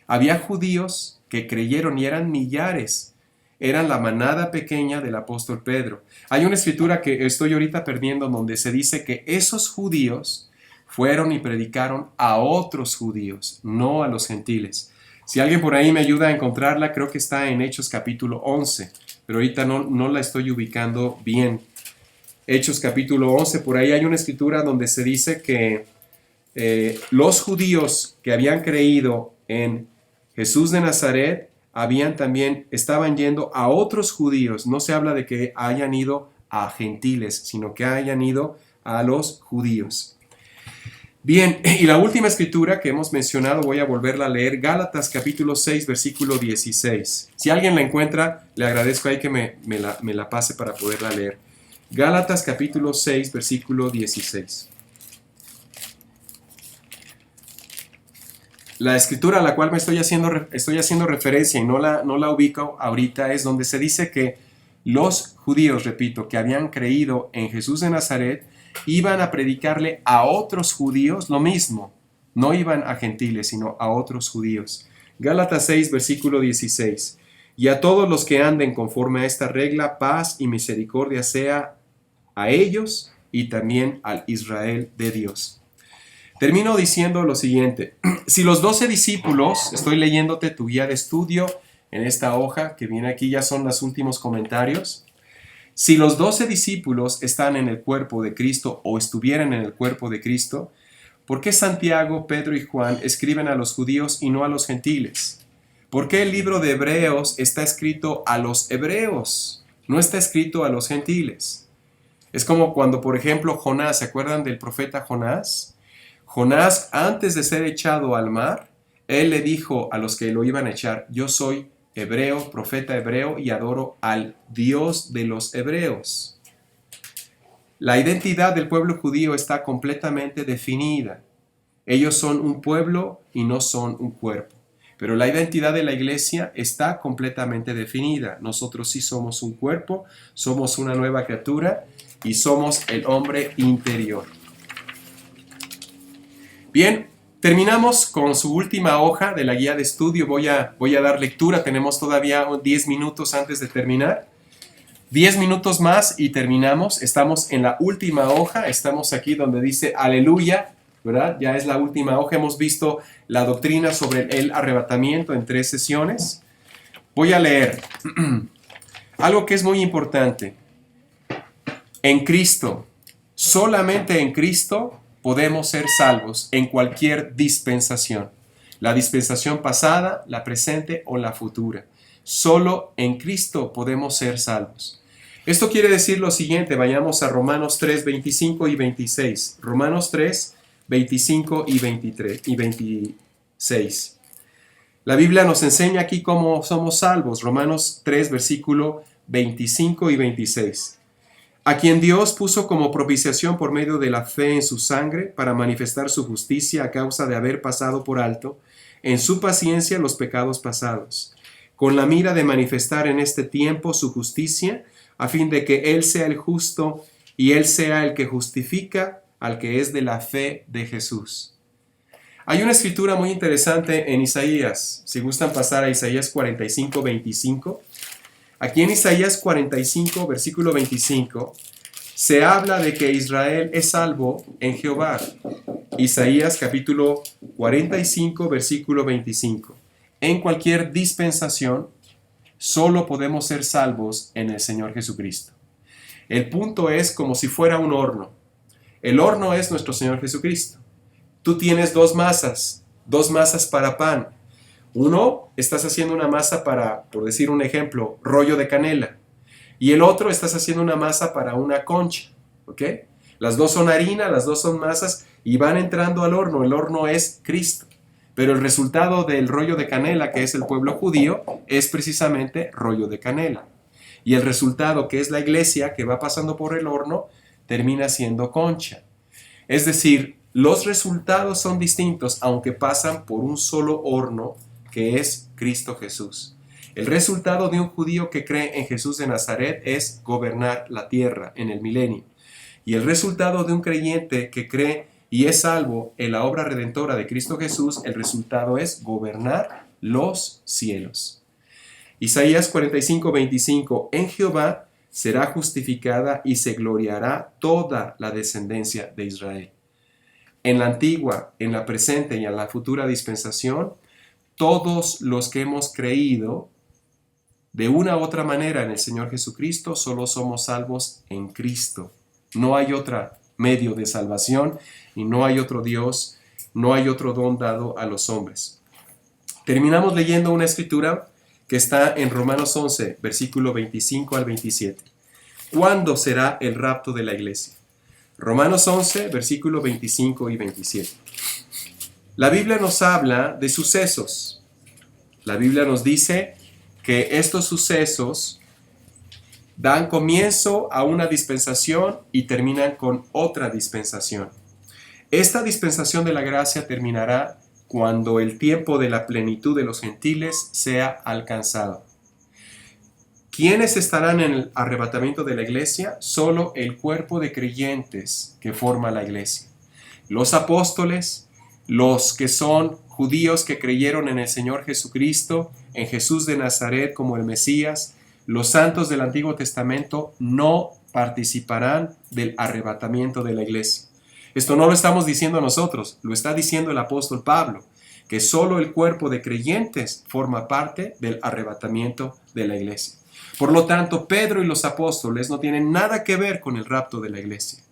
Había judíos que creyeron y eran millares, eran la manada pequeña del apóstol Pedro. Hay una escritura que estoy ahorita perdiendo donde se dice que esos judíos fueron y predicaron a otros judíos, no a los gentiles. Si alguien por ahí me ayuda a encontrarla, creo que está en Hechos capítulo 11, pero ahorita no la estoy ubicando bien. Hechos capítulo 11, por ahí hay una escritura donde se dice que los judíos que habían creído en Jesús de Nazaret estaban yendo a otros judíos. No se habla de que hayan ido a gentiles, sino que hayan ido a los judíos. Bien, y la última escritura que hemos mencionado, voy a volverla a leer, Gálatas capítulo 6, versículo 16. Si alguien la encuentra, le agradezco ahí que me la pase para poderla leer. Gálatas capítulo 6, versículo 16. La escritura a la cual me estoy haciendo referencia y no la ubico ahorita es donde se dice que los judíos, repito, que habían creído en Jesús de Nazaret, iban a predicarle a otros judíos lo mismo. No iban a gentiles, sino a otros judíos. Gálatas 6, versículo 16. Y a todos los que anden conforme a esta regla, paz y misericordia sea a ellos y también al Israel de Dios. Termino diciendo lo siguiente. Si los 12 discípulos, estoy leyéndote tu guía de estudio en esta hoja que viene aquí, ya son los últimos comentarios. Si los 12 discípulos están en el cuerpo de Cristo o estuvieran en el cuerpo de Cristo, ¿por qué Santiago, Pedro y Juan escriben a los judíos y no a los gentiles? ¿Por qué el libro de Hebreos está escrito a los hebreos? No está escrito a los gentiles. Es como cuando, por ejemplo, Jonás, ¿se acuerdan del profeta Jonás? Jonás, antes de ser echado al mar, él le dijo a los que lo iban a echar, yo soy hebreo, profeta hebreo, y adoro al Dios de los hebreos. La identidad del pueblo judío está completamente definida. Ellos son un pueblo y no son un cuerpo. Pero la identidad de la iglesia está completamente definida. Nosotros sí somos un cuerpo, somos una nueva criatura y somos el hombre interior. Bien, terminamos con su última hoja de la guía de estudio. Voy a dar lectura. Tenemos todavía 10 minutos antes de terminar. 10 minutos más y terminamos. Estamos en la última hoja. Estamos aquí donde dice aleluya, ¿verdad? Ya es la última hoja. Hemos visto la doctrina sobre el arrebatamiento en 3 sesiones. Voy a leer algo que es muy importante. En Cristo, solamente en Cristo, podemos ser salvos en cualquier dispensación. La dispensación pasada, la presente o la futura. Solo en Cristo podemos ser salvos. Esto quiere decir lo siguiente. Vayamos a Romanos 3, 25 y 26. Romanos 3, 25 y 23 y 26. La Biblia nos enseña aquí cómo somos salvos. Romanos 3, versículo 25 y 26. A quien Dios puso como propiciación por medio de la fe en su sangre para manifestar su justicia a causa de haber pasado por alto en su paciencia los pecados pasados, con la mira de manifestar en este tiempo su justicia, a fin de que Él sea el justo y Él sea el que justifica al que es de la fe de Jesús. Hay una escritura muy interesante en Isaías. Si gustan pasar a Isaías 45, 25. Aquí en Isaías 45, versículo 25, se habla de que Israel es salvo en Jehová. Isaías capítulo 45, versículo 25. En cualquier dispensación, solo podemos ser salvos en el Señor Jesucristo. El punto es como si fuera un horno. El horno es nuestro Señor Jesucristo. Tú tienes dos masas para pan. Uno, estás haciendo una masa para, por decir un ejemplo, rollo de canela. Y el otro, estás haciendo una masa para una concha. ¿Ok? Las dos son harina, las dos son masas y van entrando al horno. El horno es Cristo. Pero el resultado del rollo de canela, que es el pueblo judío, es precisamente rollo de canela. Y el resultado, que es la iglesia, que va pasando por el horno, termina siendo concha. Es decir, los resultados son distintos, aunque pasan por un solo horno, que es Cristo Jesús. El resultado de un judío que cree en Jesús de Nazaret es gobernar la tierra en el milenio. Y el resultado de un creyente que cree y es salvo en la obra redentora de Cristo Jesús, el resultado es gobernar los cielos. Isaías 45, 25. En Jehová será justificada y se gloriará toda la descendencia de Israel. En la antigua, en la presente y en la futura dispensación, todos los que hemos creído de una u otra manera en el Señor Jesucristo, solo somos salvos en Cristo. No hay otro medio de salvación y no hay otro Dios, no hay otro don dado a los hombres. Terminamos leyendo una escritura que está en Romanos 11, versículo 25 al 27. ¿Cuándo será el rapto de la iglesia? Romanos 11, versículo 25 y 27. La Biblia nos habla de sucesos. La Biblia nos dice que estos sucesos dan comienzo a una dispensación y terminan con otra dispensación. Esta dispensación de la gracia terminará cuando el tiempo de la plenitud de los gentiles sea alcanzado. ¿Quiénes estarán en el arrebatamiento de la iglesia? Solo el cuerpo de creyentes que forma la iglesia. Los apóstoles, los que son judíos que creyeron en el Señor Jesucristo, en Jesús de Nazaret como el Mesías, los santos del Antiguo Testamento no participarán del arrebatamiento de la iglesia. Esto no lo estamos diciendo nosotros, lo está diciendo el apóstol Pablo, que solo el cuerpo de creyentes forma parte del arrebatamiento de la iglesia. Por lo tanto, Pedro y los apóstoles no tienen nada que ver con el rapto de la iglesia.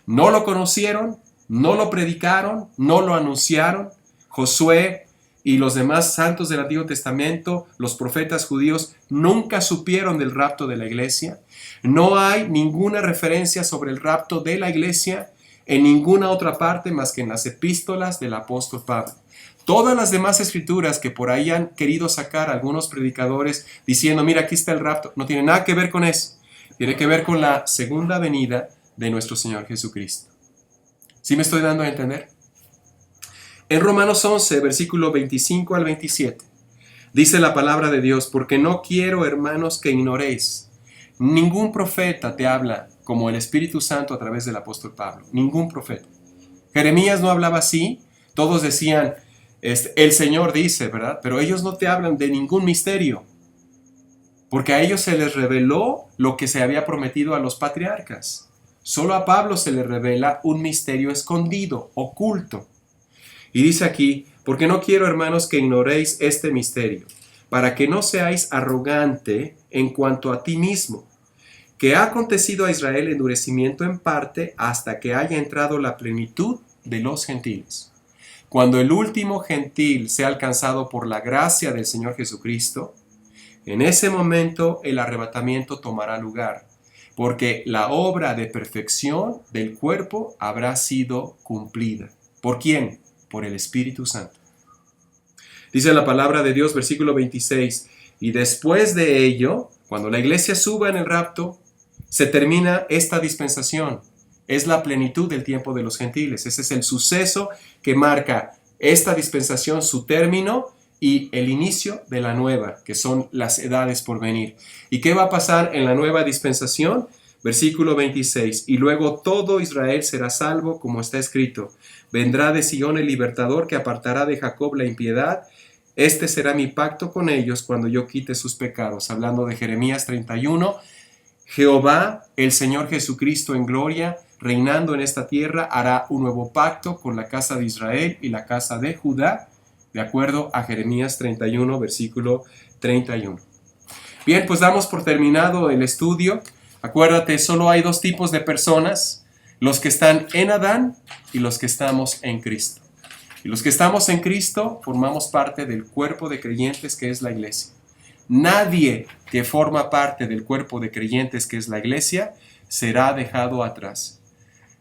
No lo conocieron, no lo predicaron, no lo anunciaron. Josué y los demás santos del Antiguo Testamento, los profetas judíos, nunca supieron del rapto de la iglesia. No hay ninguna referencia sobre el rapto de la iglesia en ninguna otra parte más que en las epístolas del apóstol Pablo. Todas las demás escrituras que por ahí han querido sacar algunos predicadores diciendo, mira, aquí está el rapto, no tiene nada que ver con eso. Tiene que ver con la segunda venida de nuestro Señor Jesucristo. ¿Sí me estoy dando a entender? En Romanos 11, versículo 25 al 27, dice la palabra de Dios, porque no quiero, hermanos, que ignoréis. Ningún profeta te habla como el Espíritu Santo a través del apóstol Pablo. Ningún profeta. Jeremías no hablaba así. Todos decían, el Señor dice, ¿verdad? Pero ellos no te hablan de ningún misterio. Porque a ellos se les reveló lo que se había prometido a los patriarcas. Solo a Pablo se le revela un misterio escondido, oculto. Y dice aquí, porque no quiero, hermanos, que ignoréis este misterio, para que no seáis arrogante en cuanto a ti mismo, que ha acontecido a Israel endurecimiento en parte hasta que haya entrado la plenitud de los gentiles. Cuando el último gentil sea alcanzado por la gracia del Señor Jesucristo, en ese momento el arrebatamiento tomará lugar, porque la obra de perfección del cuerpo habrá sido cumplida. ¿Por quién? Por el Espíritu Santo. Dice la palabra de Dios, versículo 26, y después de ello, cuando la iglesia suba en el rapto, se termina esta dispensación. Es la plenitud del tiempo de los gentiles. Ese es el suceso que marca esta dispensación, su término y el inicio de la nueva, que son las edades por venir. ¿Y qué va a pasar en la nueva dispensación? Versículo 26, y luego todo Israel será salvo, como está escrito. Vendrá de Sion el libertador que apartará de Jacob la impiedad. Este será mi pacto con ellos cuando yo quite sus pecados. Hablando de Jeremías 31, Jehová, el Señor Jesucristo en gloria, reinando en esta tierra, hará un nuevo pacto con la casa de Israel y la casa de Judá, de acuerdo a Jeremías 31, versículo 31. Bien, pues damos por terminado el estudio. Acuérdate, solo hay dos tipos de personas, los que están en Adán y los que estamos en Cristo. Y los que estamos en Cristo formamos parte del cuerpo de creyentes que es la iglesia. Nadie que forma parte del cuerpo de creyentes que es la iglesia será dejado atrás.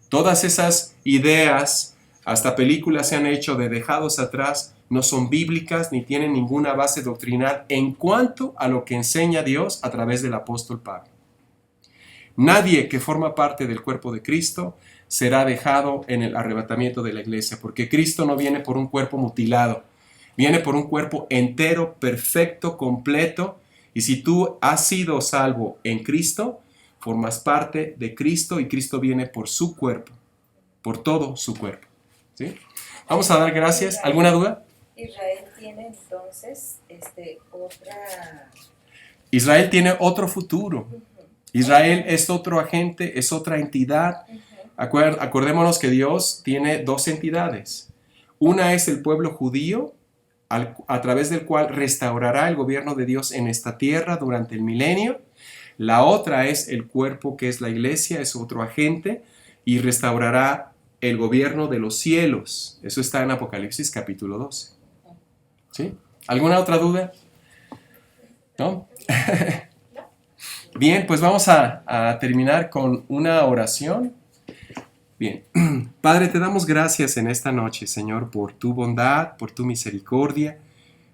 Todas esas ideas, hasta películas se han hecho de dejados atrás, no son bíblicas ni tienen ninguna base doctrinal en cuanto a lo que enseña Dios a través del apóstol Pablo. Nadie que forma parte del cuerpo de Cristo será dejado en el arrebatamiento de la iglesia, porque Cristo no viene por un cuerpo mutilado, viene por un cuerpo entero, perfecto, completo, y si tú has sido salvo en Cristo, formas parte de Cristo y Cristo viene por su cuerpo, por todo su cuerpo. ¿Sí? Vamos a dar gracias. ¿Alguna duda? Israel tiene entonces otra... Israel tiene otro futuro. Israel es otro agente, es otra entidad. Acordémonos que Dios tiene dos entidades. Una es el pueblo judío, a través del cual restaurará el gobierno de Dios en esta tierra durante el milenio. La otra es el cuerpo que es la iglesia, es otro agente y restaurará el gobierno de los cielos. Eso está en Apocalipsis capítulo 12. ¿Sí? ¿Alguna otra duda? ¿No? Bien, pues vamos a terminar con una oración. Bien, Padre, te damos gracias en esta noche, Señor, por tu bondad, por tu misericordia,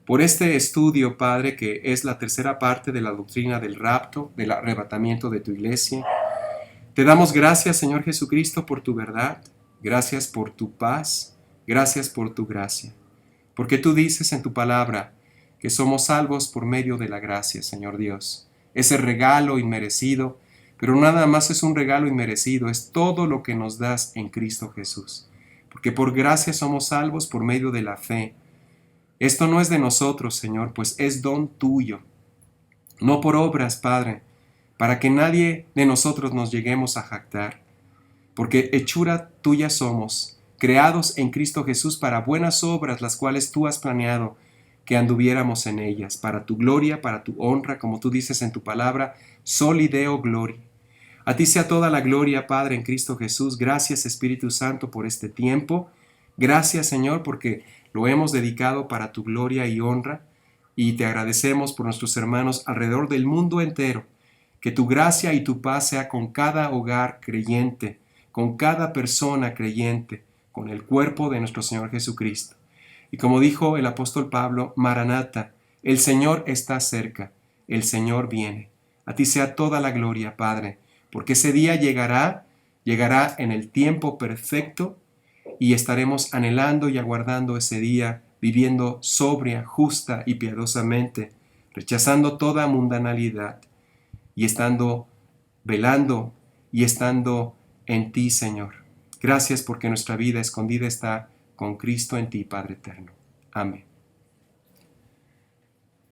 por este estudio, Padre, que es la tercera parte de la doctrina del rapto, del arrebatamiento de tu iglesia. Te damos gracias, Señor Jesucristo, por tu verdad, gracias por tu paz, gracias por tu gracia, porque tú dices en tu palabra que somos salvos por medio de la gracia, Señor Dios. Ese regalo inmerecido, pero nada más es un regalo inmerecido, es todo lo que nos das en Cristo Jesús. porque por gracia somos salvos por medio de la fe. Esto no es de nosotros, Señor, pues es don tuyo, no por obras, Padre, para que nadie de nosotros nos lleguemos a jactar, porque hechura tuya somos, creados en Cristo Jesús para buenas obras, las cuales tú has planeado que anduviéramos en ellas, para tu gloria, para tu honra, como tú dices en tu palabra, soli Deo gloria. A ti sea toda la gloria, Padre, en Cristo Jesús. Gracias, Espíritu Santo, por este tiempo. Gracias, Señor, porque lo hemos dedicado para tu gloria y honra. Y te agradecemos por nuestros hermanos alrededor del mundo entero. Que tu gracia y tu paz sea con cada hogar creyente, con cada persona creyente, con el cuerpo de nuestro Señor Jesucristo. Y como dijo el apóstol Pablo, Maranata, el Señor está cerca, el Señor viene. A ti sea toda la gloria, Padre, porque ese día llegará en el tiempo perfecto y estaremos anhelando y aguardando ese día, viviendo sobria, justa y piadosamente, rechazando toda mundanalidad y estando velando y estando en ti, Señor. Gracias porque nuestra vida escondida está con Cristo en ti, Padre eterno. Amén.